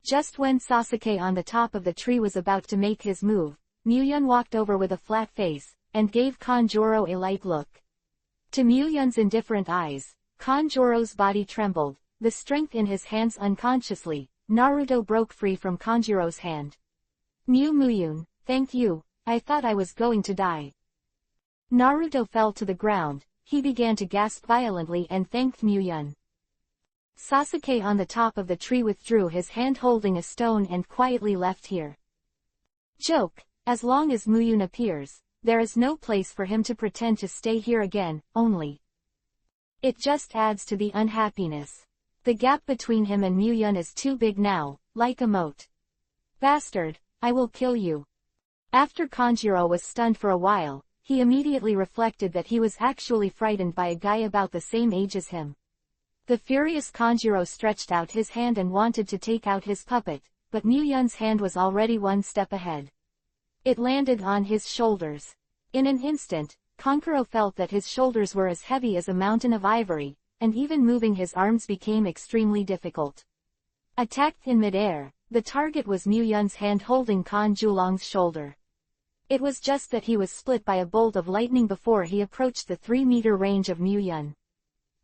Just when Sasuke on the top of the tree was about to make his move, Muyun walked over with a flat face, and gave Kanjuro a light look. To Muyun's indifferent eyes, Kanjuro's body trembled, the strength in his hands unconsciously. Naruto broke free from Kanjuro's hand. Muyun, thank you, I thought I was going to die. Naruto fell to the ground, he began to gasp violently and thanked Muyun. Sasuke on the top of the tree withdrew his hand holding a stone and quietly left here. Joke, as long as Muyun appears, there is no place for him to pretend to stay here again, only. It just adds to the unhappiness. The gap between him and Muyun is too big now, like a moat. Bastard, I will kill you. After Kanjuro was stunned for a while, he immediately reflected that he was actually frightened by a guy about the same age as him. The furious Kanjuro stretched out his hand and wanted to take out his puppet, but Muyun's hand was already one step ahead. It landed on his shoulders. In an instant, Kankuro felt that his shoulders were as heavy as a mountain of ivory, and even moving his arms became extremely difficult. Attacked in midair, the target was Muyun's hand holding Kan Julong's shoulder. It was just that he was split by a bolt of lightning before he approached the 3-meter range of Muyun.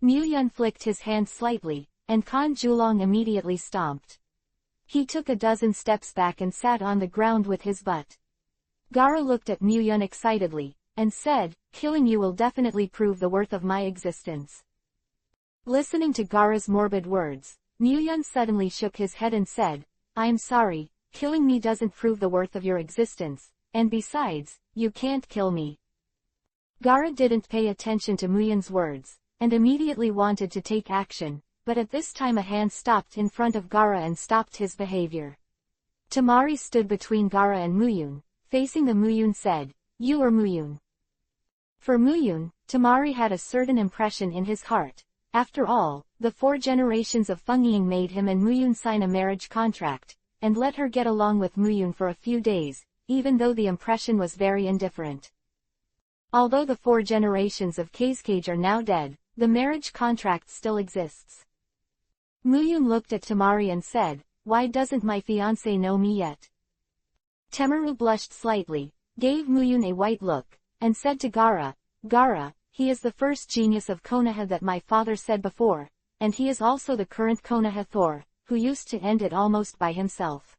Muyun flicked his hand slightly, and Kan Julong immediately stomped. He took a dozen steps back and sat on the ground with his butt. Gaara looked at Muyun excitedly, and said, killing you will definitely prove the worth of my existence. Listening to Gaara's morbid words, Muyun suddenly shook his head and said, I'm sorry, killing me doesn't prove the worth of your existence, and besides, you can't kill me. Gaara didn't pay attention to Muyun's words, and immediately wanted to take action, but at this time a hand stopped in front of Gaara and stopped his behavior. Temari stood between Gaara and Muyun, facing the Muyun said, you are Muyun. For Muyun, Temari had a certain impression in his heart. After all, the 4 generations of Fengiying made him and Muyun sign a marriage contract, and let her get along with Muyun for a few days, even though the impression was very indifferent. Although the 4 generations of Kazekage are now dead, the marriage contract still exists. Muyun looked at Temari and said, why doesn't my fiancé know me yet? Temaru blushed slightly, gave Muyun a white look, and said to Gaara, Gaara, he is the first genius of Konoha that my father said before, and he is also the current Konoha Thor, who used to end it almost by himself.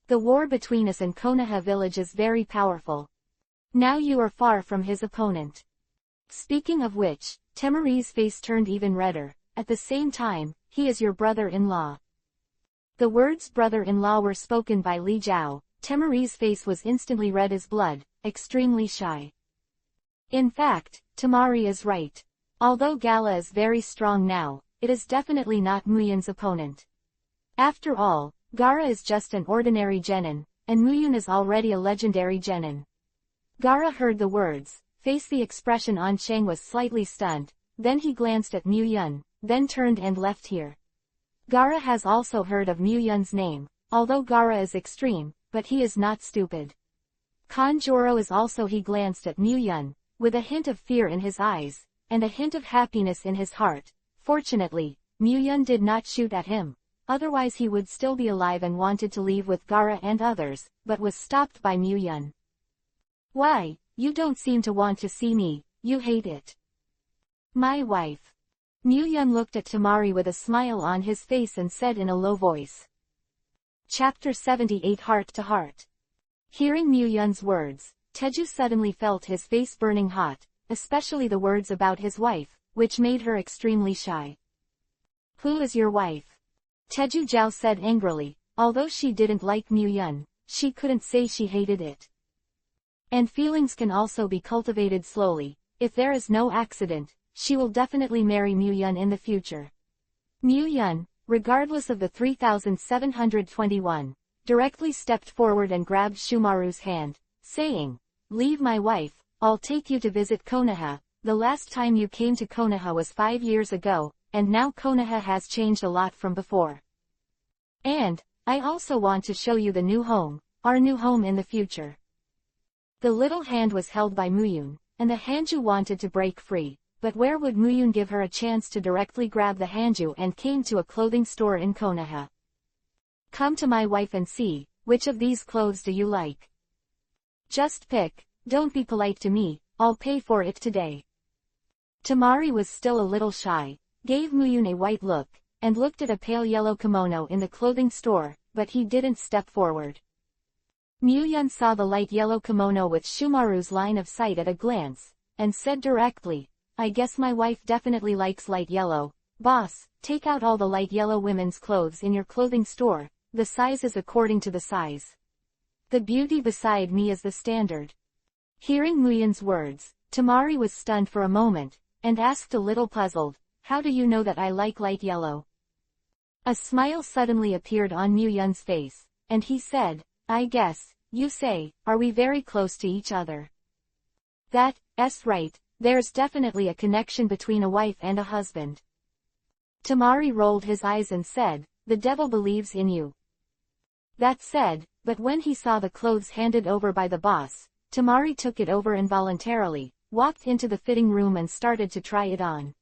The war between us and Konoha village is very powerful. Now you are far from his opponent. Speaking of which, Temari's face turned even redder. At the same time, he is your brother-in-law. The words brother-in-law were spoken by Li Jiao. Temari's face was instantly red as blood, extremely shy. In fact, Temari is right. Although Gala is very strong now, it is definitely not Muyun's opponent. After all, Gaara is just an ordinary genin, and Muyun is already a legendary genin. Gaara heard the words, the expression on Shang was slightly stunned, then he glanced at Muyun, then turned and left here. Gaara has also heard of Muyun's name, although Gaara is extreme, but he is not stupid. Kanjuro is also. He glanced at Muyun, with a hint of fear in his eyes, and a hint of happiness in his heart. Fortunately, Muyun did not shoot at him, otherwise he would still be alive and wanted to leave with Gaara and others, but was stopped by Muyun. Why, you don't seem to want to see me, you hate it. My wife. Muyun looked at Temari with a smile on his face and said in a low voice. Chapter 78 Heart to Heart. Hearing Muyun's words, Teju suddenly felt his face burning hot, especially the words about his wife, which made her extremely shy. Who is your wife? Teju Zhao said angrily. Although she didn't like Muyun, she couldn't say she hated it. And feelings can also be cultivated slowly. If there is no accident, she will definitely marry Muyun in the future. Muyun, regardless of the 3721, directly stepped forward and grabbed Shumaru's hand, saying, leave my wife, I'll take you to visit Konoha. The last time you came to Konoha was 5 years ago, and now Konoha has changed a lot from before. And, I also want to show you the new home, our new home in the future. The little hand was held by Muyun, and the Hanju wanted to break free, but where would Muyun give her a chance to directly grab the Hanju and came to a clothing store in Konoha. Come to my wife and see, which of these clothes do you like? Just pick. don't be polite to me, I'll pay for it today. Tamari was still a little shy, gave Muyun a white look, and looked at a pale yellow kimono in the clothing store, but he didn't step forward. Muyun saw the light yellow kimono with Shumaru's line of sight at a glance, and said directly, I guess my wife definitely likes light yellow. Boss, take out all the light yellow women's clothes in your clothing store, the size is according to the size. The beauty beside me is the standard. Hearing Muyun's words, Tamari was stunned for a moment, and asked a little puzzled, how do you know that I like light yellow? A smile suddenly appeared on Muyun's face, and he said, I guess, you say, are we very close to each other? That's right, there's definitely a connection between a wife and a husband. Tamari rolled his eyes and said, the devil believes in you. That said, but when he saw the clothes handed over by the boss, Tamari took it over involuntarily, walked into the fitting room and started to try it on.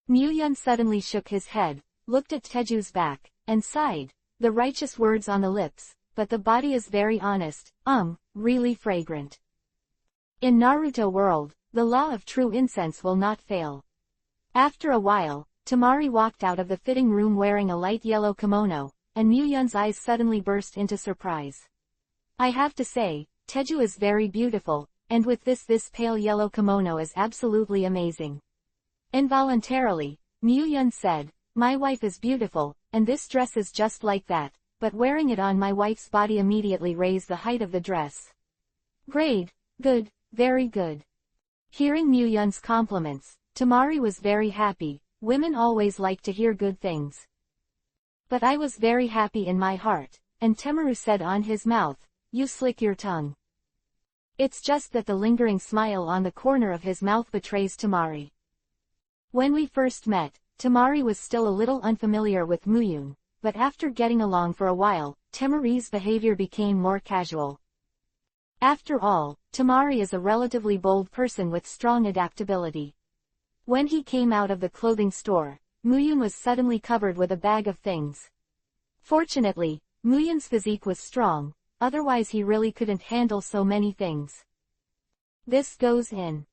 Muyun suddenly shook his head, looked at Teju's back, and sighed, the righteous words on the lips, but the body is very honest, really fragrant. In Naruto world, the law of true incense will not fail. After a while, Tamari walked out of the fitting room wearing a light yellow kimono, and Muyun's eyes suddenly burst into surprise. I have to say, Teju is very beautiful, and with this pale yellow kimono is absolutely amazing. Involuntarily, Muyun said, my wife is beautiful, and this dress is just like that, but wearing it on my wife's body immediately raised the height of the dress. Great, good, very good. Hearing Muyun's compliments, Tamari was very happy, women always like to hear good things. But I was very happy in my heart, and Temaru said on his mouth, you slick your tongue. It's just that the lingering smile on the corner of his mouth betrays Tamari. When we first met, Tamari was still a little unfamiliar with Muyun, but after getting along for a while, Temari's behavior became more casual. After all, Tamari is a relatively bold person with strong adaptability. When he came out of the clothing store, Muyun was suddenly covered with a bag of things. Fortunately, Muyun's physique was strong, otherwise he really couldn't handle so many things. This goes in.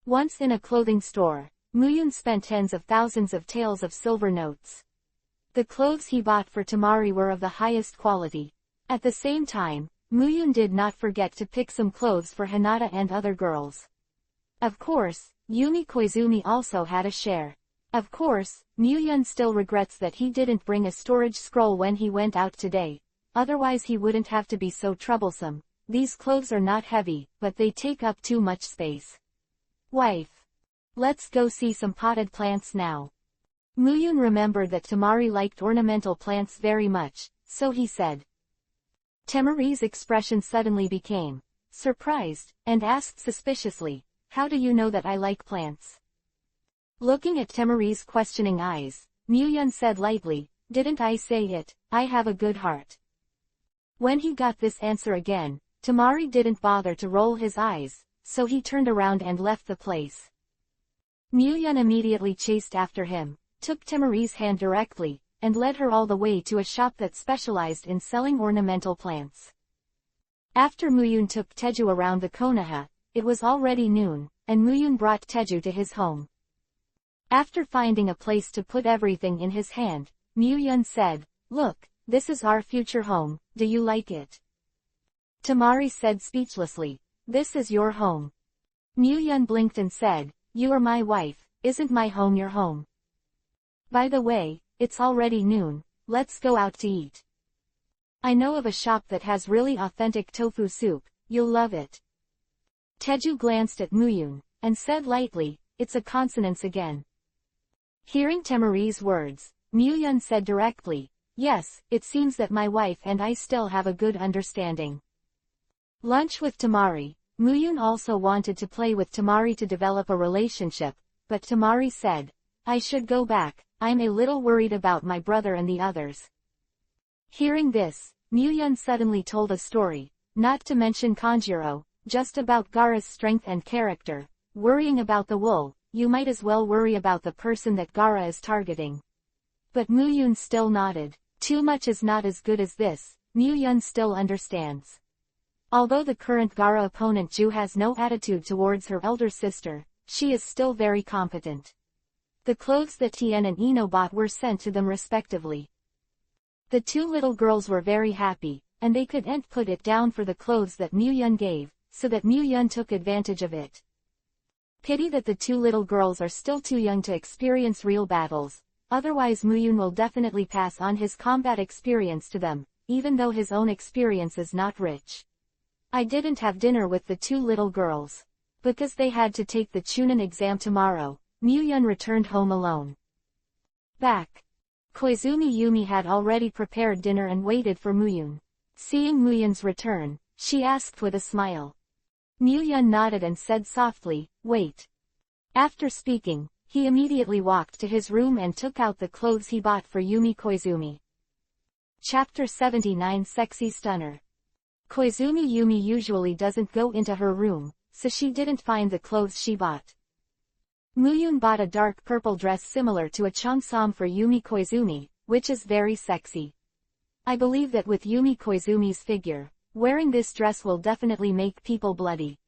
Once in a clothing store, Muyun spent tens of thousands of taels of silver notes. The clothes he bought for Tamari were of the highest quality. At the same time, Muyun did not forget to pick some clothes for Hinata and other girls. Of course, Yumi Koizumi also had a share. Of course, Muyun still regrets that he didn't bring a storage scroll when he went out today, otherwise he wouldn't have to be so troublesome. These clothes are not heavy, but they take up too much space. Wife. Let's go see some potted plants now. Muyun remembered that Tamari liked ornamental plants very much, so he said. Tamari's expression suddenly became surprised, and asked suspiciously, how do you know that I like plants? Looking at Tamari's questioning eyes, Muyun said lightly, didn't I say it, I have a good heart. When he got this answer again, Tamari didn't bother to roll his eyes, so he turned around and left the place. Muyun immediately chased after him, took Tamari's hand directly, and led her all the way to a shop that specialized in selling ornamental plants. After Muyun took Teju around the Konoha, it was already noon, and Muyun brought Teju to his home. After finding a place to put everything in his hand, Muyun said, look, this is our future home, do you like it? Tamari said speechlessly, this is your home. Muyun blinked and said, you are my wife, isn't my home your home? By the way, it's already noon, let's go out to eat. I know of a shop that has really authentic tofu soup, you'll love it. Teju glanced at Muyun, and said lightly, it's a consonance again. Hearing Tamari's words, Muyun said directly, yes, it seems that my wife and I still have a good understanding. Lunch with Tamari. Muyun also wanted to play with Tamari to develop a relationship, but Tamari said, I should go back, I'm a little worried about my brother and the others. Hearing this, Muyun suddenly told a story, not to mention Kanjiro, just about Gaara's strength and character. Worrying about the wool, you might as well worry about the person that Gaara is targeting. But Muyun still nodded. Too much is not as good as this, Muyun still understands. Although the current Gaara opponent Ju has no attitude towards her elder sister, she is still very competent. The clothes that Tien and Ino bought were sent to them respectively. The two little girls were very happy, and they couldn't put it down for the clothes that Muyun gave, so that Muyun took advantage of it. Pity that the two little girls are still too young to experience real battles, otherwise Muyun will definitely pass on his combat experience to them, even though his own experience is not rich. I didn't have dinner with the two little girls. Because they had to take the Chunin exam tomorrow, Muyun returned home alone. Back. Koizumi Yumi had already prepared dinner and waited for Muyun. Seeing Muyun's return, she asked with a smile. Muyun nodded and said softly, "Wait." After speaking, he immediately walked to his room and took out the clothes he bought for Yumi Koizumi. Chapter 79 Sexy Stunner. Koizumi Yumi usually doesn't go into her room, so she didn't find the clothes she bought. Muyun bought a dark purple dress similar to a cheongsam for Yumi Koizumi, which is very sexy. I believe that with Yumi Koizumi's figure, wearing this dress will definitely make people bloody.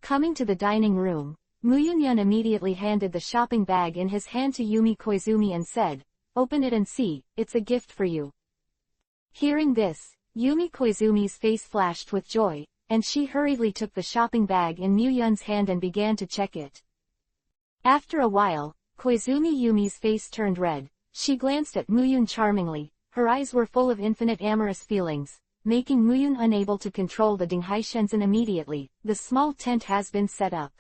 Coming to the dining room, Muyun immediately handed the shopping bag in his hand to Yumi Koizumi and said, "Open it and see, it's a gift for you." Hearing this, Yumi Koizumi's face flashed with joy, and she hurriedly took the shopping bag in Muyun's hand and began to check it. After a while, Koizumi Yumi's face turned red. She glanced at Muyun charmingly, her eyes were full of infinite amorous feelings, making Muyun unable to control the Dinghaishenzen immediately. The small tent has been set up.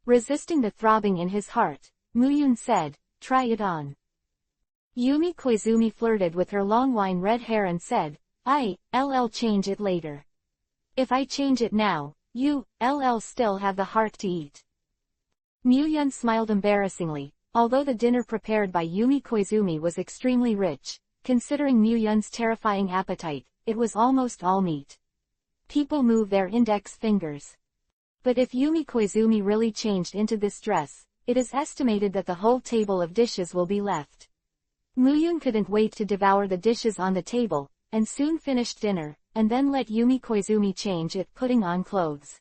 Resisting the throbbing in his heart, Muyun said, "Try it on." Yumi Koizumi flirted with her long wine red hair and said, "I'll change it later. If I change it now, you'll still have the heart to eat." Muyun smiled embarrassingly, although the dinner prepared by Yumi Koizumi was extremely rich, considering Muyun's terrifying appetite, it was almost all meat. People move their index fingers. But if Yumi Koizumi really changed into this dress, it is estimated that the whole table of dishes will be left. Muyun couldn't wait to devour the dishes on the table, and soon finished dinner, and then let Yumi Koizumi change it, putting on clothes.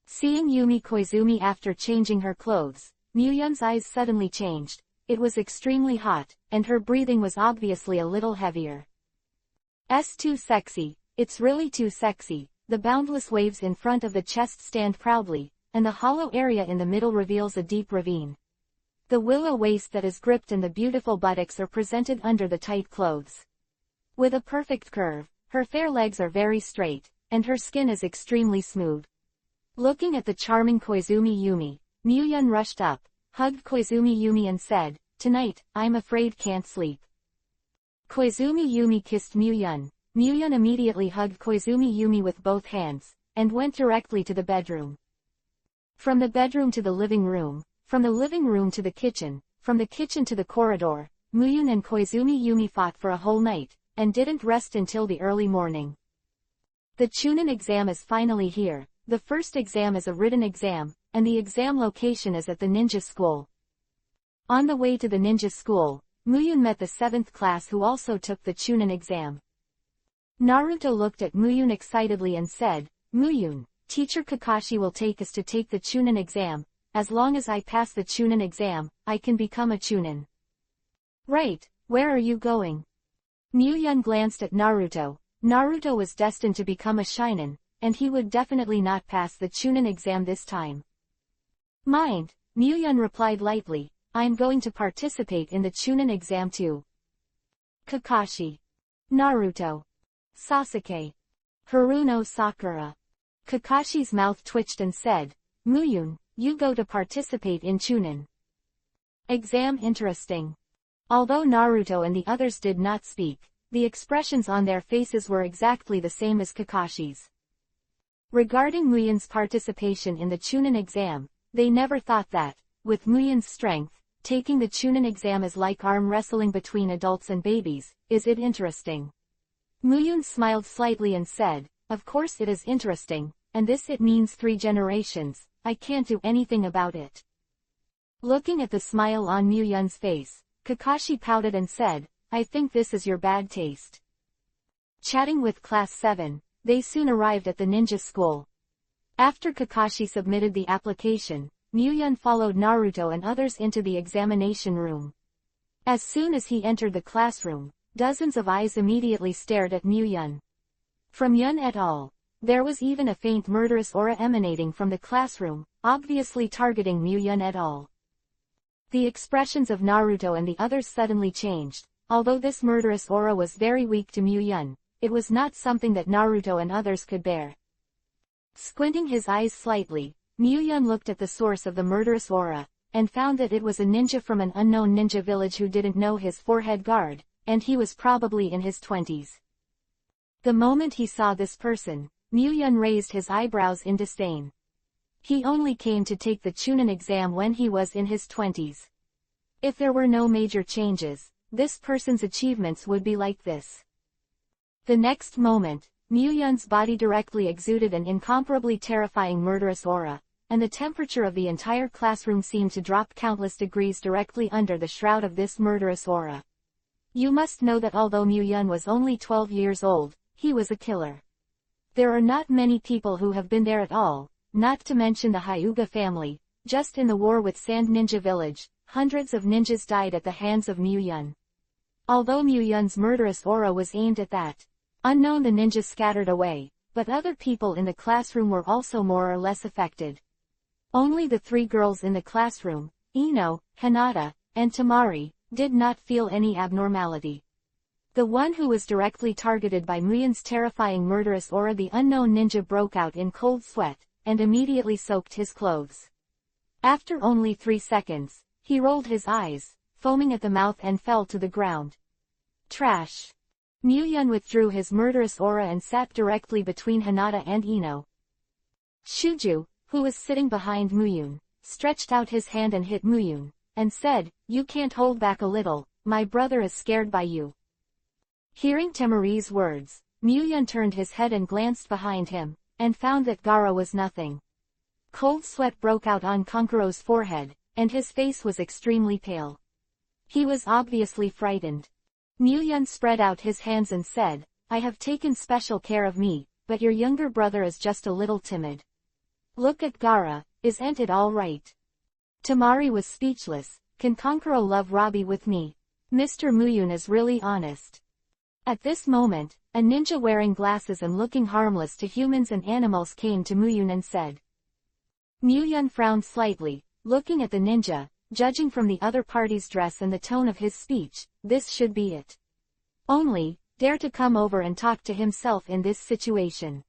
Seeing Yumi Koizumi after changing her clothes, Muyun's eyes suddenly changed. It was extremely hot, and her breathing was obviously a little heavier. Too sexy, it's really too sexy. The boundless waves in front of the chest stand proudly, and the hollow area in the middle reveals a deep ravine. The willow waist that is gripped and the beautiful buttocks are presented under the tight clothes. With a perfect curve, her fair legs are very straight, and her skin is extremely smooth. Looking at the charming Koizumi Yumi, Muyun rushed up, hugged Koizumi Yumi and said, "Tonight, I'm afraid can't sleep." Koizumi Yumi kissed Muyun. Muyun immediately hugged Koizumi Yumi with both hands, and went directly to the bedroom. From the bedroom to the living room, from the living room to the kitchen, from the kitchen to the corridor, Muyun and Koizumi Yumi fought for a whole night, and didn't rest until the early morning. The Chunin exam is finally here. The first exam is a written exam, and the exam location is at the ninja school. On the way to the ninja school, Muyun met the 7th class who also took the Chunin exam. Naruto looked at Muyun excitedly and said, "Muyun, Teacher Kakashi will take us to take the Chunin exam. As long as I pass the Chunin exam, I can become a Chunin." "Right, where are you going?" Muyun glanced at Naruto. Naruto was destined to become a Shinin, and he would definitely not pass the Chunin exam this time. "Mind," Muyun replied lightly, "I'm going to participate in the Chunin exam too." Kakashi, Naruto, Sasuke, Haruno Sakura. Kakashi's mouth twitched and said, "Muyun, you go to participate in Chunin exam. Interesting." Although Naruto and the others did not speak, the expressions on their faces were exactly the same as Kakashi's. Regarding Muyun's participation in the Chunin exam, they never thought that, with Muyun's strength, taking the Chunin exam is like arm wrestling between adults and babies. Is it interesting? Muyun smiled slightly and said, "Of course it is interesting, and this it means 3 generations, I can't do anything about it." Looking at the smile on Muyun's face, Kakashi pouted and said, "I think this is your bad taste." Chatting with Class 7, they soon arrived at the ninja school. After Kakashi submitted the application, Muyun followed Naruto and others into the examination room. As soon as he entered the classroom, dozens of eyes immediately stared at Muyun. From Yun et al., there was even a faint murderous aura emanating from the classroom, obviously targeting Muyun et al. The expressions of Naruto and the others suddenly changed. Although this murderous aura was very weak to Muyun, it was not something that Naruto and others could bear. Squinting his eyes slightly, Muyun looked at the source of the murderous aura, and found that it was a ninja from an unknown ninja village who didn't know his forehead guard, and he was probably in his 20s. The moment he saw this person, Muyun raised his eyebrows in disdain. He only came to take the Chunin exam when he was in his 20s. If there were no major changes, this person's achievements would be like this. The next moment, Muyun's body directly exuded an incomparably terrifying murderous aura, and the temperature of the entire classroom seemed to drop countless degrees directly under the shroud of this murderous aura. You must know that although Muyun was only 12 years old, he was a killer. There are not many people who have been there at all, not to mention the Hyuga family. Just in the war with Sand Ninja Village, hundreds of ninjas died at the hands of Muyun. Although Muyun's murderous aura was aimed at that unknown, the ninjas scattered away, but other people in the classroom were also more or less affected. Only the three girls in the classroom, Ino, Hinata, and Temari, did not feel any abnormality. The one who was directly targeted by Muyun's terrifying murderous aura, the unknown ninja, broke out in cold sweat, and immediately soaked his clothes. After only 3 seconds, he rolled his eyes, foaming at the mouth, and fell to the ground. Trash. Muyun withdrew his murderous aura and sat directly between Hinata and Ino. Shuju, who was sitting behind Muyun, stretched out his hand and hit Muyun, and said, "You can't hold back a little, my brother is scared by you." Hearing Temari's words, Muyun turned his head and glanced behind him, and found that Gaara was nothing. Cold sweat broke out on Kankuro's forehead, and his face was extremely pale. He was obviously frightened. Muyun spread out his hands and said, "I have taken special care of me, but your younger brother is just a little timid. Look at Gaara, isn't it all right?" Temari was speechless. "Can Kankuro love Robbie with me? Mr. Muyun is really honest." At this moment, a ninja wearing glasses and looking harmless to humans and animals came to Muyun and said. Muyun frowned slightly, looking at the ninja. Judging from the other party's dress and the tone of his speech, this should be it. Only, dare to come over and talk to himself in this situation.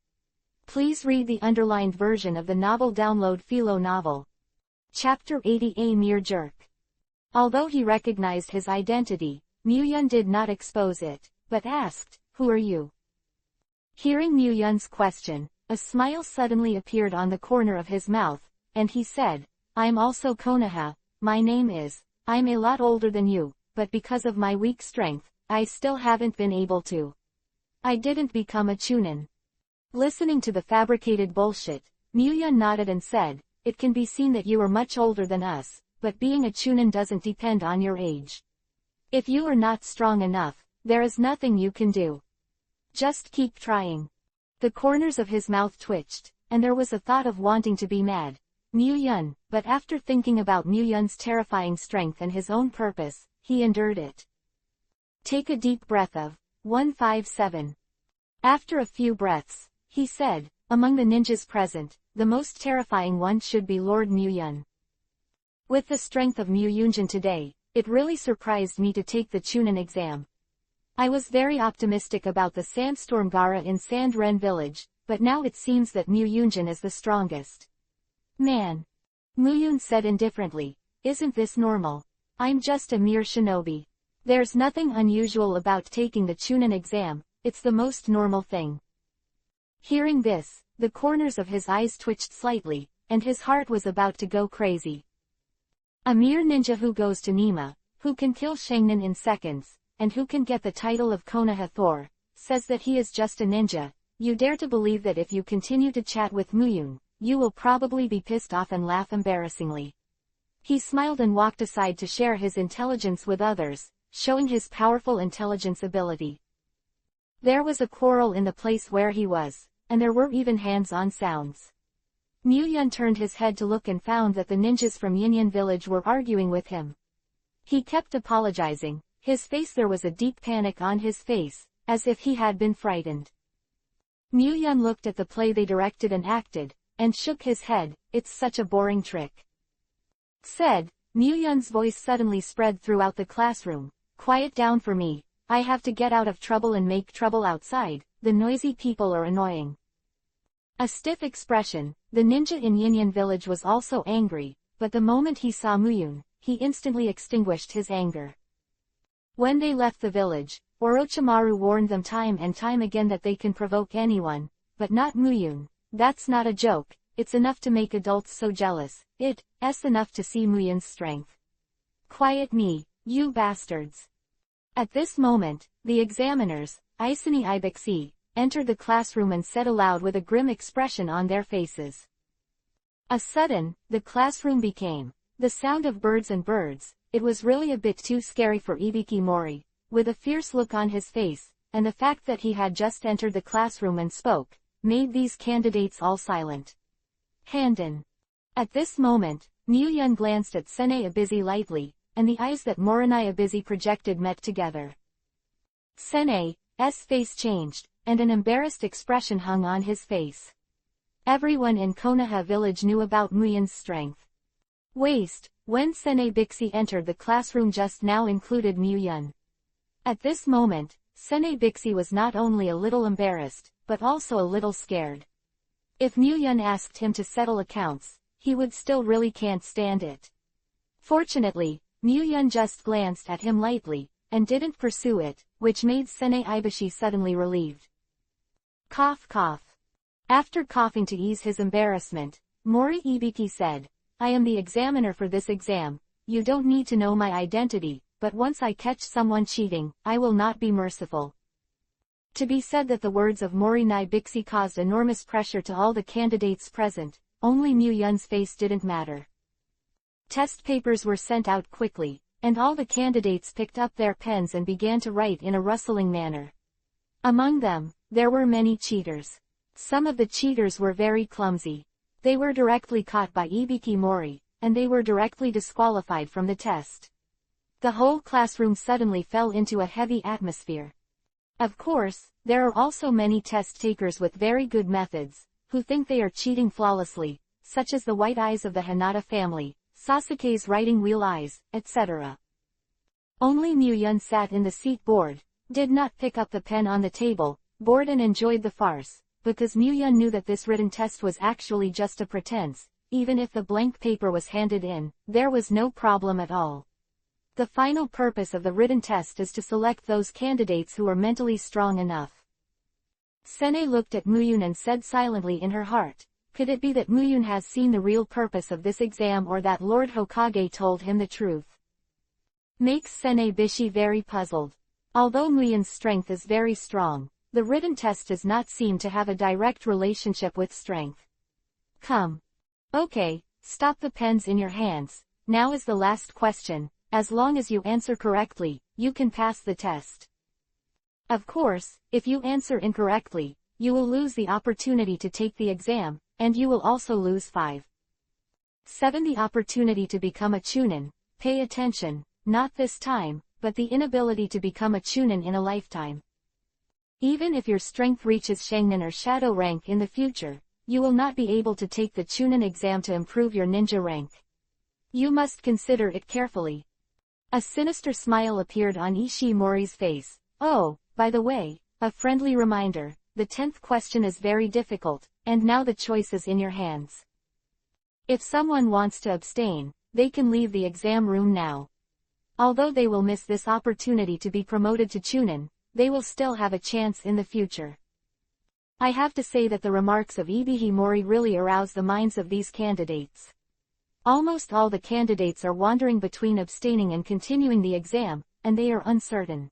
Please read the underlined version of the novel. Download Philo novel. Chapter 80. A mere jerk. Although he recognized his identity, Muyun did not expose it, but asked, "Who are you?" Hearing Muyun's question, a smile suddenly appeared on the corner of his mouth, and he said, "I'm also Konoha. My name is, I'm a lot older than you, but because of my weak strength, I still haven't been able to. I didn't become a Chunin." Listening to the fabricated bullshit, Muyun nodded and said, "It can be seen that you are much older than us, but being a Chunin doesn't depend on your age. If you are not strong enough, there is nothing you can do. Just keep trying." The corners of his mouth twitched, and there was a thought of wanting to be mad. Muyun, but after thinking about Muyun's terrifying strength and his own purpose, he endured it. Take a deep breath of 157. After a few breaths, he said, "Among the ninjas present, the most terrifying one should be Lord Muyun. With the strength of Muyunjin today, it really surprised me to take the Chunin exam. I was very optimistic about the Sandstorm Gaara in Sand Ren Village, but now it seems that Muyunjin is the strongest." "Man," Muyun said indifferently, "isn't this normal? I'm just a mere shinobi. There's nothing unusual about taking the Chunin exam, it's the most normal thing." Hearing this, the corners of his eyes twitched slightly, and his heart was about to go crazy. A mere ninja who goes to Nima, who can kill Shangnin in seconds, and who can get the title of Konoha Thor, says that he is just a ninja. You dare to believe that if you continue to chat with Muyun, you will probably be pissed off and laugh embarrassingly. He smiled and walked aside to share his intelligence with others, showing his powerful intelligence ability. There was a quarrel in the place where he was, and there were even hands-on sounds. Muyun turned his head to look and found that the ninjas from Yinyan village were arguing with him. He kept apologizing, his face there was a deep panic on his face, as if he had been frightened. Muyun looked at the play they directed and acted, and shook his head, "It's such a boring trick." Said, Muyun's voice suddenly spread throughout the classroom, "Quiet down for me, I have to get out of trouble and make trouble outside, the noisy people are annoying." A stiff expression, the ninja in Yinyan village was also angry, but the moment he saw Muyun, he instantly extinguished his anger. When they left the village, Orochimaru warned them time and time again that they can provoke anyone, but not Muyun. That's not a joke, it's enough to make adults so jealous, it's enough to see Muyun's strength. Quiet me, you bastards. At this moment, the examiners, Isani Ibixi, entered the classroom and said aloud with a grim expression on their faces. A sudden, the classroom became the sound of birds and birds. It was really a bit too scary for Ibiki Mori, with a fierce look on his face, and the fact that he had just entered the classroom and spoke, made these candidates all silent. Handen. At this moment, Muyun glanced at Sene Abizi lightly, and the eyes that Morinai Abizi projected met together. Sene's face changed, and an embarrassed expression hung on his face. Everyone in Konoha village knew about Muyun's strength. When Sene Bixi entered the classroom just now included Muyun. At this moment, Sene Bixi was not only a little embarrassed, but also a little scared. If Muyun asked him to settle accounts, he would still really can't stand it. Fortunately, Muyun just glanced at him lightly, and didn't pursue it, which made Sene Ibushi suddenly relieved. Cough cough. After coughing to ease his embarrassment, Mori Ibiki said, "I am the examiner for this exam, you don't need to know my identity, but once I catch someone cheating, I will not be merciful." To be said that the words of Morinai Bixi caused enormous pressure to all the candidates present, only Muyun's face didn't matter. Test papers were sent out quickly, and all the candidates picked up their pens and began to write in a rustling manner. Among them, there were many cheaters. Some of the cheaters were very clumsy. They were directly caught by Ibiki Mori, and they were directly disqualified from the test. The whole classroom suddenly fell into a heavy atmosphere. Of course, there are also many test takers with very good methods, who think they are cheating flawlessly, such as the white eyes of the Hinata family, Sasuke's writing wheel eyes, etc. Only Muyun sat in the seat bored, did not pick up the pen on the table, bored and enjoyed the farce, because Muyun knew that this written test was actually just a pretense. Even if the blank paper was handed in, there was no problem at all. The final purpose of the written test is to select those candidates who are mentally strong enough. Sene looked at Muyun and said silently in her heart, could it be that Muyun has seen the real purpose of this exam, or that Lord Hokage told him the truth? Makes Sene Bishi very puzzled. Although Muyun's strength is very strong, the written test does not seem to have a direct relationship with strength. Come. Okay, stop the pens in your hands. Now is the last question. As long as you answer correctly, you can pass the test. Of course, if you answer incorrectly, you will lose the opportunity to take the exam, and you will also lose 5/7 the opportunity to become a chunin. Pay attention, not this time, but the inability to become a chunin in a lifetime. Even if your strength reaches Shangnin or Shadow rank in the future, you will not be able to take the chunin exam to improve your ninja rank. You must consider it carefully. A sinister smile appeared on Ishimori's face. Oh, by the way, a friendly reminder, the 10th question is very difficult, and now the choice is in your hands. If someone wants to abstain, they can leave the exam room now. Although they will miss this opportunity to be promoted to chunin, they will still have a chance in the future. I have to say that the remarks of Ibiki Mori really arouse the minds of these candidates. Almost all the candidates are wandering between abstaining and continuing the exam, and they are uncertain.